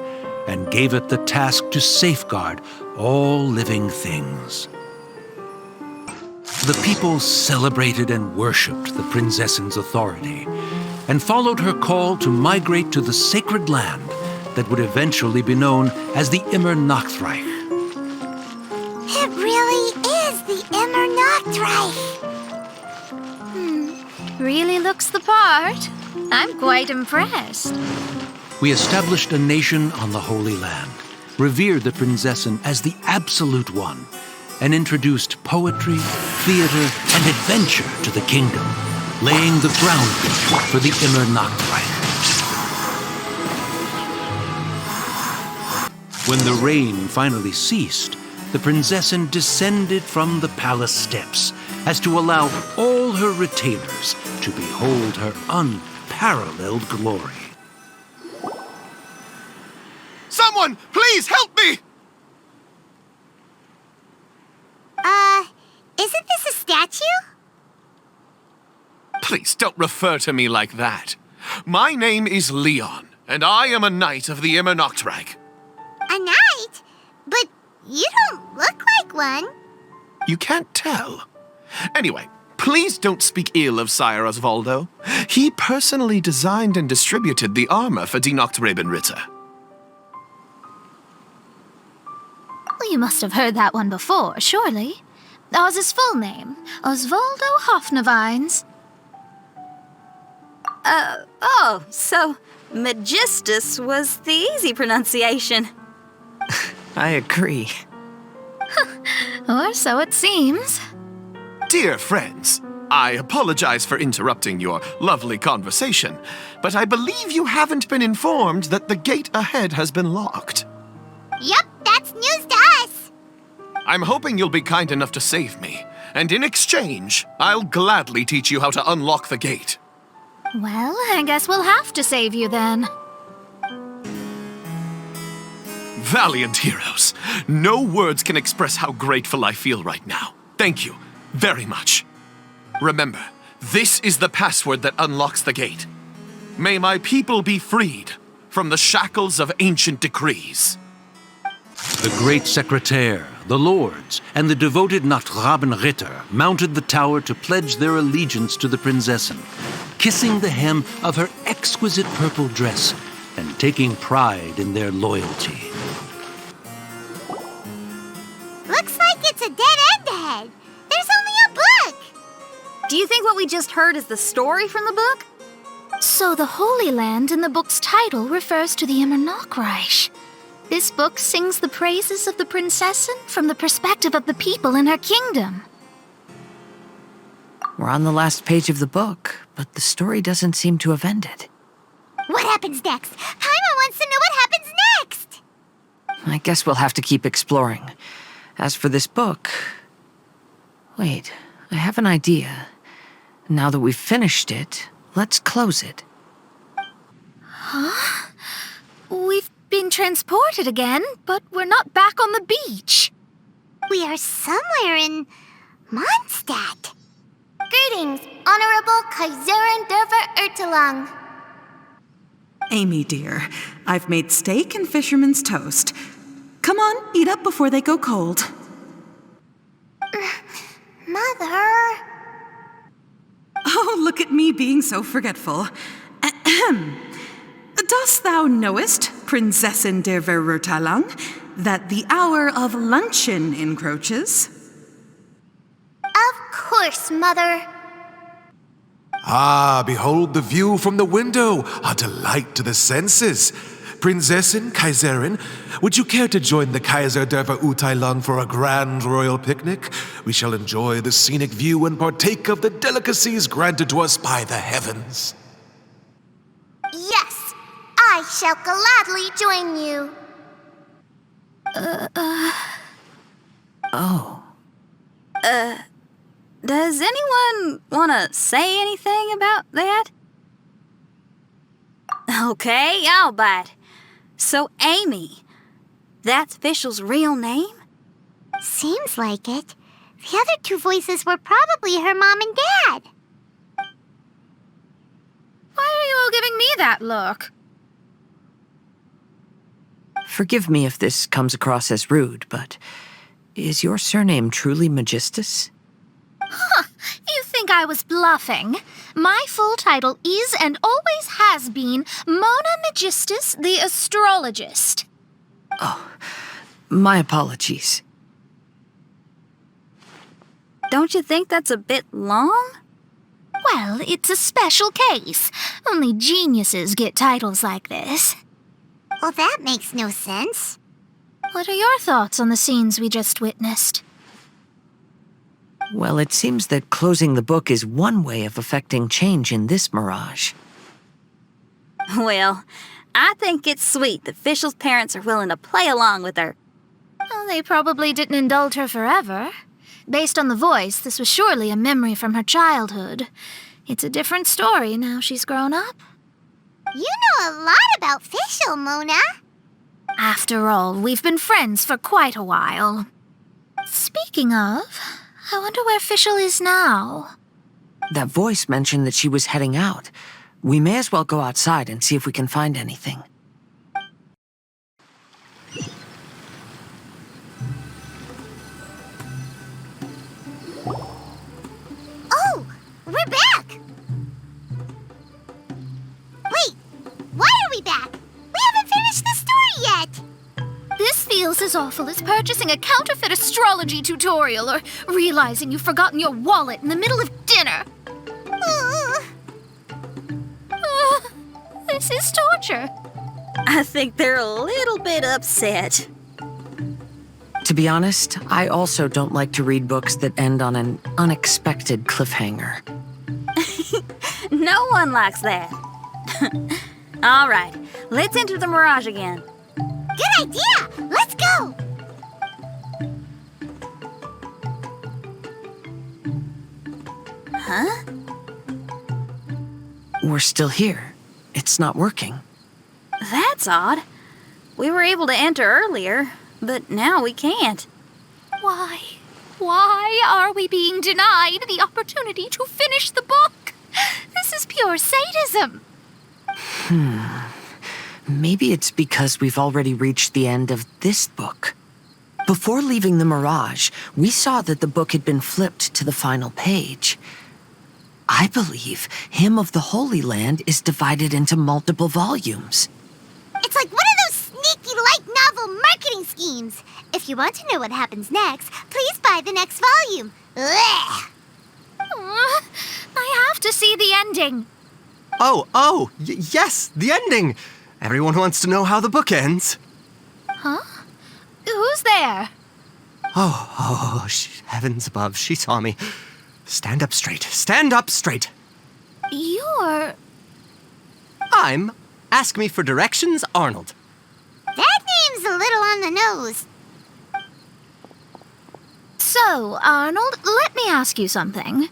S13: and gave it the task to safeguard all living things. The people celebrated and worshipped the Prinzessin's authority and followed her call to migrate to the sacred land that would eventually be known as the Immer Nachtreich.
S2: It really is the Immer Nachtreich.
S3: Really looks the part. I'm quite impressed.
S13: We established a nation on the Holy Land, revered the Prinzessin as the absolute one, and introduced poetry, theater, and adventure to the kingdom, laying the groundwork for the Immer Nachtreich. When the rain finally ceased, the Prinzessin descended from the palace steps as to allow all her retainers to behold her unparalleled glory.
S9: Someone, please help me!
S2: Isn't this a statue?
S14: Please don't refer to me like that. My name is Leon, and I am a knight of the Immernachtreich.
S2: A knight? But you don't look like one.
S14: You can't tell. Anyway, please don't speak ill of Sire Osvaldo. He personally designed and distributed the armor for Die Nachtrebenritter.
S3: Well, you must have heard that one before, surely. That was his full name, Osvaldo Hofnevines.
S6: So Magistus was the easy pronunciation.
S7: I agree.
S3: Or so it seems.
S14: Dear friends, I apologize for interrupting your lovely conversation, but I believe you haven't been informed that the gate ahead has been locked.
S2: Yup, that's news to us.
S14: I'm hoping you'll be kind enough to save me, and in exchange, I'll gladly teach you how to unlock the gate.
S3: Well, I guess we'll have to save you then.
S14: Valiant heroes, no words can express how grateful I feel right now. Thank you very much. Remember, this is the password that unlocks the gate. May my people be freed from the shackles of ancient decrees.
S13: The great secretaire, the lords, and the devoted Nachtrebenritter mounted the tower to pledge their allegiance to the Prinzessin, kissing the hem of her exquisite purple dress and taking pride in their loyalty.
S2: Looks like it's a dead end ahead. There's only a book.
S6: Do you think what we just heard is the story from the book?
S3: So the Holy Land in the book's title refers to the Immernachtreich. This book sings the praises of the Prinzessin from the perspective of the people in her kingdom.
S7: We're on the last page of the book, but the story doesn't seem to have ended.
S2: What happens next? Paimon wants to know what happens next.
S7: I guess we'll have to keep exploring. As for this book... Wait, I have an idea. Now that we've finished it, let's close it.
S3: Huh? We've been transported again, but we're not back on the beach.
S2: We are somewhere in Mondstadt.
S3: Greetings, Honorable Kaiserin Derver Ertelang.
S15: Amy, dear, I've made steak and fisherman's toast. Come on, eat up before they go cold.
S2: Mother...
S15: Oh, look at me being so forgetful. Ahem. Dost thou knowest, Prinzessin der Verurteilung, that the hour of luncheon encroaches?
S2: Of course, Mother.
S18: Ah, behold the view from the window, a delight to the senses. Prinzessin, Kaiserin, would you care to join the Kaiser der Verurteilung for a grand royal picnic? We shall enjoy the scenic view and partake of the delicacies granted to us by the heavens.
S2: Yes, I shall gladly join you.
S7: Oh.
S6: Does anyone want to say anything about that? Okay, I'll bite. So, Amy, that's Fischl's real name?
S2: Seems like it. The other two voices were probably her mom and dad.
S3: Why are you all giving me that look?
S7: Forgive me if this comes across as rude, but is your surname truly Magistus?
S3: Huh, you think I was bluffing? My full title is and always has been Mona Magistus the Astrologist.
S7: Oh, my apologies.
S6: Don't you think that's a bit long?
S3: Well, it's a special case. Only geniuses get titles like this.
S2: Well, that makes no sense.
S3: What are your thoughts on the scenes we just witnessed?
S7: Well, it seems that closing the book is one way of affecting change in this mirage.
S6: Well, I think it's sweet that Fischl's parents are willing to play along with her.
S3: Well, they probably didn't indulge her forever. Based on the voice, this was surely a memory from her childhood. It's a different story now she's grown up.
S2: You know a lot about Fischl, Mona.
S3: After all, we've been friends for quite a while. Speaking of, I wonder where Fischl is now.
S7: That voice mentioned that she was heading out. We may as well go outside and see if we can find anything.
S2: Oh, we're back! Wait, why are we back? We haven't finished the story yet!
S3: This feels as awful as purchasing a counterfeit astrology tutorial or realizing you've forgotten your wallet in the middle of dinner. This is torture.
S6: I think they're a little bit upset.
S7: To be honest, I also don't like to read books that end on an unexpected cliffhanger.
S6: No one likes that. All right, let's enter the mirage again.
S2: Good idea! Let's go!
S6: Huh?
S7: We're still here. It's not working.
S6: That's odd. We were able to enter earlier, but now we can't.
S3: Why? Why are we being denied the opportunity to finish the book? This is pure sadism.
S7: Maybe it's because we've already reached the end of this book. Before leaving the Mirage, we saw that the book had been flipped to the final page. I believe Hymn of the Holy Land is divided into multiple volumes.
S2: It's like one of those sneaky light novel marketing schemes. If you want to know what happens next, please buy the next volume. Ugh.
S3: I have to see the ending.
S12: Yes, the ending. Everyone wants to know how the book ends.
S3: Huh? Who's there?
S12: Heavens above, she saw me. Stand up straight. Stand up straight.
S3: You're...
S12: I'm Ask Me for Directions, Arnold.
S2: That name's a little on the nose.
S3: So, Arnold, let me ask you something.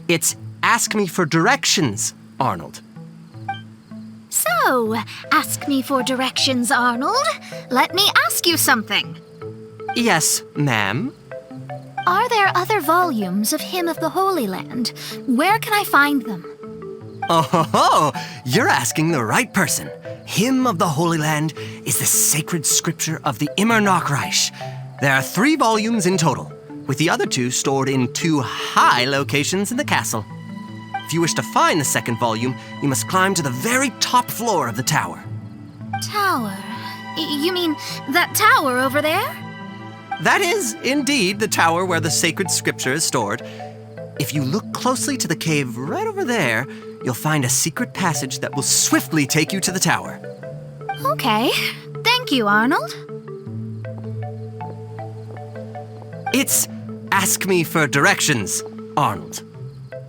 S12: It's Ask Me for Directions, Arnold.
S3: So, ask me for directions, Arnold. Let me ask you something.
S12: Yes, ma'am.
S3: Are there other volumes of Hymn of the Holy Land? Where can I find them?
S12: You're asking the right person. Hymn of the Holy Land is the sacred scripture of the Immer Nachreich. There are 3 volumes in total, with the other 2 stored in 2 high locations in the castle. If you wish to find the second volume, you must climb to the very top floor of the tower.
S3: Tower? You mean that tower over there?
S12: That is, indeed, the tower where the sacred scripture is stored. If you look closely to the cave right over there, you'll find a secret passage that will swiftly take you to the tower.
S3: Okay. Thank you, Arnold.
S12: It's Ask Me for Directions, Arnold.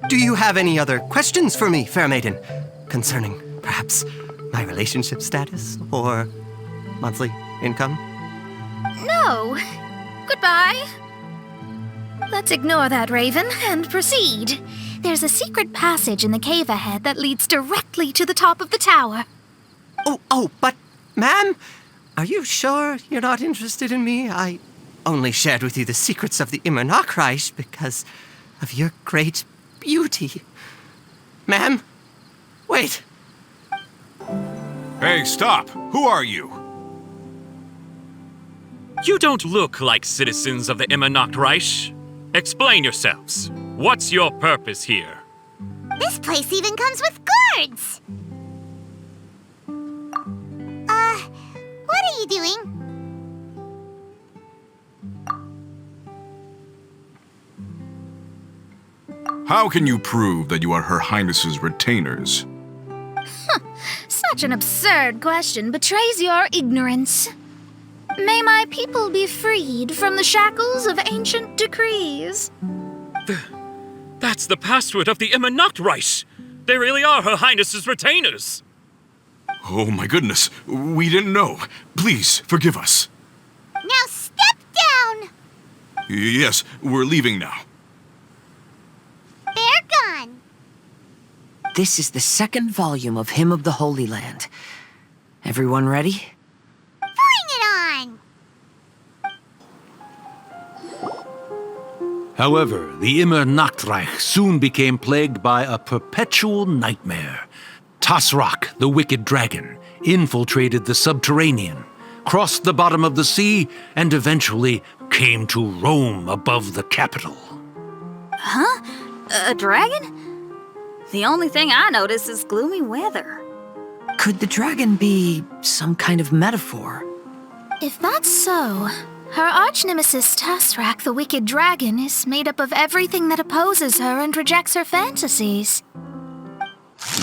S12: Do you have any other questions for me, fair maiden? Concerning, perhaps, my relationship status or monthly income?
S3: No. Goodbye. Let's ignore that, Raven, and proceed. There's a secret passage in the cave ahead that leads directly to the top of the tower.
S12: But, ma'am, are you sure you're not interested in me? I only shared with you the secrets of the Immer Nachreich because of your great beauty. Ma'am, wait.
S23: Hey, stop! Who are you?
S16: You don't look like citizens of the Immer Nachreich. Explain yourselves. What's your purpose here?
S2: This place even comes with guards! What are you doing?
S23: How can you prove that you are Her Highness's retainers?
S3: Such an absurd question betrays your ignorance. May my people be freed from the shackles of ancient decrees.
S16: That's the password of the Immer Nachreich. They really are Her Highness's retainers.
S9: Oh my goodness, we didn't know. Please, forgive us.
S2: Now step down!
S9: Yes, we're leaving now.
S2: They're gone.
S7: This is the second volume of Hymn of the Holy Land. Everyone ready?
S2: Bring it on!
S13: However, the Immer Nachtreich soon became plagued by a perpetual nightmare. Tasrak, the wicked dragon, infiltrated the subterranean, crossed the bottom of the sea, and eventually came to roam above the capital.
S6: Huh? A dragon? The only thing I notice is gloomy weather.
S7: Could the dragon be some kind of metaphor?
S3: If that's so, her arch-nemesis Tasrak, the wicked dragon, is made up of everything that opposes her and rejects her fantasies.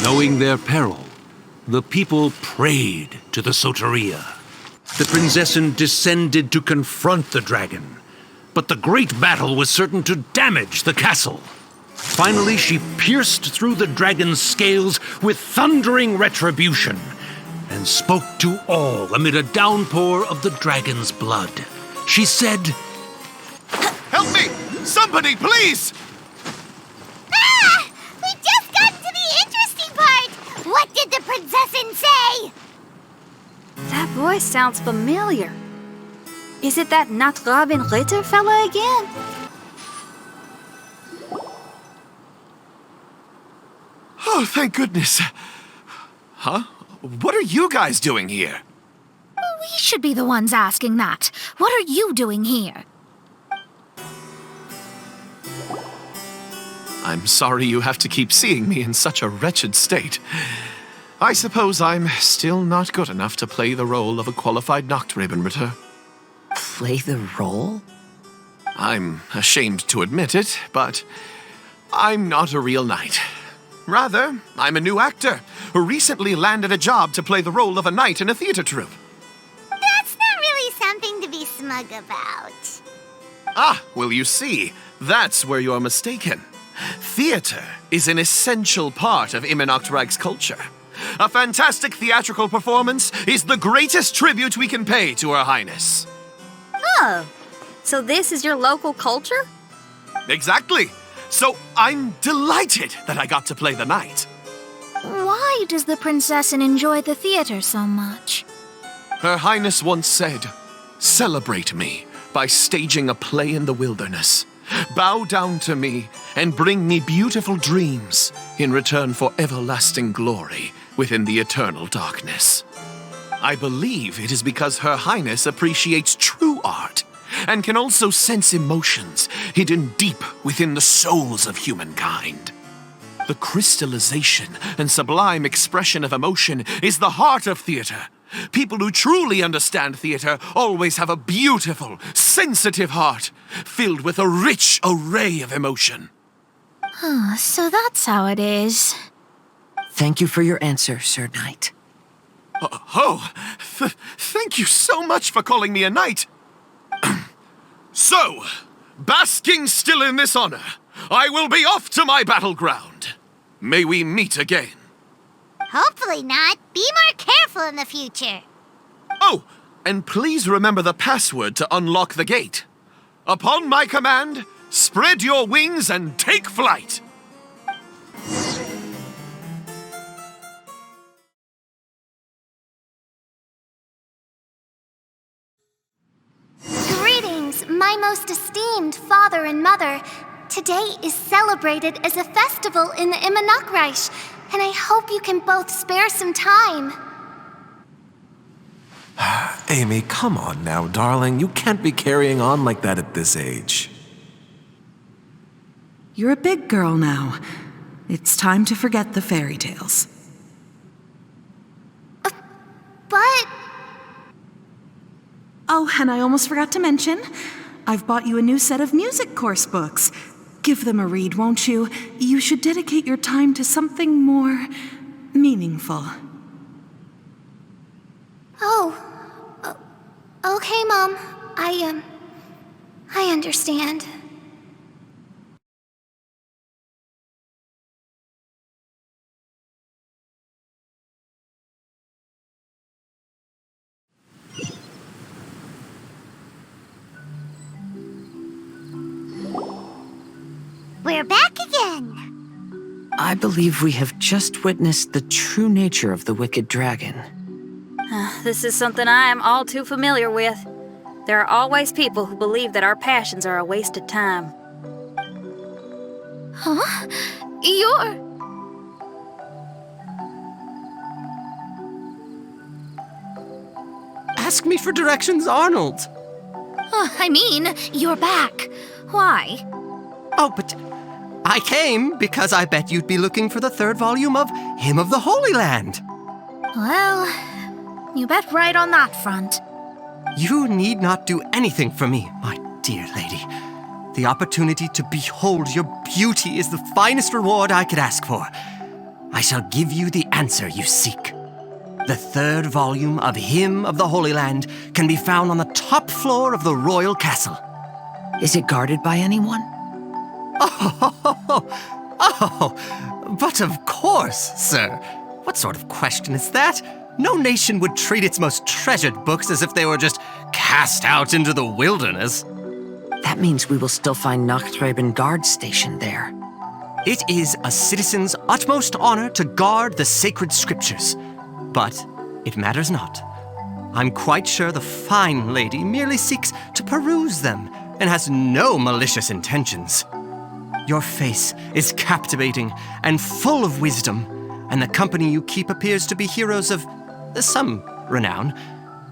S13: Knowing their peril, the people prayed to the Soteria. The Prinzessin descended to confront the dragon, but the great battle was certain to damage the castle. Finally, she pierced through the dragon's scales with thundering retribution and spoke to all amid a downpour of the dragon's blood. She said,
S14: Help me! Somebody, please!
S2: Ah! We just got to the interesting part! What did the Prinzessin say?
S6: That voice sounds familiar. Is it that Natrabin Ritter fella again?
S14: Oh, thank goodness. Huh? What are you guys doing here?
S3: We should be the ones asking that. What are you doing here?
S14: I'm sorry you have to keep seeing me in such a wretched state. I suppose I'm still not good enough to play the role of a qualified Nachtrebenritter.
S7: Play the role?
S14: I'm ashamed to admit it, but I'm not a real knight. Rather, I'm a new actor who recently landed a job to play the role of a knight in a theater troupe.
S2: That's not really something to be smug about.
S14: Ah, well, you see, that's where you're mistaken. Theater is an essential part of Immernachtreich's culture. A fantastic theatrical performance is the greatest tribute we can pay to Her Highness.
S6: Oh, so this is your local culture?
S14: Exactly. So I'm delighted that I got to play the knight.
S3: Why does the Prinzessin enjoy the theater so much?
S14: Her Highness once said, "Celebrate me by staging a play in the wilderness. Bow down to me and bring me beautiful dreams in return for everlasting glory within the eternal darkness." I believe it is because Her Highness appreciates true art and can also sense emotions hidden deep within the souls of humankind. The crystallization and sublime expression of emotion is the heart of theater. People who truly understand theater always have a beautiful, sensitive heart filled with a rich array of emotion.
S3: So that's how it is.
S7: Thank you for your answer, Sir Knight.
S14: Thank you so much for calling me a knight. So, basking still in this honor, I will be off to my battleground. May we meet again.
S2: Hopefully not. Be more careful in the future.
S14: Oh, and please remember the password to unlock the gate. Upon my command, spread your wings and take flight.
S3: Greetings, my most esteemed father and mother. Today is celebrated as a festival in the Immernachtreich, and I hope you can both spare some time.
S18: Amy, come on now, darling. You can't be carrying on like that at this age.
S15: You're a big girl now. It's time to forget the fairy tales.
S3: But...
S15: Oh, and I almost forgot to mention, I've bought you a new set of music course books. Give them a read, won't you? You should dedicate your time to something more meaningful.
S3: Okay, Mom. I understand.
S2: we're back again.
S7: I believe we have just witnessed the true nature of the wicked dragon.
S6: This is something I am all too familiar with. There are always people who believe that our passions are a waste of time.
S3: Huh? You're...
S12: Ask me for directions, Arnold.
S3: I mean, you're back. Why?
S12: Oh, but I came because I bet you'd be looking for the third volume of Hymn of the Holy Land.
S3: Well, you bet right on that front.
S12: You need not do anything for me, my dear lady. The opportunity to behold your beauty is the finest reward I could ask for. I shall give you the answer you seek. The third volume of Hymn of the Holy Land can be found on the top floor of the royal castle.
S7: Is it guarded by anyone?
S12: But of course, sir. What sort of question is that? No nation would treat its most treasured books as if they were just cast out into the wilderness.
S7: That means we will still find Nachtreiben Guard stationed there.
S12: It is a citizen's utmost honor to guard the sacred scriptures. But it matters not. I'm quite sure the fine lady merely seeks to peruse them and has no malicious intentions. Your face is captivating and full of wisdom, and the company you keep appears to be heroes of some renown.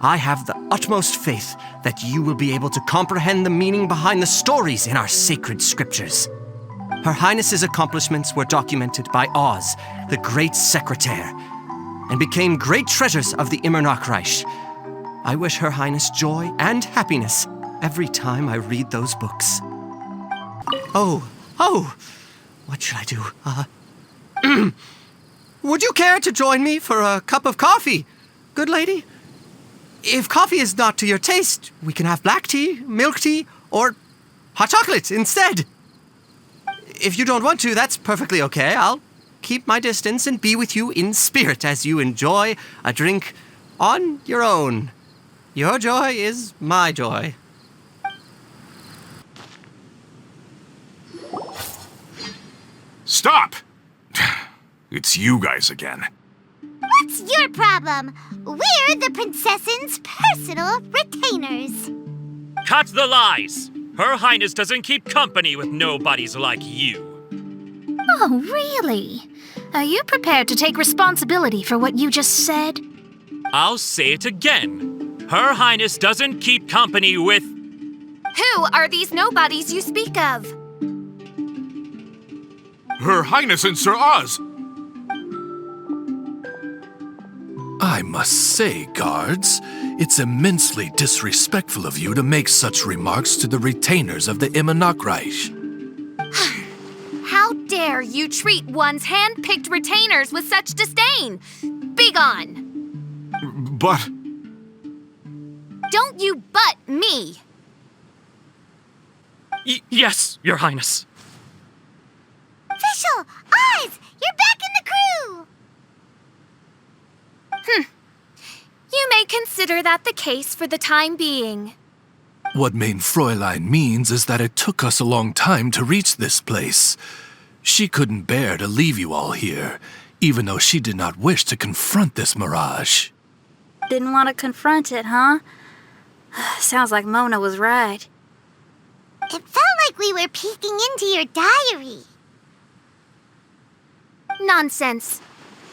S12: I have the utmost faith that you will be able to comprehend the meaning behind the stories in our sacred scriptures. Her Highness's accomplishments were documented by Oz, the great secretaire, and became great treasures of the Immernachtreich. I wish Her Highness joy and happiness every time I read those books. Oh, what should I do? Would you care to join me for a cup of coffee, good lady? If coffee is not to your taste, we can have black tea, milk tea, or hot chocolate instead. If you don't want to, that's perfectly okay. I'll keep my distance and be with you in spirit as you enjoy a drink on your own. Your joy is my joy.
S23: Stop! It's you guys again.
S2: What's your problem? We're the princess's personal retainers.
S16: Cut the lies! Her Highness doesn't keep company with nobodies like you.
S3: Oh, really? Are you prepared to take responsibility for what you just said?
S16: I'll say it again. Her Highness doesn't keep company with...
S3: Who are these nobodies you speak of?
S23: Her Highness and Sir Oz.
S4: I must say, guards, it's immensely disrespectful of you to make such remarks to the retainers of the Immernachtreich.
S3: How dare you treat one's hand-picked retainers with such disdain? Begone!
S23: But...
S3: Don't you butt me!
S16: Yes, Your Highness.
S2: Fischl! Oz! You're back in the crew!
S3: You may consider that the case for the time being.
S4: What Mein Fräulein means is that it took us a long time to reach this place. She couldn't bear to leave you all here, even though she did not wish to confront this mirage.
S6: Didn't want to confront it, huh? Sounds like Mona was right.
S2: It felt like we were peeking into your diary.
S3: Nonsense.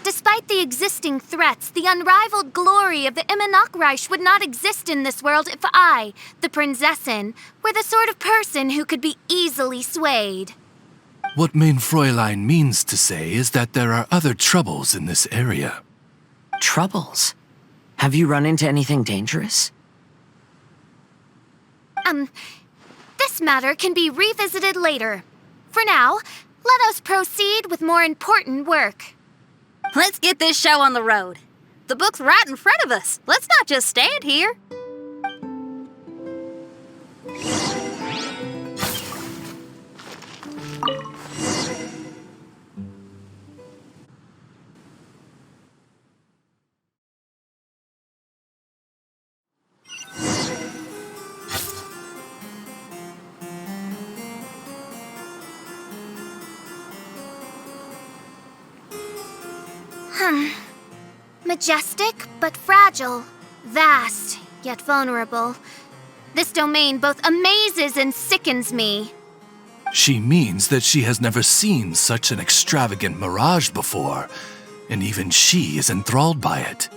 S3: Despite the existing threats, the unrivaled glory of the Immernachtreich would not exist in this world if I, the Prinzessin, were the sort of person who could be easily swayed.
S4: What Mein Fräulein means to say is that there are other troubles in this area.
S7: Troubles? Have you run into anything dangerous?
S3: This matter can be revisited later. For now, let us proceed with more important work.
S6: Let's get this show on the road. The book's right in front of us. Let's not just stand here.
S3: Majestic but fragile. Vast yet vulnerable. This domain both amazes and sickens me.
S4: She means that she has never seen such an extravagant mirage before, and even she is enthralled by it.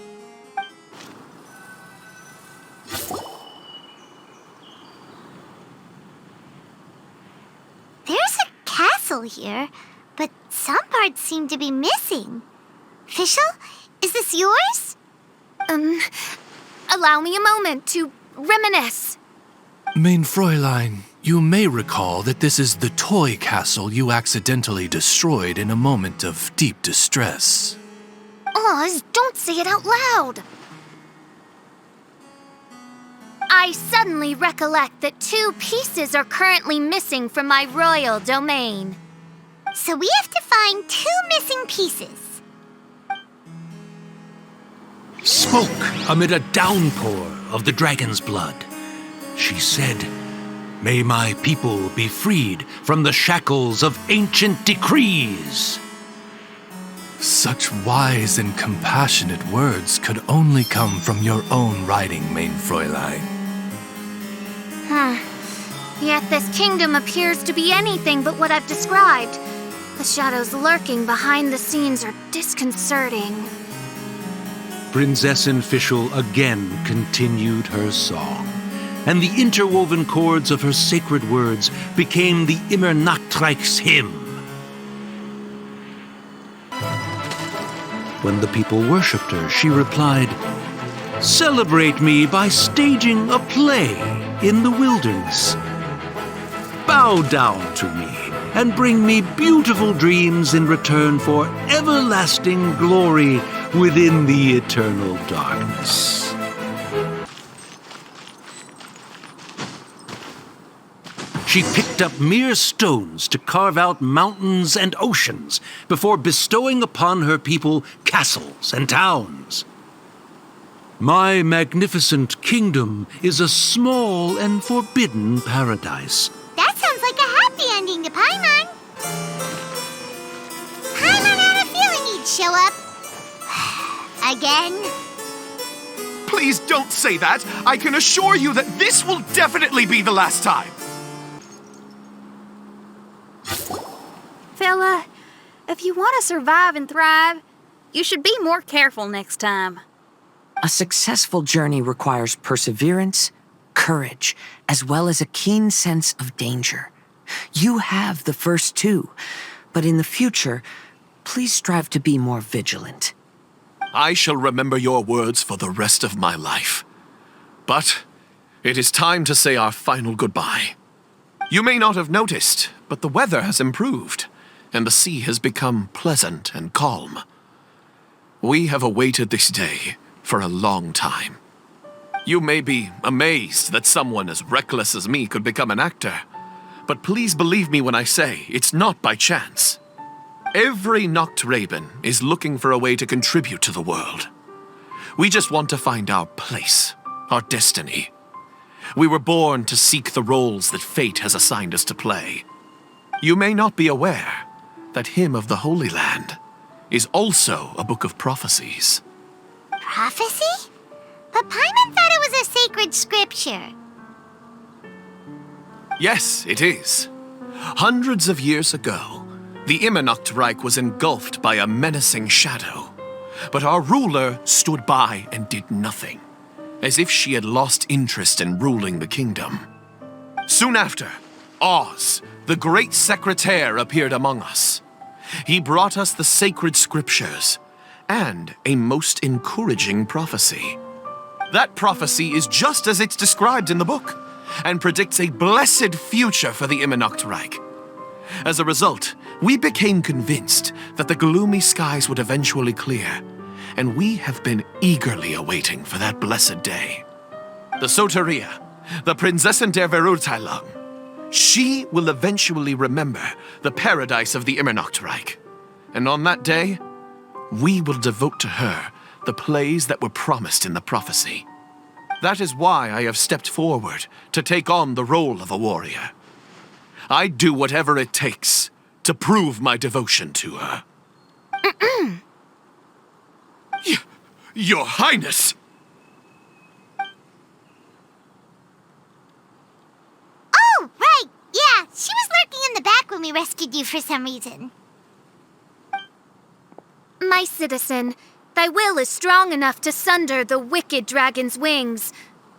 S2: There's a castle here, but some parts seem to be missing. Fischl, is this yours?
S3: Allow me a moment to reminisce.
S4: Mein Fräulein, you may recall that this is the toy castle you accidentally destroyed in a moment of deep distress.
S3: Oz, don't say it out loud. I suddenly recollect that 2 pieces are currently missing from my royal domain.
S2: So we have to find 2 missing pieces.
S13: Smoke amid a downpour of the dragon's blood. She said, "May my people be freed from the shackles of ancient decrees."
S4: Such wise and compassionate words could only come from your own writing, Mein Fräulein.
S3: Yet this kingdom appears to be anything but what I've described. The shadows lurking behind the scenes are disconcerting.
S13: Prinzessin Fischl again continued her song, and the interwoven chords of her sacred words became the Immer Nachtreich's hymn. When the people worshipped her, she replied, "Celebrate me by staging a play in the wilderness. Bow down to me and bring me beautiful dreams in return for everlasting glory within the eternal darkness." She picked up mere stones to carve out mountains and oceans before bestowing upon her people castles and towns. My magnificent kingdom is a small and forbidden paradise.
S2: That sounds like a happy ending to Paimon. Paimon had a feeling he'd show up. Again?
S14: Please don't say that. I can assure you that this will definitely be the last time.
S6: Fella, if you want to survive and thrive, you should be more careful next time.
S7: A successful journey requires perseverance, courage, as well as a keen sense of danger. You have the first 2, but in the future, please strive to be more vigilant.
S14: I shall remember your words for the rest of my life. But it is time to say our final goodbye. You may not have noticed, but the weather has improved, and the sea has become pleasant and calm. We have awaited this day for a long time. You may be amazed that someone as reckless as me could become an actor, but please believe me when I say it's not by chance. Every Nachtraben is looking for a way to contribute to the world. We just want to find our place, our destiny. We were born to seek the roles that fate has assigned us to play. You may not be aware that Hymn of the Holy Land is also a book of prophecies.
S2: Prophecy? But Paimon thought it was a sacred scripture.
S14: Yes, it is. Hundreds of years ago, the Immernachtreich was engulfed by a menacing shadow. But our ruler stood by and did nothing, as if she had lost interest in ruling the kingdom. Soon after, Oz, the great secretaire, appeared among us. He brought us the sacred scriptures and a most encouraging prophecy. That prophecy is just as it's described in the book and predicts a blessed future for the Immernachtreich. As a result, we became convinced that the gloomy skies would eventually clear, and we have been eagerly awaiting for that blessed day. The Soteria, the Prinzessin der Verurteilung, she will eventually remember the paradise of the Immernachtreich, and on that day, we will devote to her the plays that were promised in the prophecy. That is why I have stepped forward to take on the role of a warrior. I'd do whatever it takes to prove my devotion to her. Your Highness!
S2: Oh, right! Yeah, she was lurking in the back when we rescued you for some reason.
S3: My citizen, thy will is strong enough to sunder the wicked dragon's wings.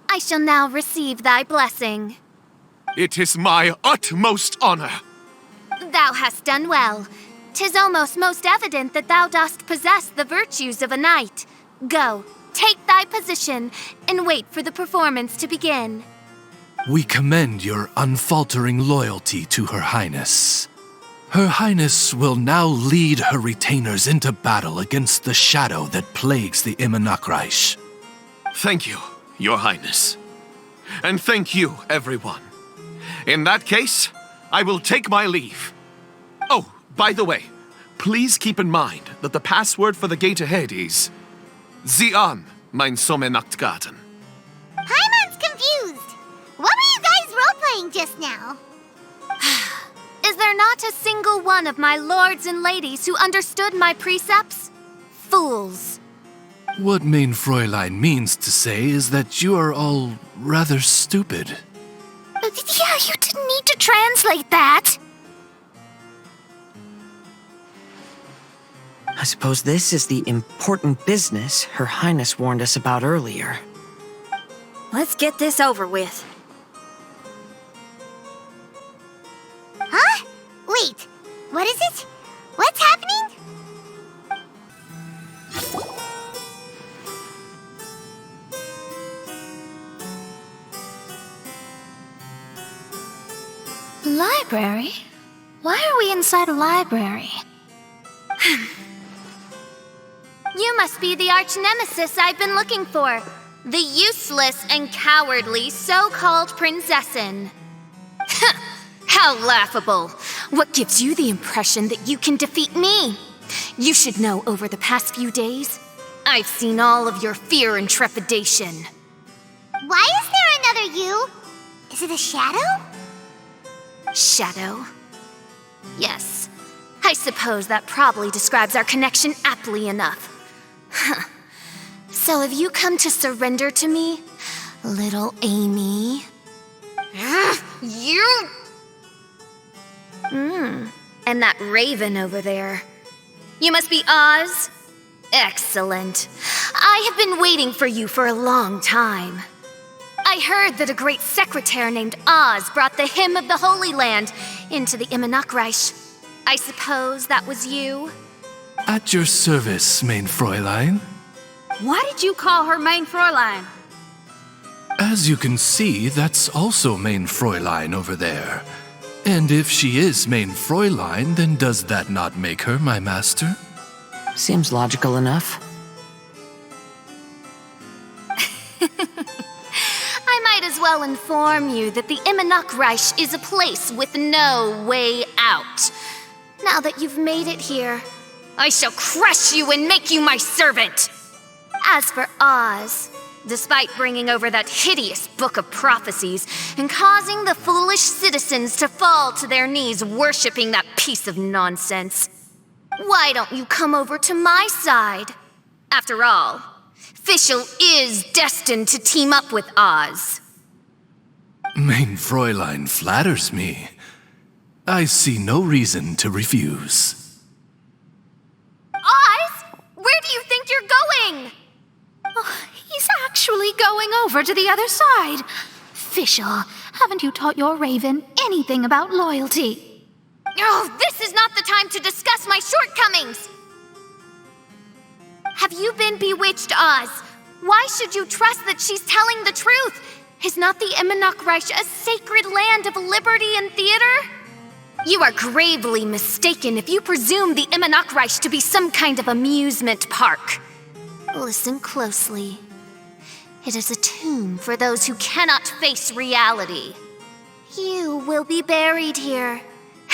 S3: I shall now receive thy blessing.
S14: It is my utmost honor.
S3: Thou hast done well. 'Tis almost most evident that thou dost possess the virtues of a knight. Go, take thy position, and wait for the performance to begin.
S4: We commend your unfaltering loyalty to Her Highness. Her Highness will now lead her retainers into battle against the shadow that plagues the Immernachtreich.
S14: Thank you, Your Highness. And thank you, everyone. In that case, I will take my leave. Oh, by the way, please keep in mind that the password for the gate ahead is Zian, mein Sommernachtgarten.
S2: Paimon's confused. What were you guys role-playing just now?
S3: Is there not a single one of my lords and ladies who understood my precepts? Fools.
S4: What Mein Fräulein means to say is that you are all rather stupid.
S3: Yeah, you didn't need to translate that.
S7: I suppose this is the important business Her Highness warned us about earlier.
S6: Let's get this over with.
S2: Huh? Wait, what is it? What's happening?
S3: Library? Why are we inside a library? You must be the arch-nemesis I've been looking for. The useless and cowardly so-called Prinzessin. How laughable! What gives you the impression that you can defeat me? You should know over the past few days, I've seen all of your fear and trepidation.
S2: Why is there another you? Is it a shadow?
S3: Shadow? Yes. I suppose that probably describes our connection aptly enough. So have you come to surrender to me, little Amy? You... And that raven over there. You must be Oz? Excellent. I have been waiting for you for a long time. I heard that a great secretary named Oz brought the hymn of the Holy Land into the Immernachtreich. I suppose that was you?
S4: At your service, Mein Fräulein.
S6: Why did you call her Mein Fräulein?
S4: As you can see, that's also Mein Fräulein over there. And if she is Mein Fräulein, then does that not make her my master?
S7: Seems logical enough.
S3: I might as well inform you that the Immernachtreich is a place with no way out. Now that you've made it here, I shall crush you and make you my servant. As for Oz, despite bringing over that hideous book of prophecies and causing the foolish citizens to fall to their knees worshipping that piece of nonsense, why don't you come over to my side? After all, Fischl is destined to team up with Oz.
S4: Mein Fräulein flatters me. I see no reason to refuse.
S3: Oz? Where do you think you're going?
S8: Oh, he's actually going over to the other side. Fischl, haven't you taught your raven anything about loyalty?
S3: Oh, this is not the time to discuss my shortcomings! Have you been bewitched, Oz? Why should you trust that she's telling the truth? Is not the Immernachtreich a sacred land of liberty and theater? You are gravely mistaken if you presume the Immernachtreich to be some kind of amusement park. Listen closely. It is a tomb for those who cannot face reality. You will be buried here,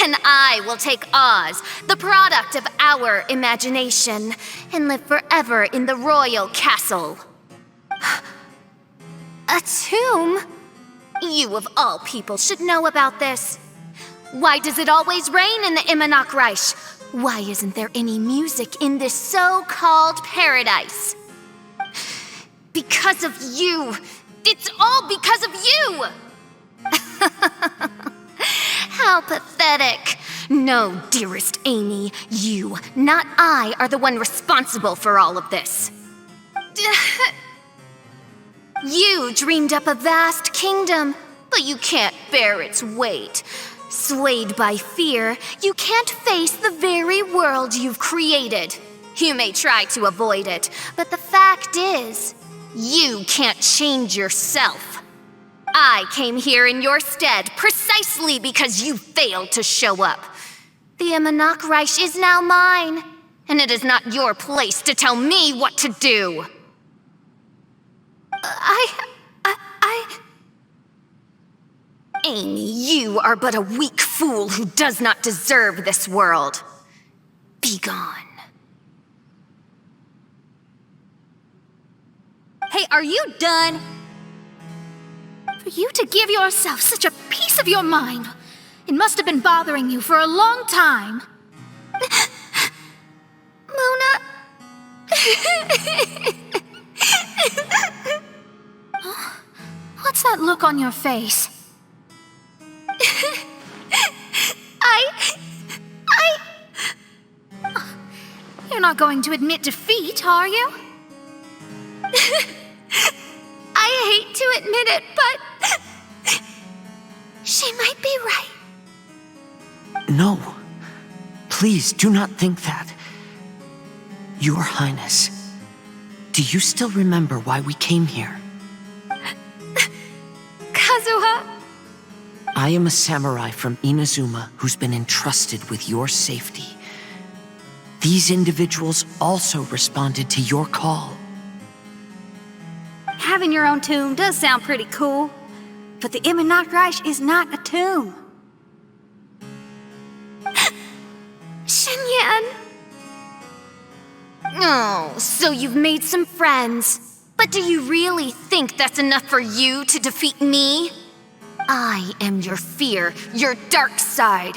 S3: and I will take Oz, the product of our imagination, and live forever in the royal castle. A tomb? You of all people should know about this. Why does it always rain in the Immernachtreich? Why isn't there any music in this so-called paradise? Because of you! It's all because of you! How pathetic. No, dearest Amy, you, not I, are the one responsible for all of this. You dreamed up a vast kingdom, but you can't bear its weight. Swayed by fear, you can't face the very world you've created. You may try to avoid it, but the fact is, you can't change yourself. I came here in your stead precisely because you failed to show up. The Immernacht is now mine, and it is not your place to tell me what to do. Amy, you are but a weak fool who does not deserve this world. Be gone.
S6: Hey, are you done?
S8: For you to give yourself such a piece of your mind, it must have been bothering you for a long time.
S3: Mona.
S8: What's that look on your face? You're not going to admit defeat, are you?
S3: I hate to admit it, but she might be right.
S7: No. Please do not think that. Your Highness, do you still remember why we came here?
S3: Kazuha?
S7: I am a samurai from Inazuma who's been entrusted with your safety. These individuals also responded to your call.
S6: Having your own tomb does sound pretty cool, but the Immernacht is not a tomb.
S3: Xinyan! Oh, so you've made some friends. But do you really think that's enough for you to defeat me? I am your fear, your dark side.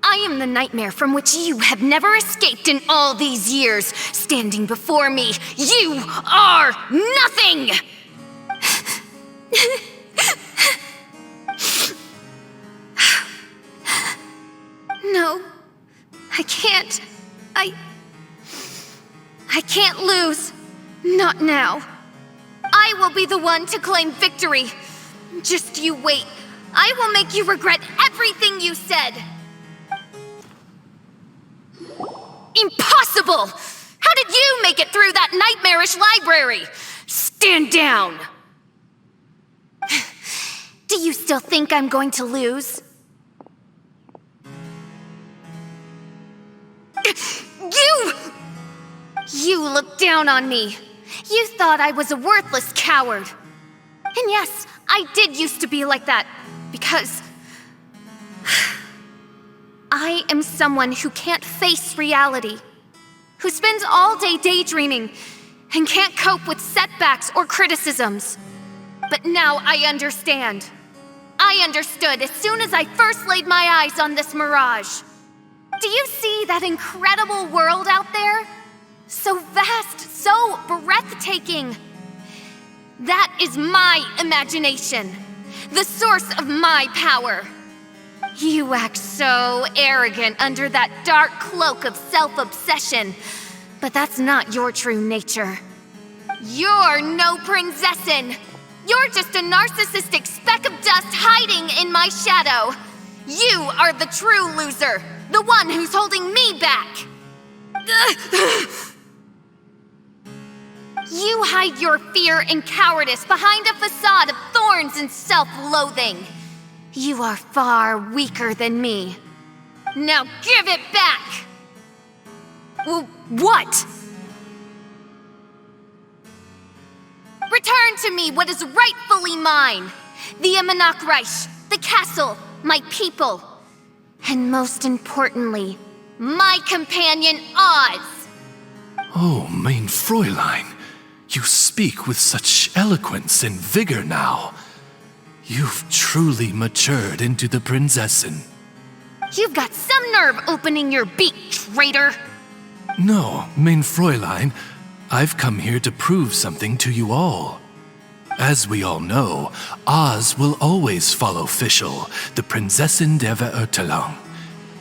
S3: I am the nightmare from which you have never escaped in all these years. Standing before me, you are nothing! No, I can't. I can't lose. Not now. I will be the one to claim victory. Just you wait. I will make you regret everything you said. Impossible! How did you make it through that nightmarish library? Stand down! Do you still think I'm going to lose? You looked down on me. You thought I was a worthless coward. And yes, I did used to be like that, because I am someone who can't face reality, who spends all day daydreaming and can't cope with setbacks or criticisms. But now I understand. I understood as soon as I first laid my eyes on this mirage. Do you see that incredible world out there? So vast, so breathtaking. That is my imagination, the source of my power. You act so arrogant under that dark cloak of self-obsession, but that's not your true nature. You're no princessin. You're just a narcissistic speck of dust hiding in my shadow. You are the true loser, the one who's holding me back. You hide your fear and cowardice behind a facade of thorns and self-loathing. You are far weaker than me. Now give it back! What? Return to me what is rightfully mine. The Immernacht, the castle, my people. And most importantly, my companion Oz.
S4: Oh, mein Fräulein, you speak with such eloquence and vigor now. You've truly matured into the Prinzessin.
S3: You've got some nerve opening your beak, traitor.
S4: No, mein Fräulein, I've come here to prove something to you all. As we all know, Oz will always follow Fischl, the Prinzessin der Verurteilung.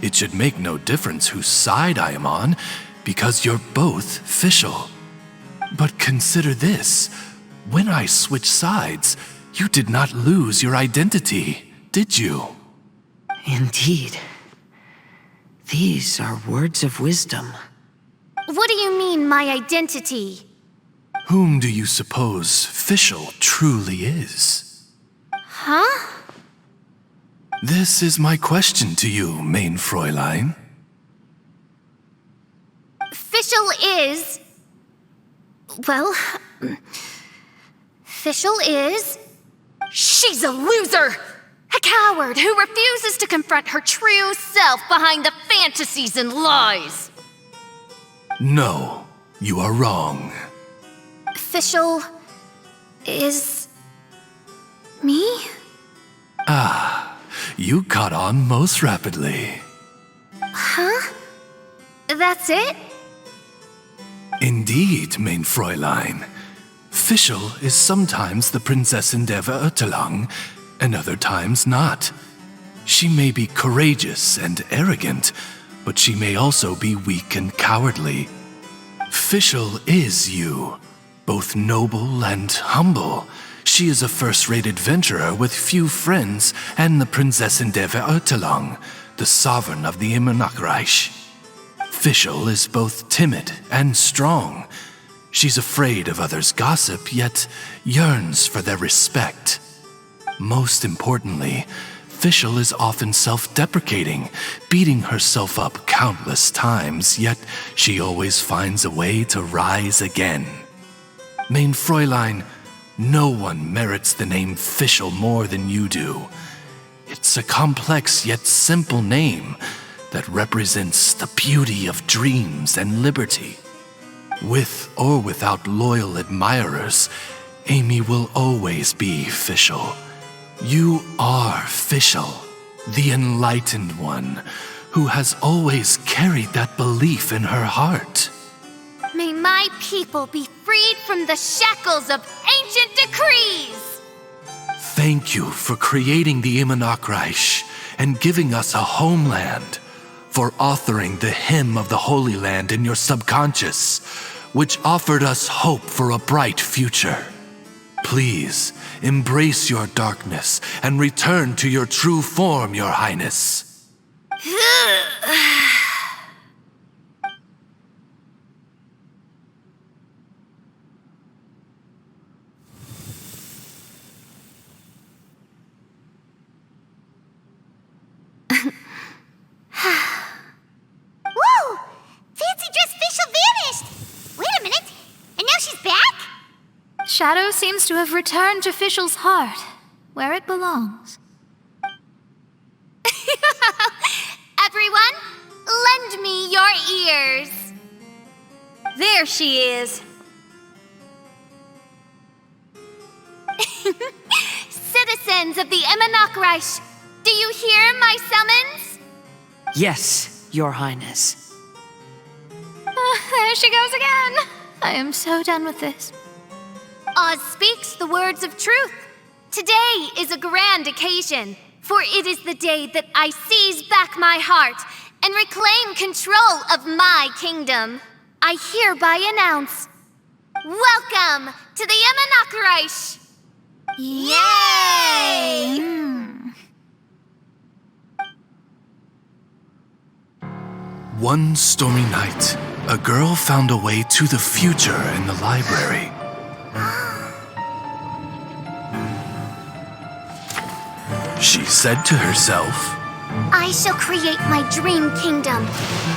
S4: It should make no difference whose side I am on, because you're both Fischl. But consider this. When I switched sides, you did not lose your identity, did you?
S7: Indeed. These are words of wisdom.
S3: What do you mean, my identity?
S4: Whom do you suppose Fischl truly is?
S3: Huh?
S4: This is my question to you, mein Fräulein.
S3: Fischl is... Well... Fischl is... She's a loser! A coward who refuses to confront her true self behind the fantasies and lies!
S4: No, you are wrong.
S3: Fischl is... me?
S4: Ah, you caught on most rapidly.
S3: Huh? That's it?
S4: Indeed, mein Fräulein. Fischl is sometimes the Prinzessin der Verurteilung, and other times not. She may be courageous and arrogant, but she may also be weak and cowardly. Fischl is you, both noble and humble. She is a first-rate adventurer with few friends and the Prinzessin der Verurteilung, the sovereign of the Immernachtreich. Fischl is both timid and strong. She's afraid of others' gossip, yet yearns for their respect. Most importantly, Fischl is often self-deprecating, beating herself up countless times, yet she always finds a way to rise again. Mein Fräulein, no one merits the name Fischl more than you do. It's a complex yet simple name that represents the beauty of dreams and liberty. With or without loyal admirers, Amy will always be Fischl. You are Fischl, the enlightened one, who has always carried that belief in her heart.
S3: May my people be freed from the shackles of ancient decrees!
S4: Thank you for creating the Immernachtreich and giving us a homeland, for authoring the hymn of the Holy Land in your subconscious, which offered us hope for a bright future. Please, embrace your darkness and return to your true form, Your Highness.
S2: Whoa! Fancy dress Fischl vanished! Wait a minute, and now she's back?
S8: Shadow seems to have returned to Fischl's heart, where it belongs.
S3: Everyone, lend me your ears.
S6: There she is.
S3: Citizens of the Immernachtreich, do you hear my summons?
S7: Yes, Your Highness.
S8: There she goes again. I am so done with this.
S3: Oz speaks the words of truth. Today is a grand occasion, for it is the day that I seize back my heart and reclaim control of my kingdom. I hereby announce, welcome to the Immernachtreich! Yay!
S4: One stormy night, a girl found a way to the future in the library. She said to herself,
S3: I shall create my dream kingdom.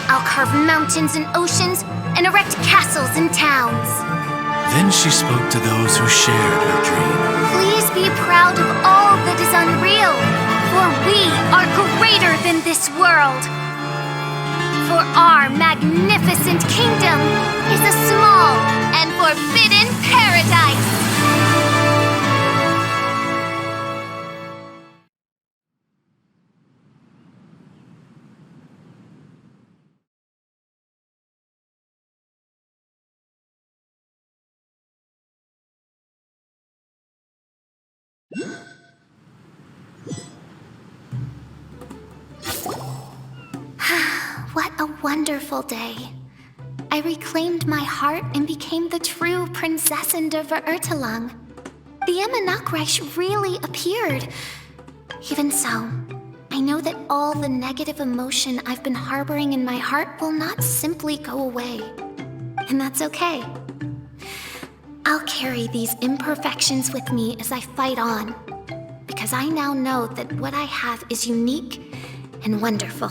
S3: I'll carve mountains and oceans and erect castles and towns.
S4: Then she spoke to those who shared her dream.
S3: Please be proud of all that is unreal, for we are greater than this world. For our magnificent kingdom is a small and forbidden paradise. What a wonderful day. I reclaimed my heart and became the true Prinzessin der Verurteilung. The Emma Nachreich really appeared. Even so, I know that all the negative emotion I've been harboring in my heart will not simply go away. And that's okay. I'll carry these imperfections with me as I fight on, because I now know that what I have is unique and wonderful.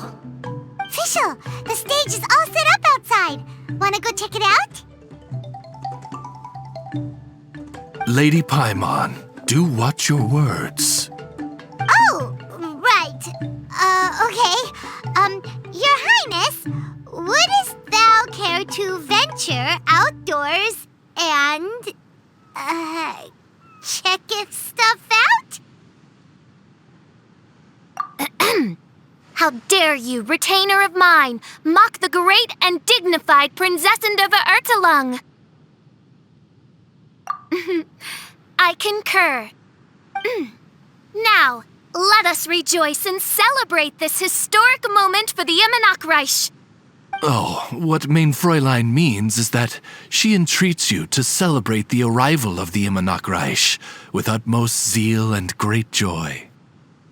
S2: Fischl, the stage is all set up outside. Wanna go check it out?
S4: Lady Paimon, do watch your words.
S2: Oh, right. Okay. Your Highness, wouldst thou care to venture outdoors and, checketh stuff out?
S3: How dare you, retainer of mine, mock the great and dignified Prinzessin der Verurteilung! I concur. Now, let us rejoice and celebrate this historic moment for the Emma Nachreich.
S4: Oh, what Mein Fräulein means is that she entreats you to celebrate the arrival of the Emma Nachreich with utmost zeal and great joy.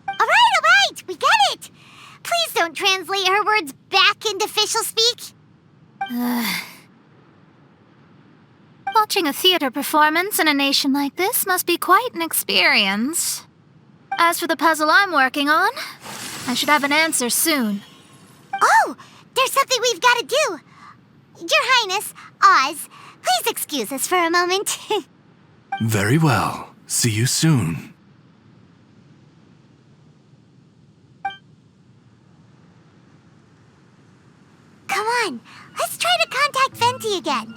S2: All right, we get it. Please don't translate her words back into official speak.
S8: Watching a theater performance in a nation like this must be quite an experience. As for the puzzle I'm working on, I should have an answer soon.
S2: Oh, there's something we've got to do. Your Highness, Oz, please excuse us for a moment.
S4: Very well. See you soon.
S2: Come on, let's try to contact Venti again.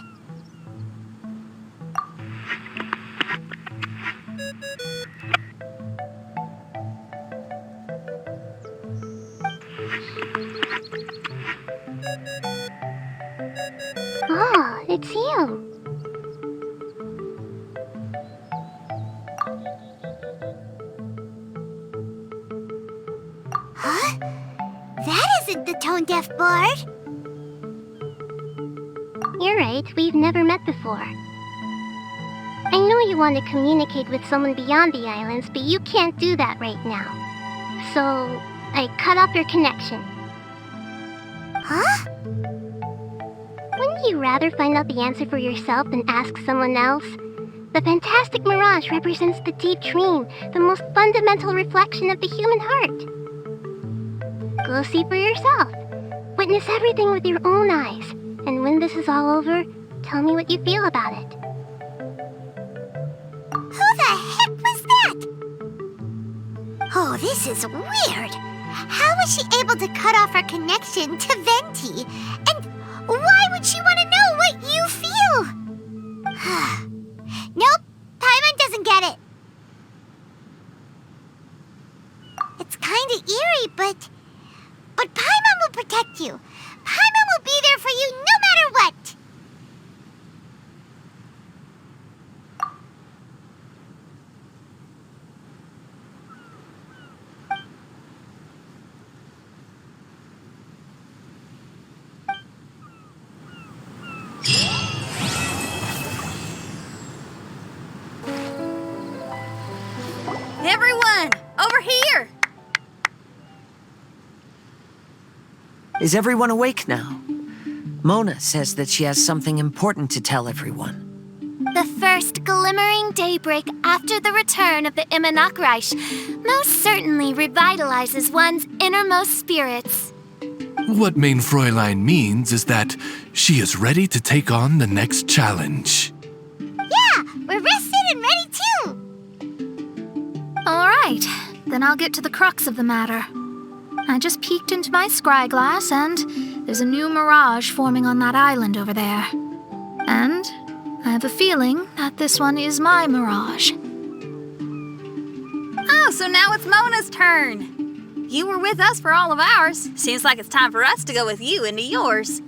S5: Oh, it's you.
S2: Huh? That isn't the tone-deaf bard.
S5: You're right, we've never met before. I know you want to communicate with someone beyond the islands, but you can't do that right now. So, I cut off your connection.
S2: Huh?
S5: Wouldn't you rather find out the answer for yourself than ask someone else? The fantastic mirage represents the deep dream, the most fundamental reflection of the human heart. Go see for yourself. Witness everything with your own eyes. And when this is all over, tell me what you feel about it.
S2: Who the heck was that? Oh, this is weird. How was she able to cut off her connection to Venti? And why would she want to know what you feel? Nope, Paimon doesn't get it. It's kinda eerie, but Paimon will protect you. Paimon will be there for you no matter what.
S6: Everyone, over here!
S7: Is everyone awake now? Mona says that she has something important to tell everyone.
S3: The first glimmering daybreak after the return of the Emma Nachreich most certainly revitalizes one's innermost spirits.
S4: What Mein Fräulein means is that she is ready to take on the next challenge.
S2: Yeah, we're rested and ready too.
S8: All right, then I'll get to the crux of the matter. I just peeked into my scry glass and there's a new mirage forming on that island over there. And I have a feeling that this one is my mirage.
S6: Oh, so now it's Mona's turn. You were with us for all of ours. Seems like it's time for us to go with you into yours.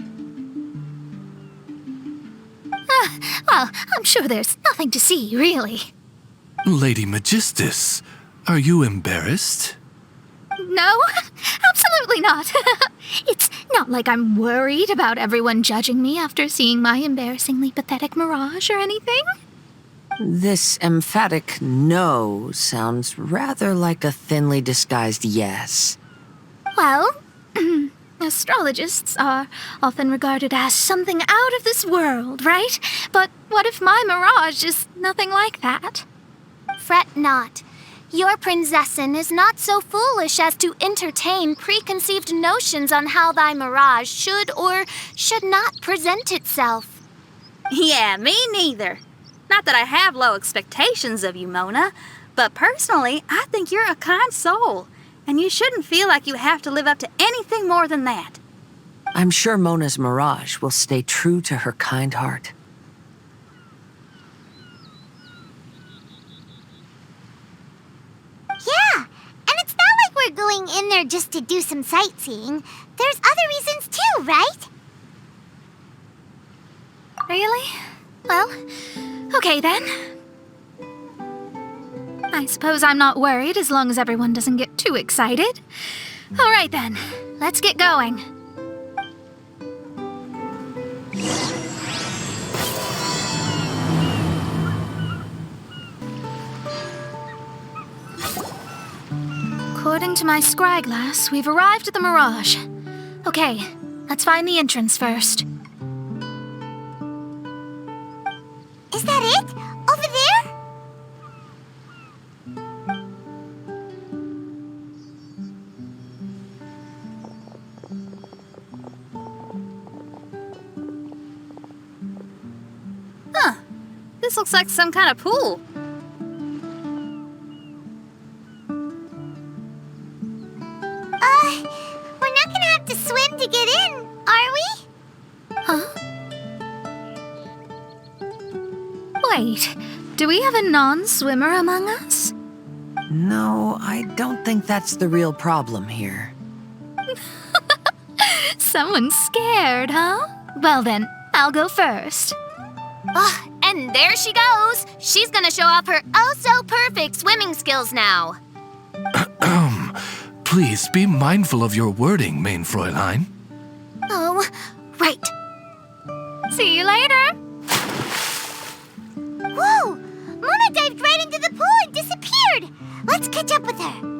S8: Well, I'm sure there's nothing to see, really.
S4: Lady Magistus, are you embarrassed?
S8: No, absolutely not. It's not like I'm worried about everyone judging me after seeing my embarrassingly pathetic mirage or anything.
S7: This emphatic no sounds rather like a thinly disguised yes.
S8: Well, astrologists are often regarded as something out of this world, right? But what if my mirage is nothing like that?
S3: Fret not. Your princessin is not so foolish as to entertain preconceived notions on how thy mirage should or should not present itself.
S6: Yeah, me neither. Not that I have low expectations of you, Mona, but personally, I think you're a kind soul, and you shouldn't feel like you have to live up to anything more than that.
S7: I'm sure Mona's mirage will stay true to her kind heart.
S2: Yeah, and it's not like we're going in there just to do some sightseeing. There's other reasons too, right?
S8: Really? Well, okay then. I suppose I'm not worried as long as everyone doesn't get too excited. All right then, let's get going. According to my scry glass, we've arrived at the Mirage. Okay, let's find the entrance first.
S2: Is that it? Over there?
S6: Huh. This looks like some kind of pool.
S2: We're not gonna have to swim to get in, are we?
S8: Huh? Wait, do we have a non-swimmer among us?
S7: No, I don't think that's the real problem here.
S8: Someone's scared, huh? Well then, I'll go first.
S3: And there she goes. She's gonna show off her oh-so-perfect swimming skills now.
S4: Please be mindful of your wording, main Fräulein.
S3: Oh, right.
S8: See you later.
S2: Whoa! Mona dived right into the pool and disappeared! Let's catch up with her.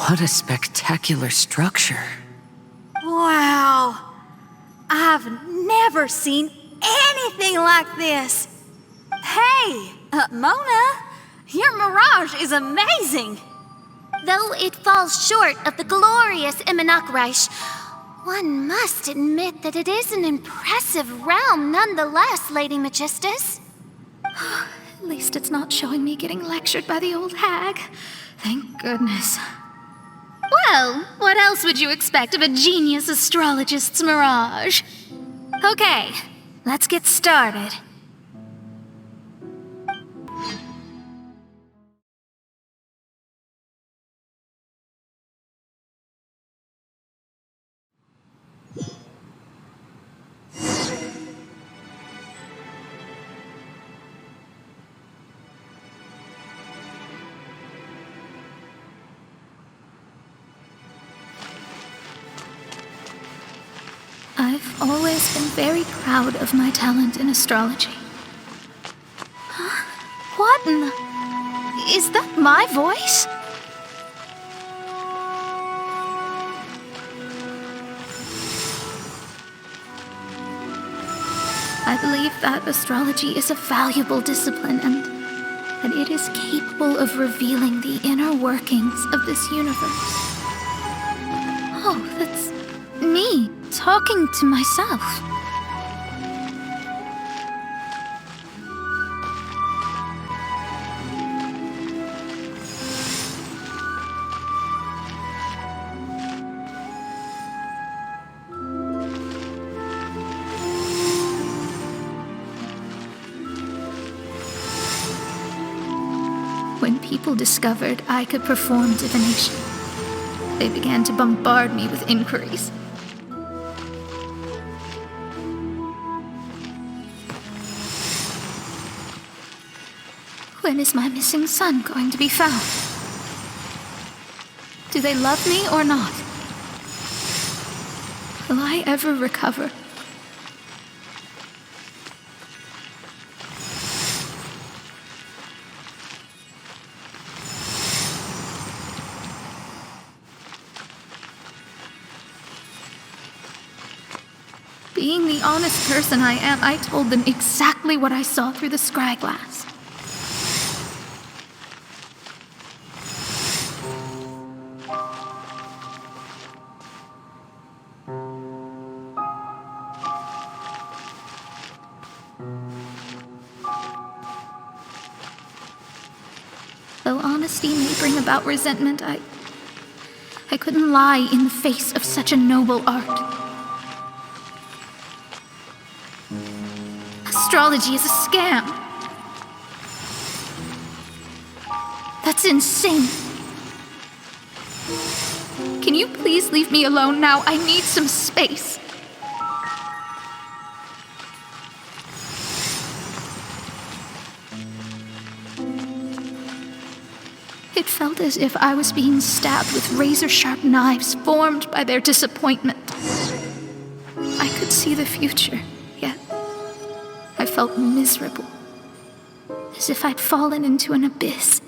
S7: What a spectacular structure.
S6: Wow. I've never seen anything like this. Hey, Mona, your mirage is amazing.
S3: Though it falls short of the glorious Immernachtreich, one must admit that it is an impressive realm nonetheless, Lady Magistus.
S8: At least it's not showing me getting lectured by the old hag. Thank goodness. Well, what else would you expect of a genius astrologist's mirage? Okay, let's get started. I've always been very proud of my talent in astrology. Huh? What in the... Is that my voice? I believe that astrology is a valuable discipline and that it is capable of revealing the inner workings of this universe. Oh, that's me. Talking to myself. people discovered I could perform divination, they began to bombard me with inquiries. When is my missing son going to be found? Do they love me or not? Will I ever recover? Being the honest person I am, I told them exactly what I saw through the scry glass. Though honesty may bring about resentment, I couldn't lie in the face of such a noble art. Astrology is a scam. That's insane. Can you please leave me alone now? I need some space. It felt as if I was being stabbed with razor-sharp knives formed by their disappointment. I could see the future, yet I felt miserable, as if I'd fallen into an abyss.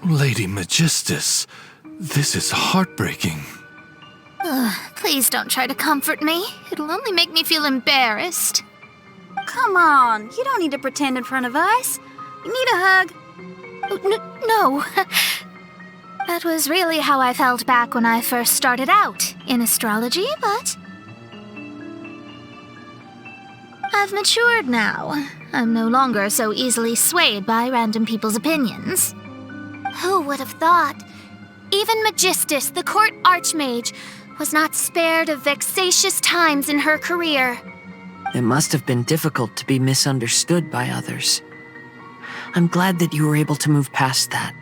S4: Lady Magistus, this is heartbreaking.
S8: Please don't try to comfort me. It'll only make me feel embarrassed.
S6: Come on, you don't need to pretend in front of us. You need a hug.
S8: No. That was really how I felt back when I first started out in astrology, but I've matured now. I'm no longer so easily swayed by random people's opinions. Who would have thought? Even Magistus, the court archmage, was not spared of vexatious times in her career.
S7: It must have been difficult to be misunderstood by others. I'm glad that you were able to move past that.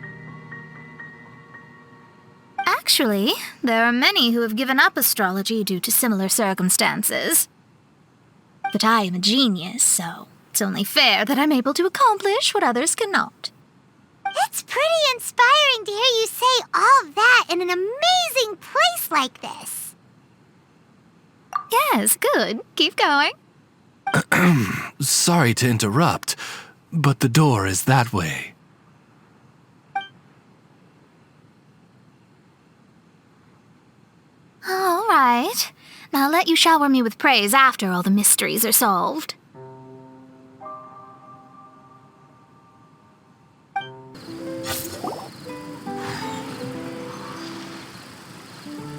S8: Actually, there are many who have given up astrology due to similar circumstances. But I am a genius, so it's only fair that I'm able to accomplish what others cannot.
S2: It's pretty inspiring to hear you say all that in an amazing place like this.
S8: Yes, good. Keep going.
S4: Sorry to interrupt, but the door is that way.
S8: All right. I'll let you shower me with praise after all the mysteries are solved.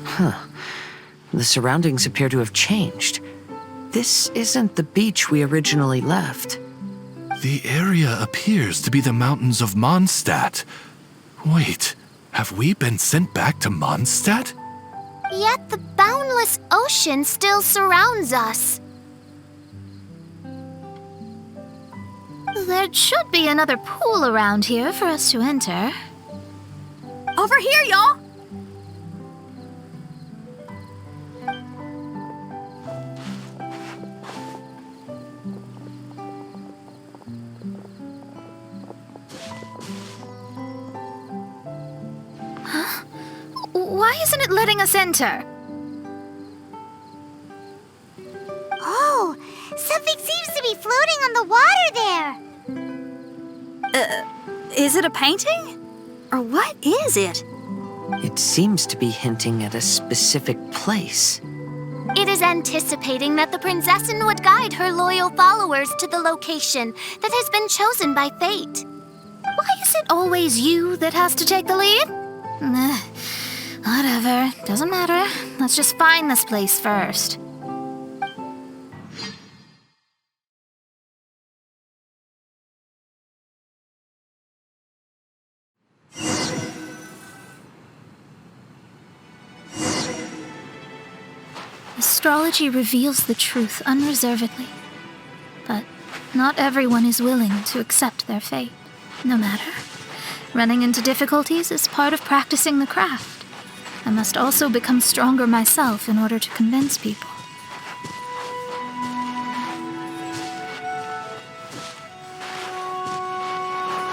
S7: Huh. The surroundings appear to have changed. This isn't the beach we originally left.
S4: The area appears to be the mountains of Mondstadt. Wait, have we been sent back to Mondstadt?
S3: Yet the boundless ocean still surrounds us.
S8: There should be another pool around here for us to enter.
S6: Over here, y'all!
S8: Why isn't it letting us enter?
S2: Oh, something seems to be floating on the water there.
S6: Is it a painting? Or what is it?
S7: It seems to be hinting at a specific place.
S3: It is anticipating that the Prinzessin would guide her loyal followers to the location that has been chosen by fate.
S8: Why is it always you that has to take the lead? Whatever, doesn't matter. Let's just find this place first. Astrology reveals the truth unreservedly, but not everyone is willing to accept their fate. No matter. Running into difficulties is part of practicing the craft. I must also become stronger myself in order to convince people.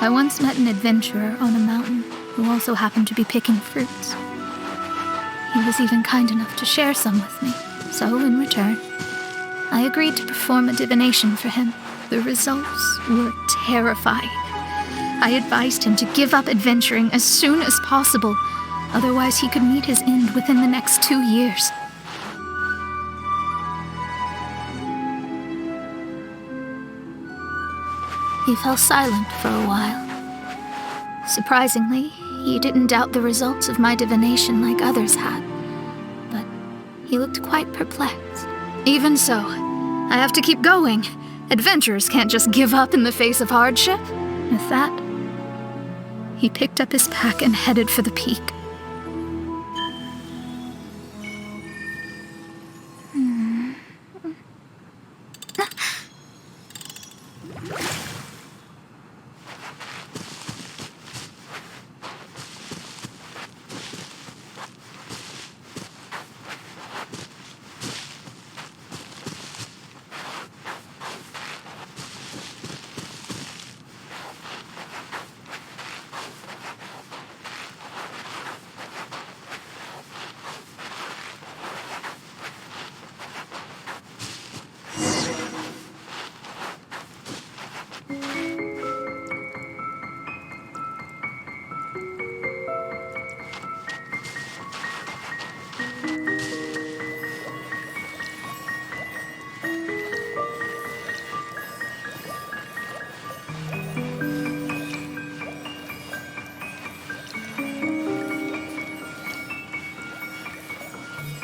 S8: I once met an adventurer on a mountain who also happened to be picking fruits. He was even kind enough to share some with me, so in return, I agreed to perform a divination for him. The results were terrifying. I advised him to give up adventuring as soon as possible, otherwise he could meet his end within the next 2 years. He fell silent for a while. Surprisingly, he didn't doubt the results of my divination like others had, but he looked quite perplexed. Even so, I have to keep going. Adventurers can't just give up in the face of hardship. With that, he picked up his pack and headed for the peak.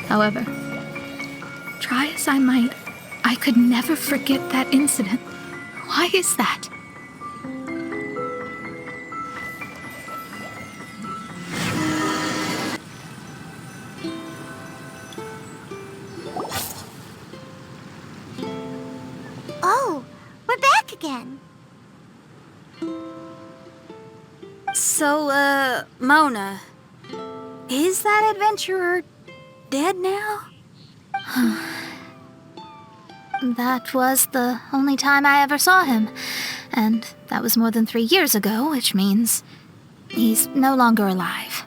S8: However, try as I might, I could never forget that incident. Why is that?
S2: Oh, we're back again.
S6: So, Mona, is that adventurer dead now?
S8: That was the only time I ever saw him, and that was more than 3 years ago, which means he's no longer alive.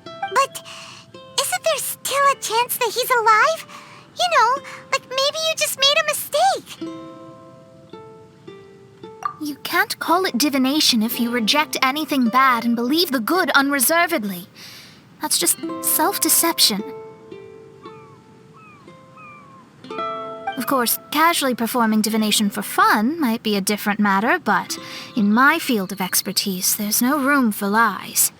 S2: But isn't there still a chance that he's alive? You know, like maybe you just made a mistake.
S8: You can't call it divination if you reject anything bad and believe the good unreservedly. That's just self-deception. Of course, casually performing divination for fun might be a different matter, but in my field of expertise, there's no room for lies.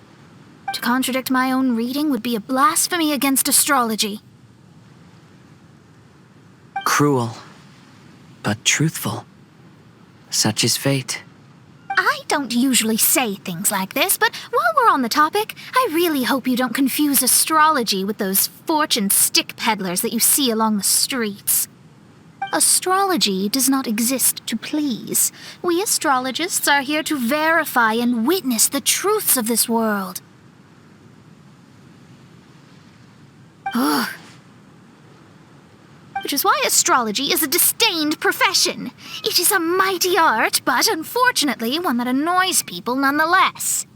S8: To contradict my own reading would be a blasphemy against astrology.
S7: Cruel, but truthful. Such is fate.
S8: I don't usually say things like this, but while we're on the topic, I really hope you don't confuse astrology with those fortune stick peddlers that you see along the streets. Astrology does not exist to please. We astrologists are here to verify and witness the truths of this world. Ugh. Which is why astrology is a disdained profession. It is a mighty art, but unfortunately one that annoys people nonetheless.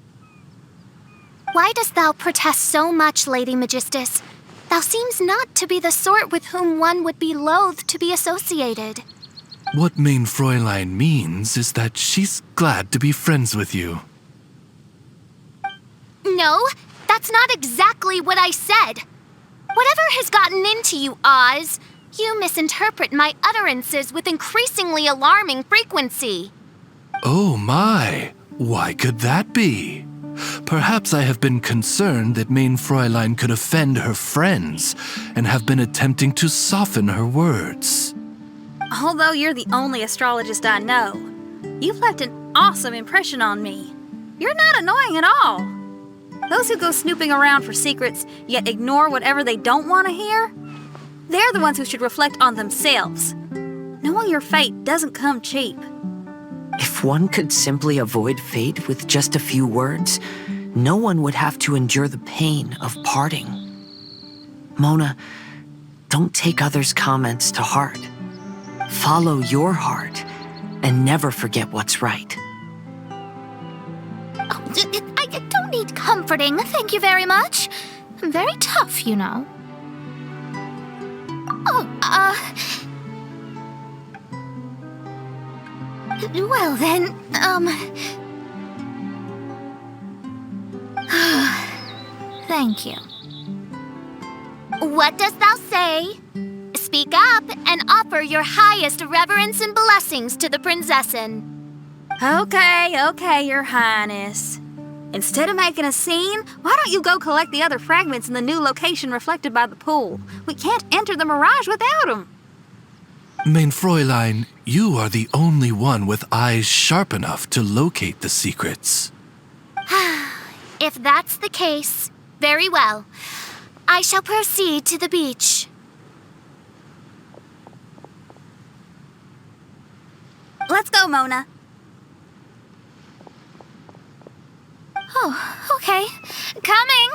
S3: Why dost thou protest so much, Lady Magistus? Thou seems not to be the sort with whom one would be loath to be associated.
S4: What Mein Fräulein means is that she's glad to be friends with you.
S3: No, that's not exactly what I said. Whatever has gotten into you, Oz, you misinterpret my utterances with increasingly alarming frequency.
S4: Oh my, why could that be? Perhaps I have been concerned that Mein Fräulein could offend her friends and have been attempting to soften her words.
S6: Although you're the only astrologist I know, you've left an awesome impression on me. You're not annoying at all. Those who go snooping around for secrets, yet ignore whatever they don't want to hear, they're the ones who should reflect on themselves. Knowing your fate doesn't come cheap.
S7: If one could simply avoid fate with just a few words, no one would have to endure the pain of parting. Mona, don't take others' comments to heart. Follow your heart and never forget what's right.
S8: I don't need comforting, thank you very much. I'm very tough, you know. Well then, thank you.
S3: What dost thou say? Speak up and offer your highest reverence and blessings to the prinzessin.
S6: Okay, Your Highness. Instead of making a scene, why don't you go collect the other fragments in the new location reflected by the pool? We can't enter the mirage without them.
S4: Mein Fräulein, you are the only one with eyes sharp enough to locate the secrets.
S3: If that's the case, very well. I shall proceed to the beach.
S6: Let's go, Mona.
S8: Oh, okay. Coming!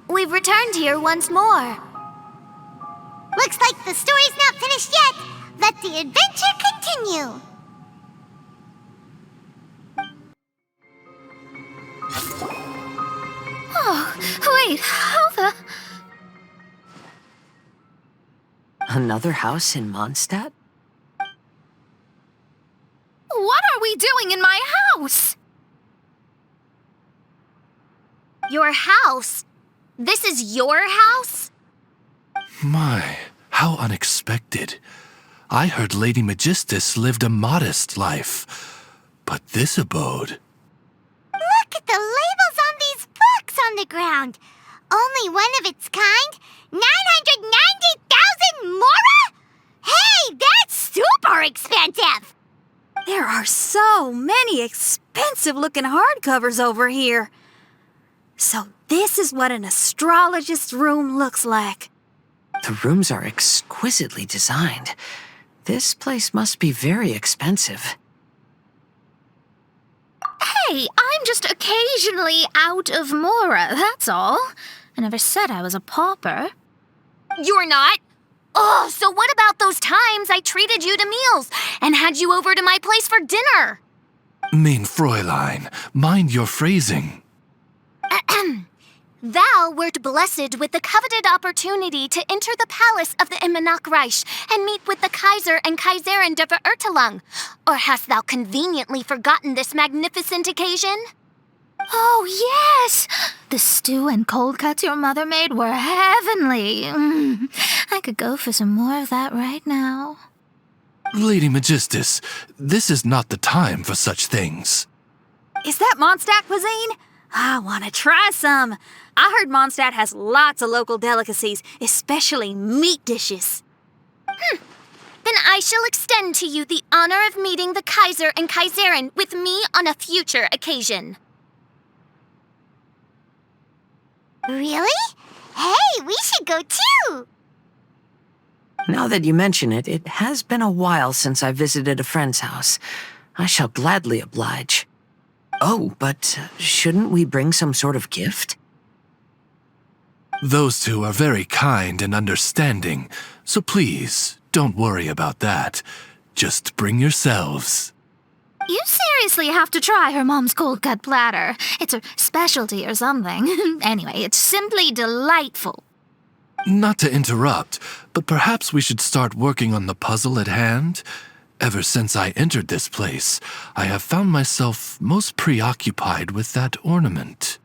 S3: We've returned here once more.
S2: Looks like the story's not finished yet. Let the adventure continue.
S8: Oh, wait, how the...
S7: Another house in Mondstadt?
S8: What are we doing in my house?
S3: Your house? This is your house?
S4: My, how unexpected. I heard Lady Magistus lived a modest life, but this abode...
S2: Look at the labels on these books on the ground. Only one of its kind? 990,000 mora? Hey, that's super expensive!
S6: There are so many expensive-looking hardcovers over here. So this is what an astrologist's room looks like.
S7: The rooms are exquisitely designed. This place must be very expensive.
S8: Hey, I'm just occasionally out of mora, that's all. I never said I was a pauper.
S3: You're not? Oh, so what about those times I treated you to meals and had you over to my place for dinner?
S4: Mein Fräulein, mind your phrasing.
S3: Thou wert blessed with the coveted opportunity to enter the palace of the Imanok Reich and meet with the Kaiser and Kaiserin der Verurteilung. Or hast thou conveniently forgotten this magnificent occasion?
S8: Oh, yes! The stew and cold cuts your mother made were heavenly. I could go for some more of that right now.
S4: Lady Magistus, this is not the time for such things.
S6: Is that Mondstadt cuisine? I want to try some. I heard Mondstadt has lots of local delicacies, especially meat dishes.
S3: Then I shall extend to you the honor of meeting the Kaiser and Kaiserin with me on a future occasion.
S2: Really? Hey, we should go too!
S7: Now that you mention it, it has been a while since I visited a friend's house. I shall gladly oblige. Oh, but shouldn't we bring some sort of gift?
S4: Those two are very kind and understanding, so please, don't worry about that. Just bring yourselves.
S8: You seriously have to try her mom's cold cut platter. It's her specialty or something. Anyway, it's simply delightful.
S4: Not to interrupt, but perhaps we should start working on the puzzle at hand? Ever since I entered this place, I have found myself most preoccupied with that ornament.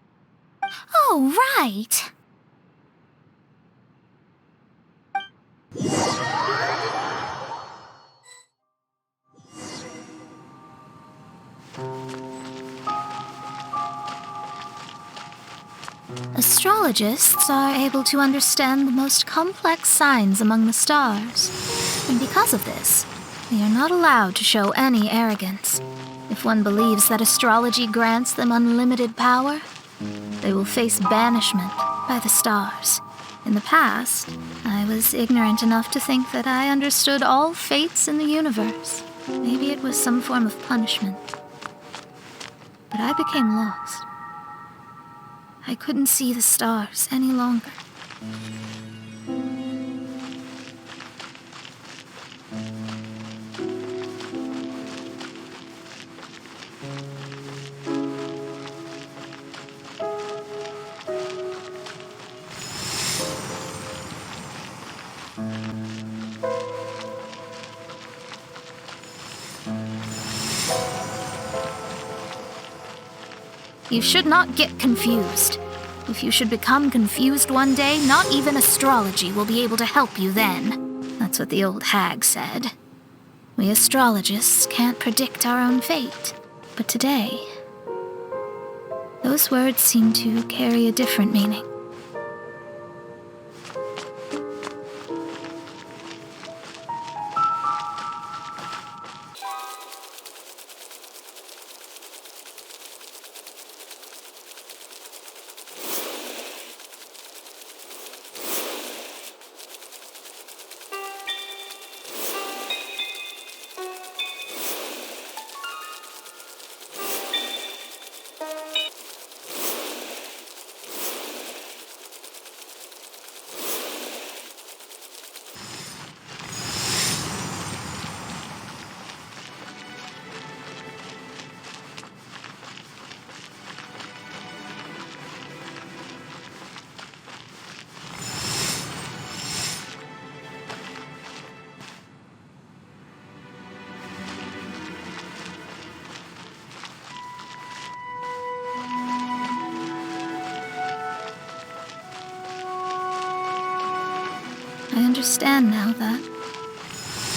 S8: Oh, right. Astrologists are able to understand the most complex signs among the stars. And because of this, they are not allowed to show any arrogance. If one believes that astrology grants them unlimited power, they will face banishment by the stars. In the past, I was ignorant enough to think that I understood all fates in the universe. Maybe it was some form of punishment. But I became lost. I couldn't see the stars any longer. You should not get confused. If you should become confused one day, not even astrology will be able to help you then. That's what the old hag said. We astrologists can't predict our own fate. But today, those words seem to carry a different meaning. I understand now that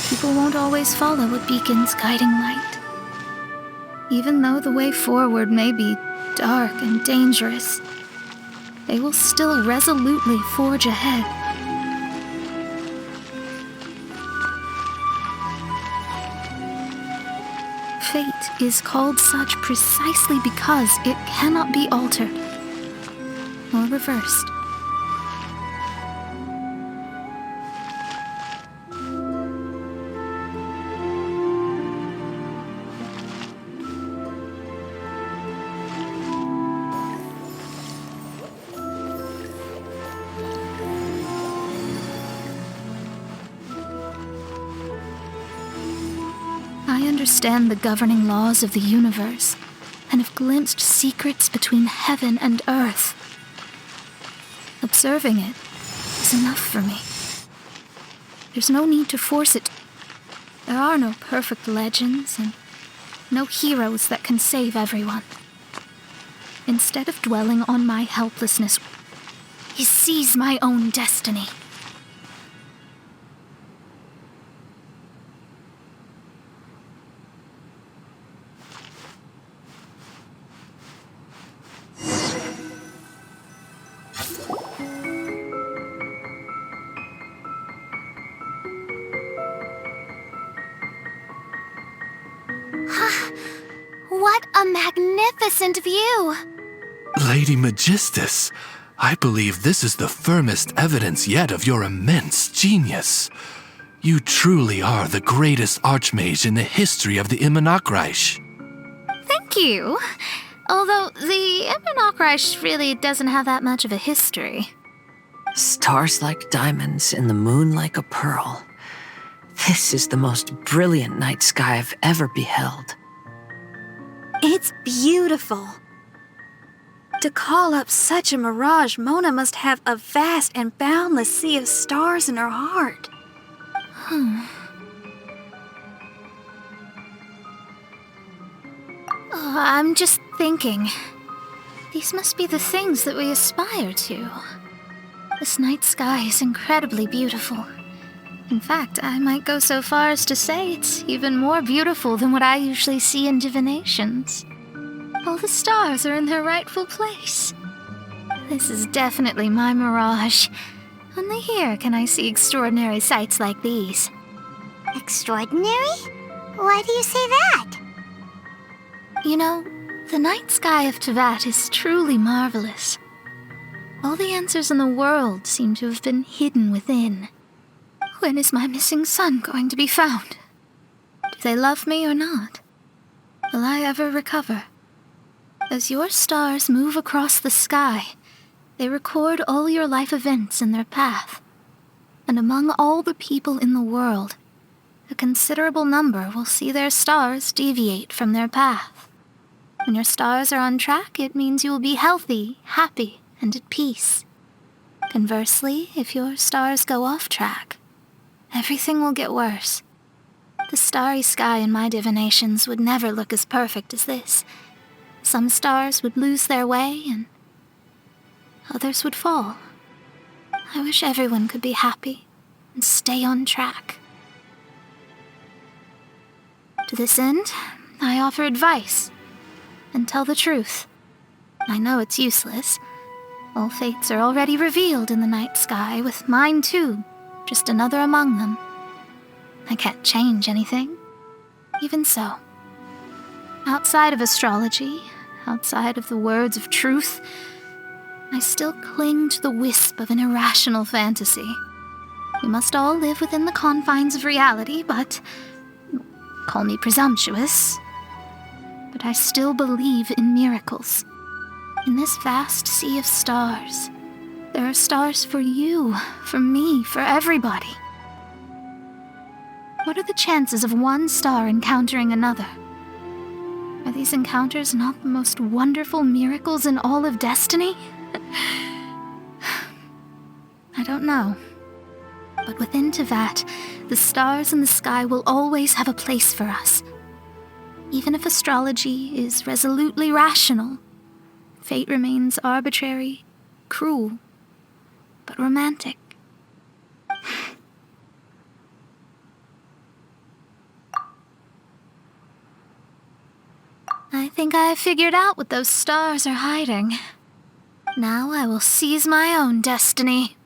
S8: people won't always follow a beacon's guiding light. Even though the way forward may be dark and dangerous, they will still resolutely forge ahead. Fate is called such precisely because it cannot be altered or reversed. I understand the governing laws of the universe, and have glimpsed secrets between heaven and earth. Observing it is enough for me. There's no need to force it. There are no perfect legends and no heroes that can save everyone. Instead of dwelling on my helplessness, he sees my own destiny.
S3: What a magnificent view!
S4: Lady Magistus, I believe this is the firmest evidence yet of your immense genius. You truly are the greatest archmage in the history of the Immernachtreich.
S8: Thank you. Although the Immernachtreich really doesn't have that much of a history.
S7: Stars like diamonds and the moon like a pearl. This is the most brilliant night sky I've ever beheld.
S6: It's beautiful. To call up such a mirage, Mona must have a vast and boundless sea of stars in her heart.
S8: I'm just thinking. These must be the things that we aspire to. This night sky is incredibly beautiful. In fact, I might go so far as to say it's even more beautiful than what I usually see in divinations. All the stars are in their rightful place. This is definitely my mirage. Only here can I see extraordinary sights like these.
S2: Extraordinary? Why do you say that?
S8: You know, the night sky of Tevat is truly marvelous. All the answers in the world seem to have been hidden within. When is my missing son going to be found? Do they love me or not? Will I ever recover? As your stars move across the sky, they record all your life events in their path. And among all the people in the world, a considerable number will see their stars deviate from their path. When your stars are on track, it means you will be healthy, happy, and at peace. Conversely, if your stars go off track, everything will get worse. The starry sky in my divinations would never look as perfect as this. Some stars would lose their way, and others would fall. I wish everyone could be happy and stay on track. To this end, I offer advice and tell the truth. I know it's useless. All fates are already revealed in the night sky, with mine too, just another among them. I can't change anything. Even so, outside of astrology, outside of the words of truth, I still cling to the wisp of an irrational fantasy. We must all live within the confines of reality, but call me presumptuous. But I still believe in miracles. In this vast sea of stars, there are stars for you, for me, for everybody. What are the chances of one star encountering another? Are these encounters not the most wonderful miracles in all of destiny? I don't know. But within Tevat, the stars in the sky will always have a place for us. Even if astrology is resolutely rational, fate remains arbitrary, cruel, but romantic. I think I have figured out what those stars are hiding. Now I will seize my own destiny.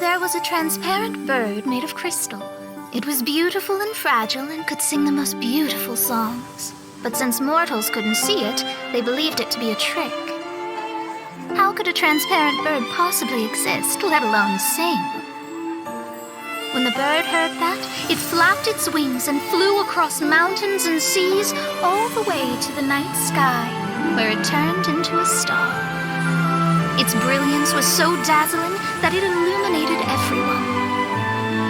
S8: There was a transparent bird made of crystal. It was beautiful and fragile and could sing the most beautiful songs. But since mortals couldn't see it, they believed it to be a trick. How could a transparent bird possibly exist, let alone sing? When the bird heard that, it flapped its wings and flew across mountains and seas all the way to the night sky, where it turned into a star. Its brilliance was so dazzling that it illuminated everyone.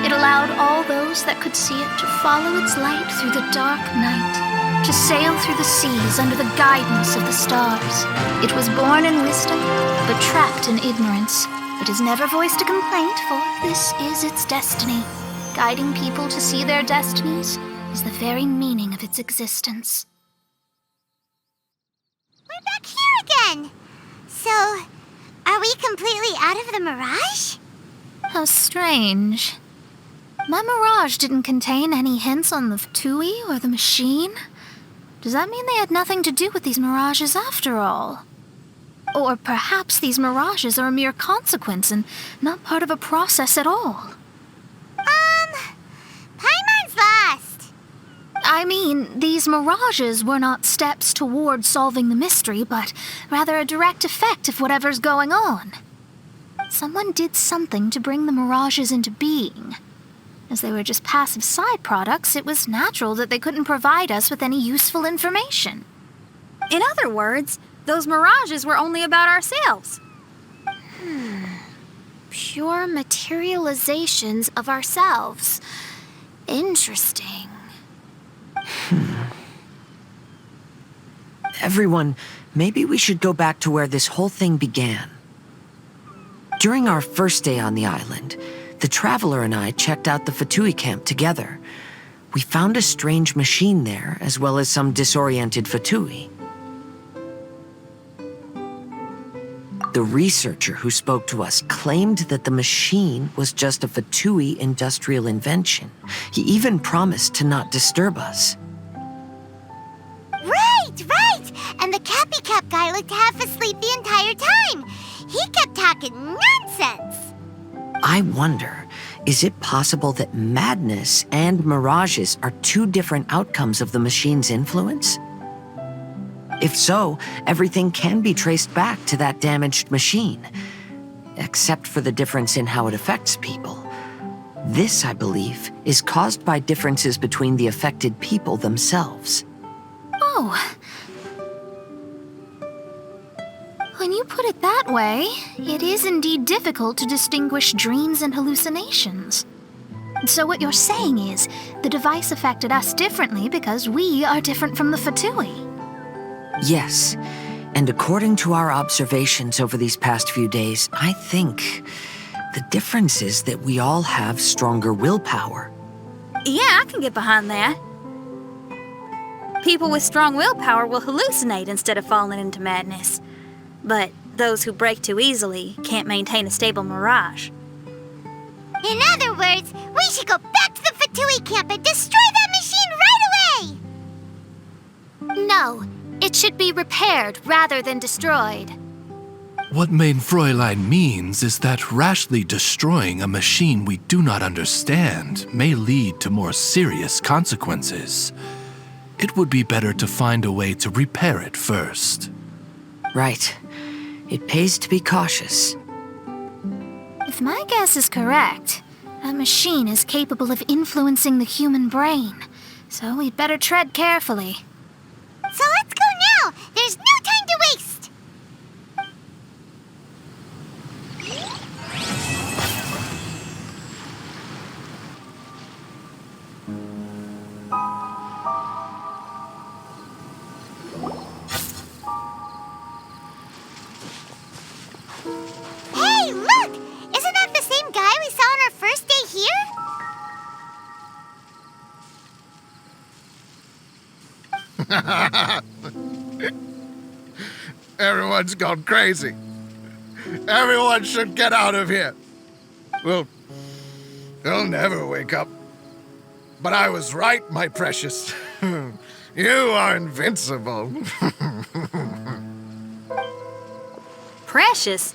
S8: It allowed all those that could see it to follow its light through the dark night, to sail through the seas under the guidance of the stars. It was born in wisdom, but trapped in ignorance. It has never voiced a complaint, for this is its destiny. Guiding people to see their destinies is the very meaning of its existence.
S2: We're back here again! So, are we completely out of the mirage?
S8: How strange. My mirage didn't contain any hints on the Fatui or the machine. Does that mean they had nothing to do with these mirages after all? Or perhaps these mirages are a mere consequence and not part of a process at all.
S2: Paimon's lost.
S8: I mean, these mirages were not steps toward solving the mystery, but rather a direct effect of whatever's going on. Someone did something to bring the mirages into being. As they were just passive side products, it was natural that they couldn't provide us with any useful information.
S6: In other words, those mirages were only about ourselves.
S3: Pure materializations of ourselves. Interesting.
S7: Everyone, maybe we should go back to where this whole thing began. During our first day on the island, the Traveler and I checked out the Fatui camp together. We found a strange machine there, as well as some disoriented Fatui. The researcher who spoke to us claimed that the machine was just a Fatui industrial invention. He even promised to not disturb us.
S2: Right! And the Cappy Cap guy looked half asleep the entire time. He kept talking nonsense.
S7: I wonder, is it possible that madness and mirages are two different outcomes of the machine's influence? If so, everything can be traced back to that damaged machine, except for the difference in how it affects people. This, I believe, is caused by differences between the affected people themselves.
S8: Oh. When you put it that way, it is indeed difficult to distinguish dreams and hallucinations. So what you're saying is, the device affected us differently because we are different from the Fatui.
S7: Yes, and according to our observations over these past few days, I think the difference is that we all have stronger willpower.
S6: Yeah, I can get behind that. People with strong willpower will hallucinate instead of falling into madness. But those who break too easily can't maintain a stable mirage.
S2: In other words, we should go back to the Fatui camp and destroy that machine right away!
S3: No, it should be repaired rather than destroyed.
S4: What Main Fräulein means is that rashly destroying a machine we do not understand may lead to more serious consequences. It would be better to find a way to repair it first.
S7: Right. It pays to be cautious.
S8: If my guess is correct, that machine is capable of influencing the human brain, so we'd better tread carefully.
S2: So let's go now! There's no time to waste! Hey, look! Isn't that the same guy we saw on our first day here?
S17: Everyone's gone crazy. Everyone should get out of here. We'll never wake up. But I was right, my precious. You are invincible.
S6: Precious?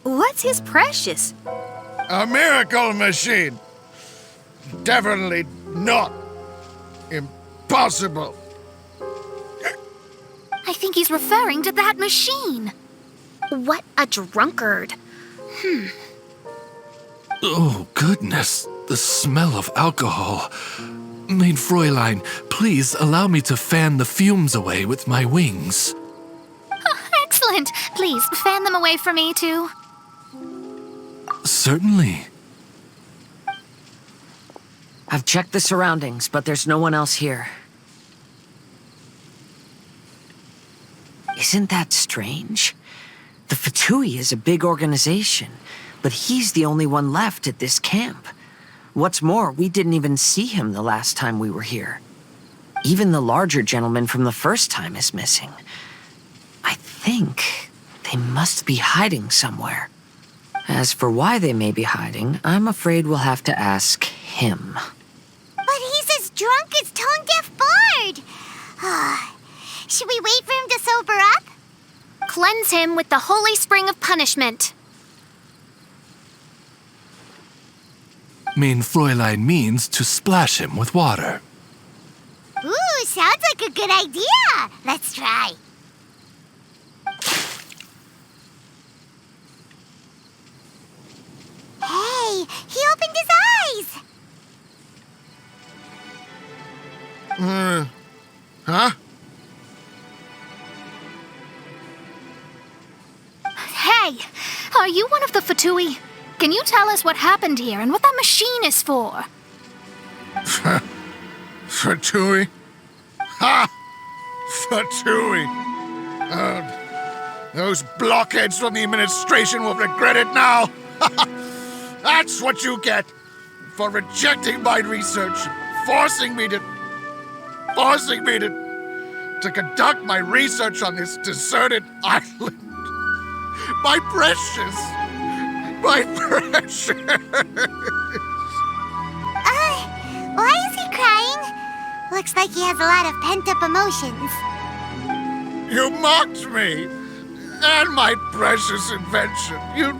S6: What's his precious?
S17: A miracle machine. Definitely not impossible.
S8: I think he's referring to that machine.
S3: What a drunkard.
S4: Oh, goodness. The smell of alcohol. Maid Fräulein, please allow me to fan the fumes away with my wings.
S8: Excellent. Please, fan them away for me, too.
S4: Certainly.
S7: I've checked the surroundings, but there's no one else here. Isn't that strange? The Fatui is a big organization, but he's the only one left at this camp. What's more, we didn't even see him the last time we were here. Even the larger gentleman from the first time is missing. I think they must be hiding somewhere. As for why they may be hiding, I'm afraid we'll have to ask him.
S2: But he's as drunk as Tone Deaf Bard. Should we wait for him to sober up?
S3: Cleanse him with the holy spring of punishment.
S4: Maid Fräulein means to splash him with water.
S2: Ooh, sounds like a good idea. Let's try. Hey, he opened his eyes.
S17: Huh?
S8: Hey, are you one of the Fatui? Can you tell us what happened here and what that machine is for?
S17: Fatui? Ha! Fatui! Those blockheads from the administration will regret it now. That's what you get for rejecting my research, forcing me to conduct my research on this deserted island. My precious! Why
S2: is he crying? Looks like he has a lot of pent-up emotions.
S17: You mocked me! And my precious invention. You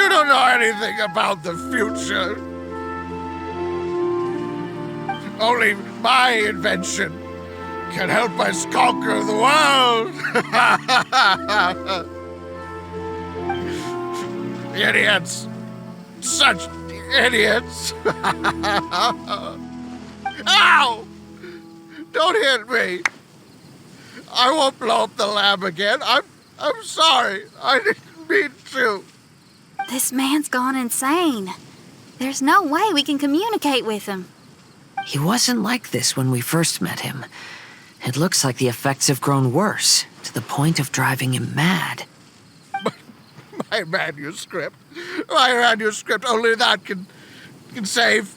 S17: don't know anything about the future. Only my invention can help us conquer the world. Idiots. Such idiots. Ow! Don't hit me. I won't blow up the lab again. I'm sorry. I didn't mean to.
S6: This man's gone insane. There's no way we can communicate with him.
S7: He wasn't like this when we first met him. It looks like the effects have grown worse, to the point of driving him mad.
S17: My manuscript. My manuscript. Only that can save.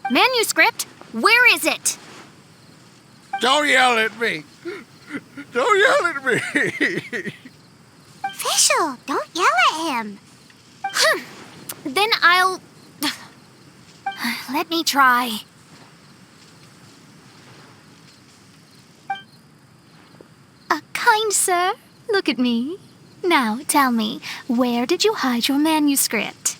S3: Manuscript? Where is it?
S17: Don't yell at me. Don't yell at me.
S2: Fischl, don't yell at him.
S3: Then I'll...
S8: Let me try. Kind sir, look at me. Now tell me, where did you hide your manuscript?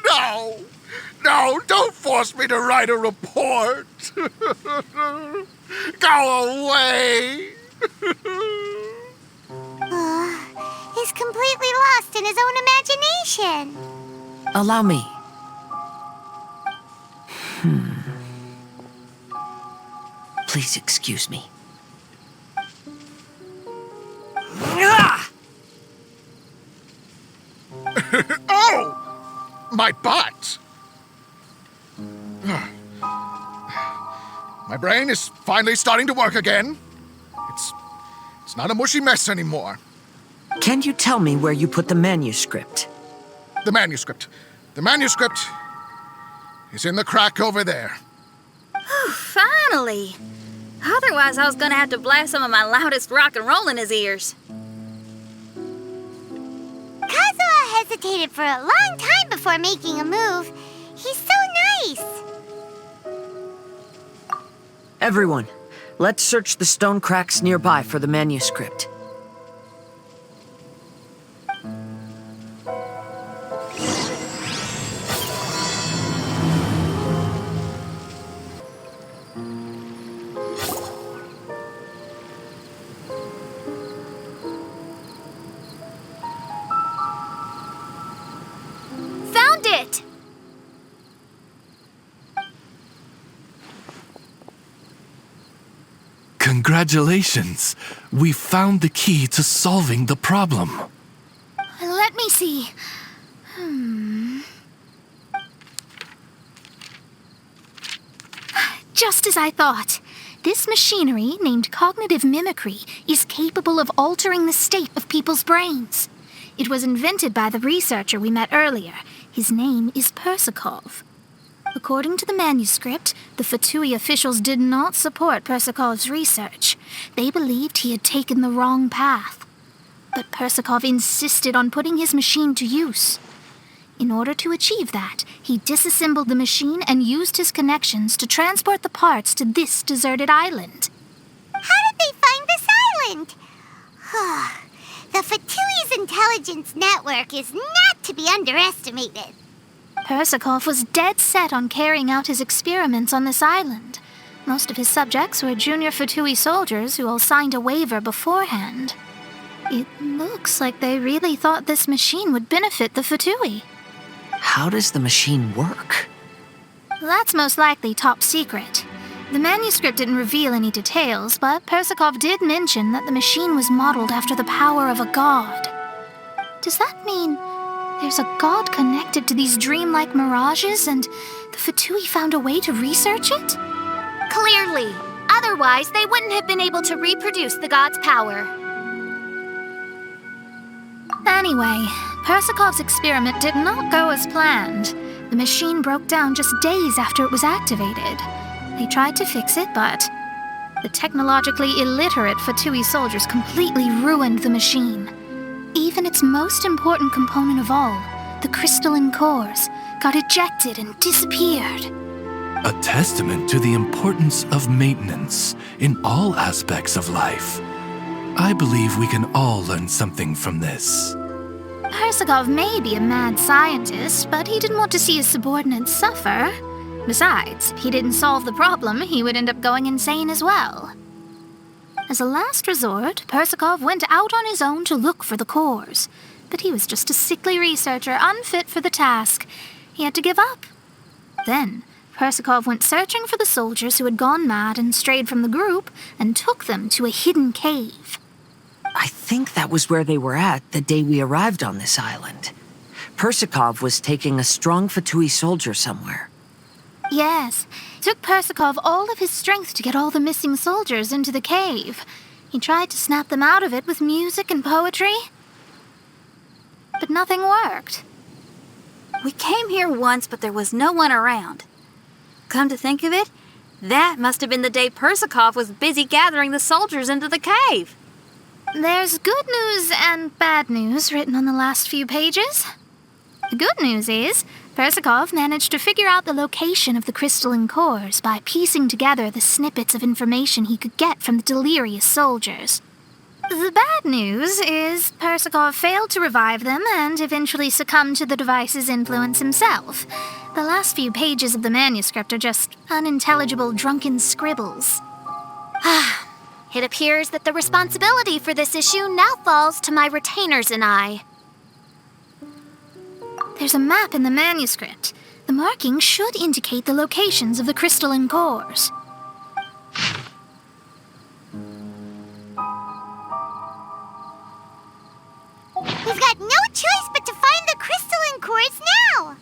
S17: No, don't force me to write a report. Go away.
S2: He's completely lost in his own imagination.
S7: Allow me. Please excuse me.
S17: Oh! My butt! My brain is finally starting to work again. It's not a mushy mess anymore.
S7: Can you tell me where you put the manuscript?
S17: The manuscript is in the crack over there.
S6: Finally! Otherwise, I was gonna have to blast some of my loudest rock and roll in his ears.
S2: Kazuha hesitated for a long time before making a move. He's so nice.
S7: Everyone, let's search the stone cracks nearby for the manuscript.
S4: Congratulations! We found the key to solving the problem.
S8: Let me see. Just as I thought. This machinery, named cognitive mimicry, is capable of altering the state of people's brains. It was invented by the researcher we met earlier. His name is Persakov. According to the manuscript, the Fatui officials did not support Persakov's research. They believed he had taken the wrong path. But Persakov insisted on putting his machine to use. In order to achieve that, he disassembled the machine and used his connections to transport the parts to this deserted island.
S2: How did they find this island? The Fatui's intelligence network is not to be underestimated.
S8: Persakov was dead set on carrying out his experiments on this island. Most of his subjects were junior Fatui soldiers who all signed a waiver beforehand. It looks like they really thought this machine would benefit the Fatui.
S7: How does the machine work?
S8: That's most likely top secret. The manuscript didn't reveal any details, but Persakov did mention that the machine was modeled after the power of a god. Does that mean there's a god connected to these dreamlike mirages and the Fatui found a way to research it?
S3: Clearly. Otherwise, they wouldn't have been able to reproduce the god's power.
S8: Anyway, Persakov's experiment did not go as planned. The machine broke down just days after it was activated. They tried to fix it, but the technologically illiterate Fatui soldiers completely ruined the machine. Even its most important component of all, the crystalline cores, got ejected and disappeared.
S4: A testament to the importance of maintenance in all aspects of life. I believe we can all learn something from this.
S8: Persakov may be a mad scientist, but he didn't want to see his subordinates suffer. Besides, if he didn't solve the problem, he would end up going insane as well. As a last resort, Persakov went out on his own to look for the cores. But he was just a sickly researcher, unfit for the task. He had to give up. Then, Persakov went searching for the soldiers who had gone mad and strayed from the group, and took them to a hidden cave.
S7: I think that was where they were at the day we arrived on this island. Persakov was taking a strong Fatui soldier somewhere.
S8: Yes, it took Persakov all of his strength to get all the missing soldiers into the cave. He tried to snap them out of it with music and poetry, but nothing worked.
S6: We came here once, but there was no one around. Come to think of it, that must have been the day Persakov was busy gathering the soldiers into the cave.
S8: There's good news and bad news written on the last few pages. The good news is, Persakov managed to figure out the location of the crystalline cores by piecing together the snippets of information he could get from the delirious soldiers. The bad news is Persakov failed to revive them and eventually succumbed to the device's influence himself. The last few pages of the manuscript are just unintelligible drunken scribbles.
S3: It appears that the responsibility for this issue now falls to my retainers and I.
S8: There's a map in the manuscript. The markings should indicate the locations of the crystalline cores.
S2: We've got no choice but to find the crystalline cores now!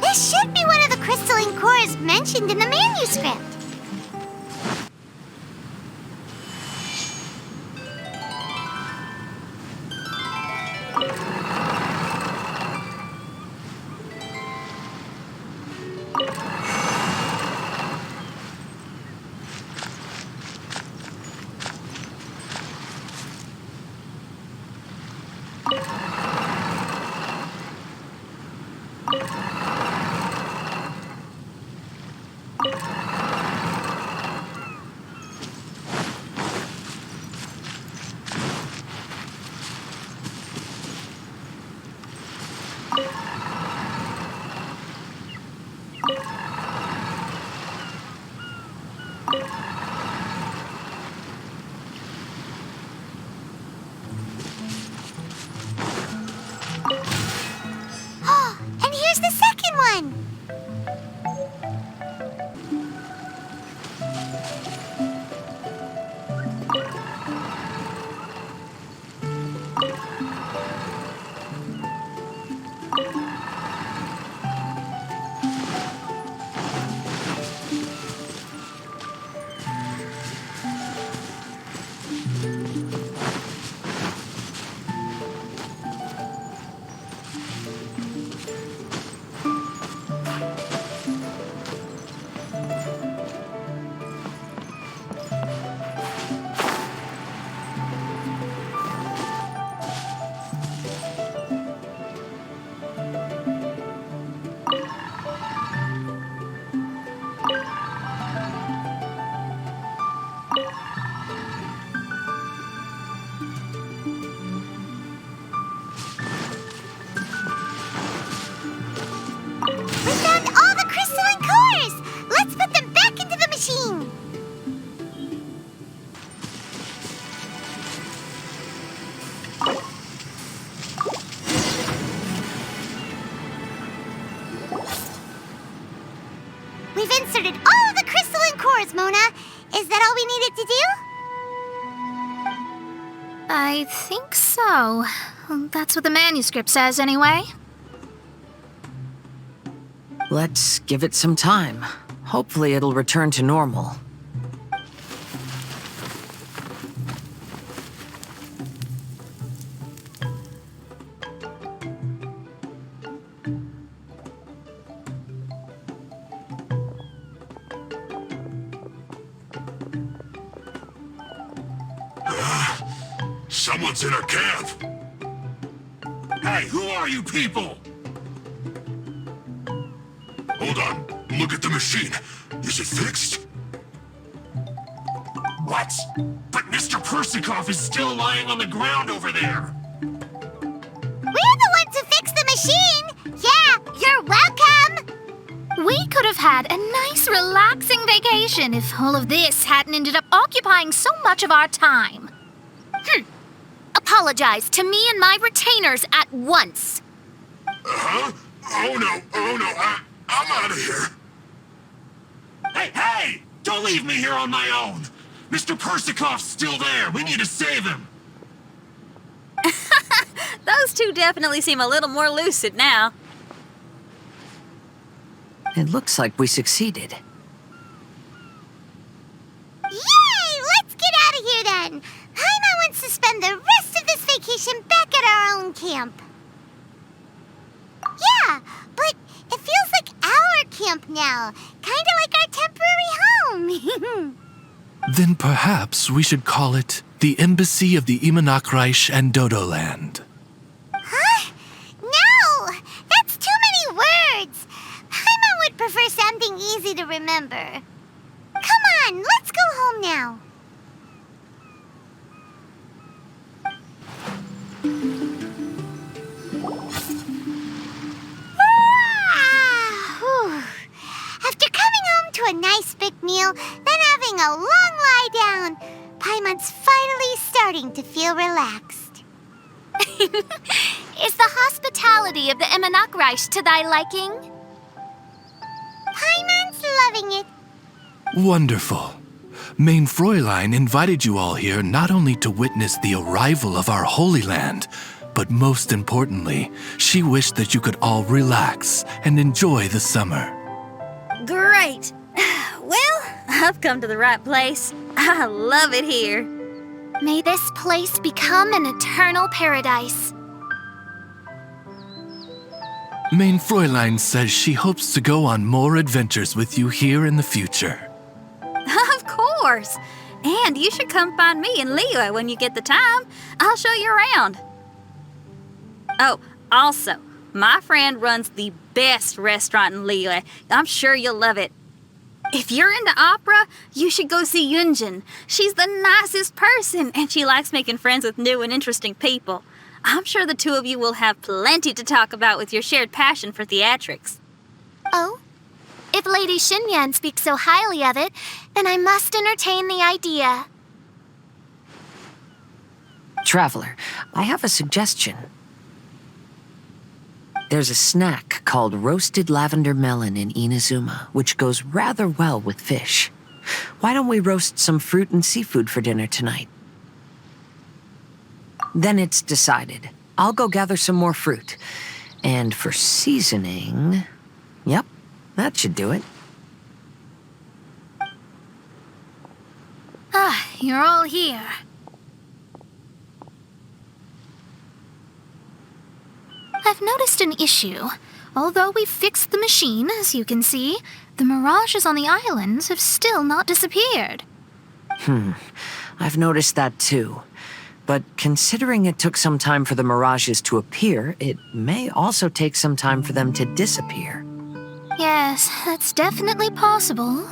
S2: This should be one of the crystalline cores mentioned in the manuscript. everyone! We found all the crystalline cores! Let's put them back into the machine! We've inserted all of the crystalline cores, Mona. Is that all we needed to do?
S8: I think so. That's what the manuscript says, anyway.
S7: Let's give it some time. Hopefully it'll return to normal.
S9: Someone's in our camp. Hey, who are you people? Hold on. Look at the machine. Is it fixed? What? But Mr. Persikov is still lying on the ground over there.
S2: We're the ones who fixed the machine! Yeah, you're welcome!
S8: We could have had a nice, relaxing vacation if all of this hadn't ended up occupying so much of our time.
S3: Apologize to me and my retainers at once.
S9: Huh? Oh no, I'm out of here. Hey! Don't leave me here on my own! Mr. Persikov's still there. We need to save him.
S6: Those two definitely seem a little more lucid now.
S7: It looks like we succeeded.
S2: Yay! Let's get out of here then! Paimon wants to spend the rest of this vacation back at our own camp. Yeah, but it feels like our camp now. Kinda like our temporary home.
S4: Then perhaps we should call it the Embassy of the Imanakreich and Dodoland.
S2: Huh? No! That's too many words! Paimon would prefer something easy to remember. Come on, let's go home now. After coming home to a nice big meal, then having a long lie down, Paimon's finally starting to feel relaxed.
S3: Is the hospitality of the Imanakreich to thy liking?
S2: Paimon's loving it.
S4: Wonderful. Main Fräulein invited you all here not only to witness the arrival of our Holy Land, but most importantly, she wished that you could all relax and enjoy the summer.
S6: Great. Well, I've come to the right place. I love it here.
S3: May this place become an eternal paradise.
S4: Main Fräulein says she hopes to go on more adventures with you here in the future.
S6: Of course. And you should come find me and Liyue when you get the time. I'll show you around. Oh, also, my friend runs the best restaurant in Liyue. I'm sure you'll love it. If you're into opera, you should go see Yunjin. She's the nicest person, and she likes making friends with new and interesting people. I'm sure the two of you will have plenty to talk about with your shared passion for theatrics.
S3: Oh? If Lady Xinyan speaks so highly of it, then I must entertain the idea.
S7: Traveler, I have a suggestion. There's a snack called roasted lavender melon in Inazuma, which goes rather well with fish. Why don't we roast some fruit and seafood for dinner tonight? Then it's decided. I'll go gather some more fruit. And for seasoning... Yep, that should do it.
S8: Ah, you're all here. I've noticed an issue. Although we've fixed the machine, as you can see, the mirages on the islands have still not disappeared.
S7: I've noticed that too. But considering it took some time for the mirages to appear, it may also take some time for them to disappear.
S8: Yes, that's definitely possible.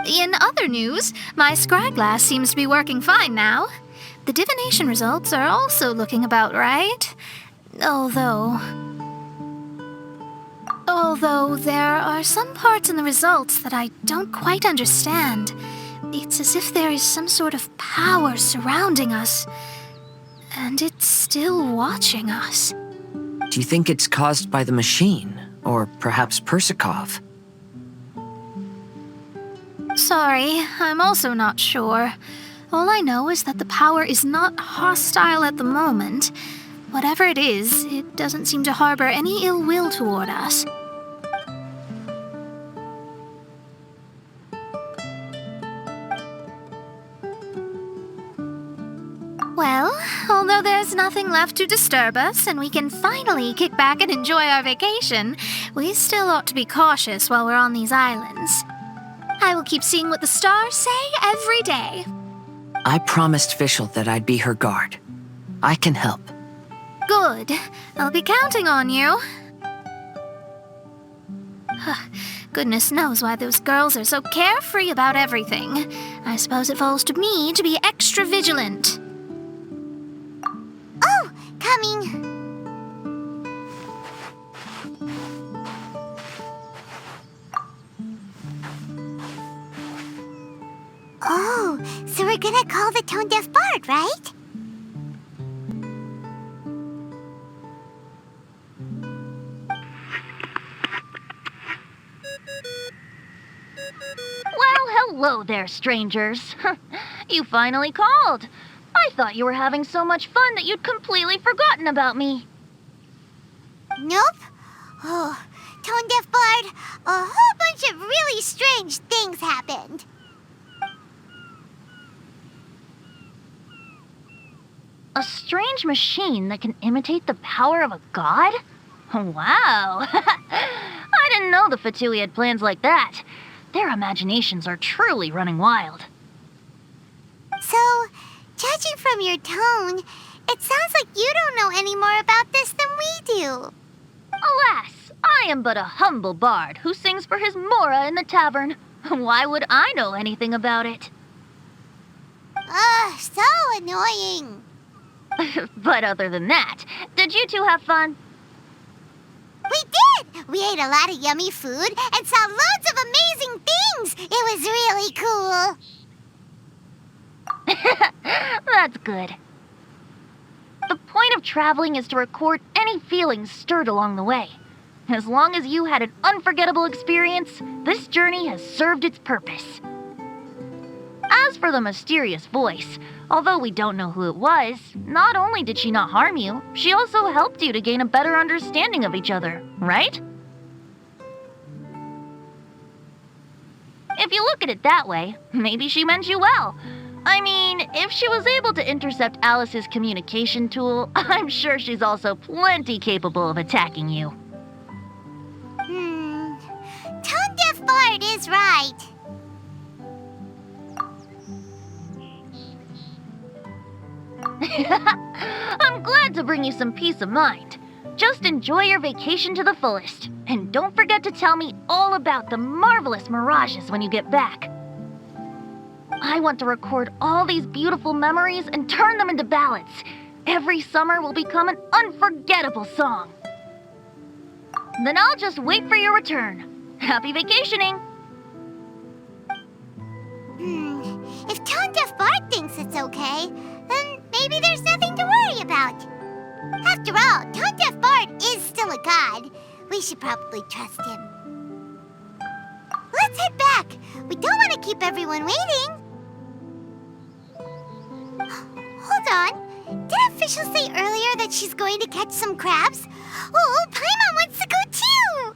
S8: In other news, my scryglass seems to be working fine now. The divination results are also looking about right. Although there are some parts in the results that I don't quite understand. It's as if there is some sort of power surrounding us, and it's still watching us.
S7: Do you think it's caused by the machine, or perhaps Persikov?
S8: Sorry, I'm also not sure. All I know is that the power is not hostile at the moment. Whatever it is, it doesn't seem to harbor any ill will toward us. Well, although there's nothing left to disturb us and we can finally kick back and enjoy our vacation, we still ought to be cautious while we're on these islands. I will keep seeing what the stars say every day.
S7: I promised Fischl that I'd be her guard. I can help.
S8: Good. I'll be counting on you. Goodness knows why those girls are so carefree about everything. I suppose it falls to me to be extra vigilant.
S2: Oh, coming. Oh, so we're gonna call the tone-deaf bard, right?
S19: Well, hello there, strangers. You finally called. I thought you were having so much fun that you'd completely forgotten about me.
S2: Nope. Oh, tone-deaf bard, a whole bunch of really strange things happened.
S19: A strange machine that can imitate the power of a god? Wow. I didn't know the Fatui had plans like that. Their imaginations are truly running wild.
S2: So, judging from your tone, it sounds like you don't know any more about this than we do.
S19: Alas, I am but a humble bard who sings for his Mora in the tavern. Why would I know anything about it?
S2: Ugh, so annoying.
S19: But other than that, did you two have fun?
S2: We did! We ate a lot of yummy food and saw loads of amazing things! It was really cool!
S19: That's good. The point of traveling is to record any feelings stirred along the way. As long as you had an unforgettable experience, this journey has served its purpose. As for the mysterious voice, although we don't know who it was, not only did she not harm you, she also helped you to gain a better understanding of each other, right? If you look at it that way, maybe she meant you well. I mean, if she was able to intercept Alice's communication tool, I'm sure she's also plenty capable of attacking you.
S2: Tone-deaf bard is right.
S19: I'm glad to bring you some peace of mind. Just enjoy your vacation to the fullest. And don't forget to tell me all about the marvelous mirages when you get back. I want to record all these beautiful memories and turn them into ballads. Every summer will become an unforgettable song. Then I'll just wait for your return. Happy vacationing!
S2: If tone-deaf bard thinks it's okay, then maybe there's nothing to worry about. After all, tone-deaf bard is still a god, We should probably trust him. Let's head back. We don't want to keep everyone waiting. Hold on. Did official say earlier that she's going to catch some crabs? Oh, Paimon wants to go too!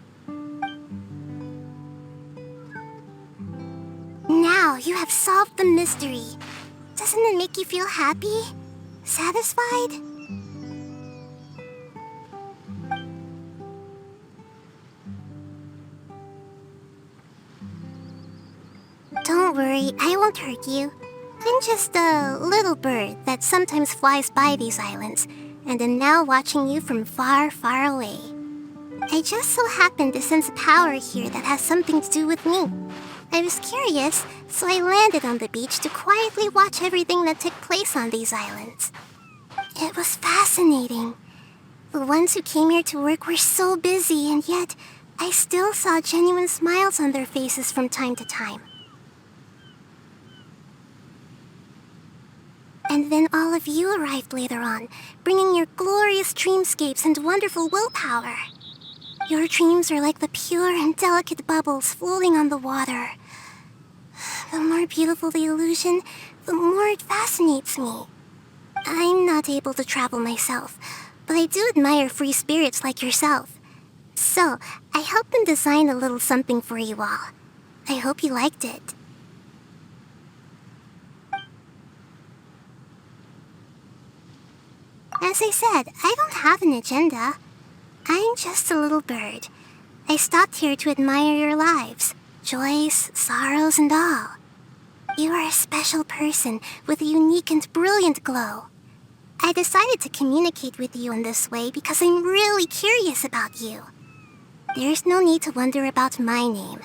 S2: Now you have solved the mystery. Doesn't it make you feel happy? Satisfied? Don't worry, I won't hurt you. I'm just a little bird that sometimes flies by these islands, and am now watching you from far, far away. I just so happened to sense a power here that has something to do with me. I was curious, so I landed on the beach to quietly watch everything that took place on these islands. It was fascinating. The ones who came here to work were so busy, and yet I still saw genuine smiles on their faces from time to time. And then all of you arrived later on, bringing your glorious dreamscapes and wonderful willpower. Your dreams are like the pure and delicate bubbles floating on the water. The more beautiful the illusion, the more it fascinates me. I'm not able to travel myself, but I do admire free spirits like yourself. So, I helped them design a little something for you all. I hope you liked it. As I said, I don't have an agenda. I'm just a little bird. I stopped here to admire your lives, joys, sorrows, and all. You are a special person with a unique and brilliant glow. I decided to communicate with you in this way because I'm really curious about you. There's no need to wonder about my name.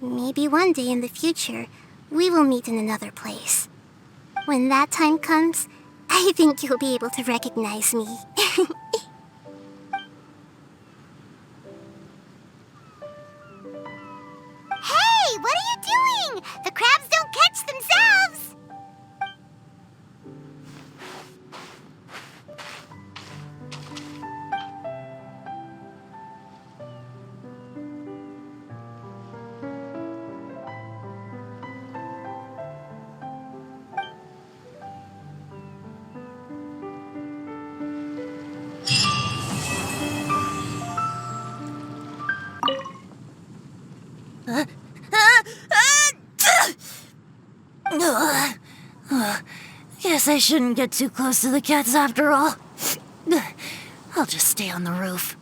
S2: Maybe one day in the future, we will meet in another place. When that time comes, I think you'll be able to recognize me. Hey, what are you doing? The crabs don't catch themselves!
S11: Guess I shouldn't get too close to the cats after all. I'll just stay on the roof.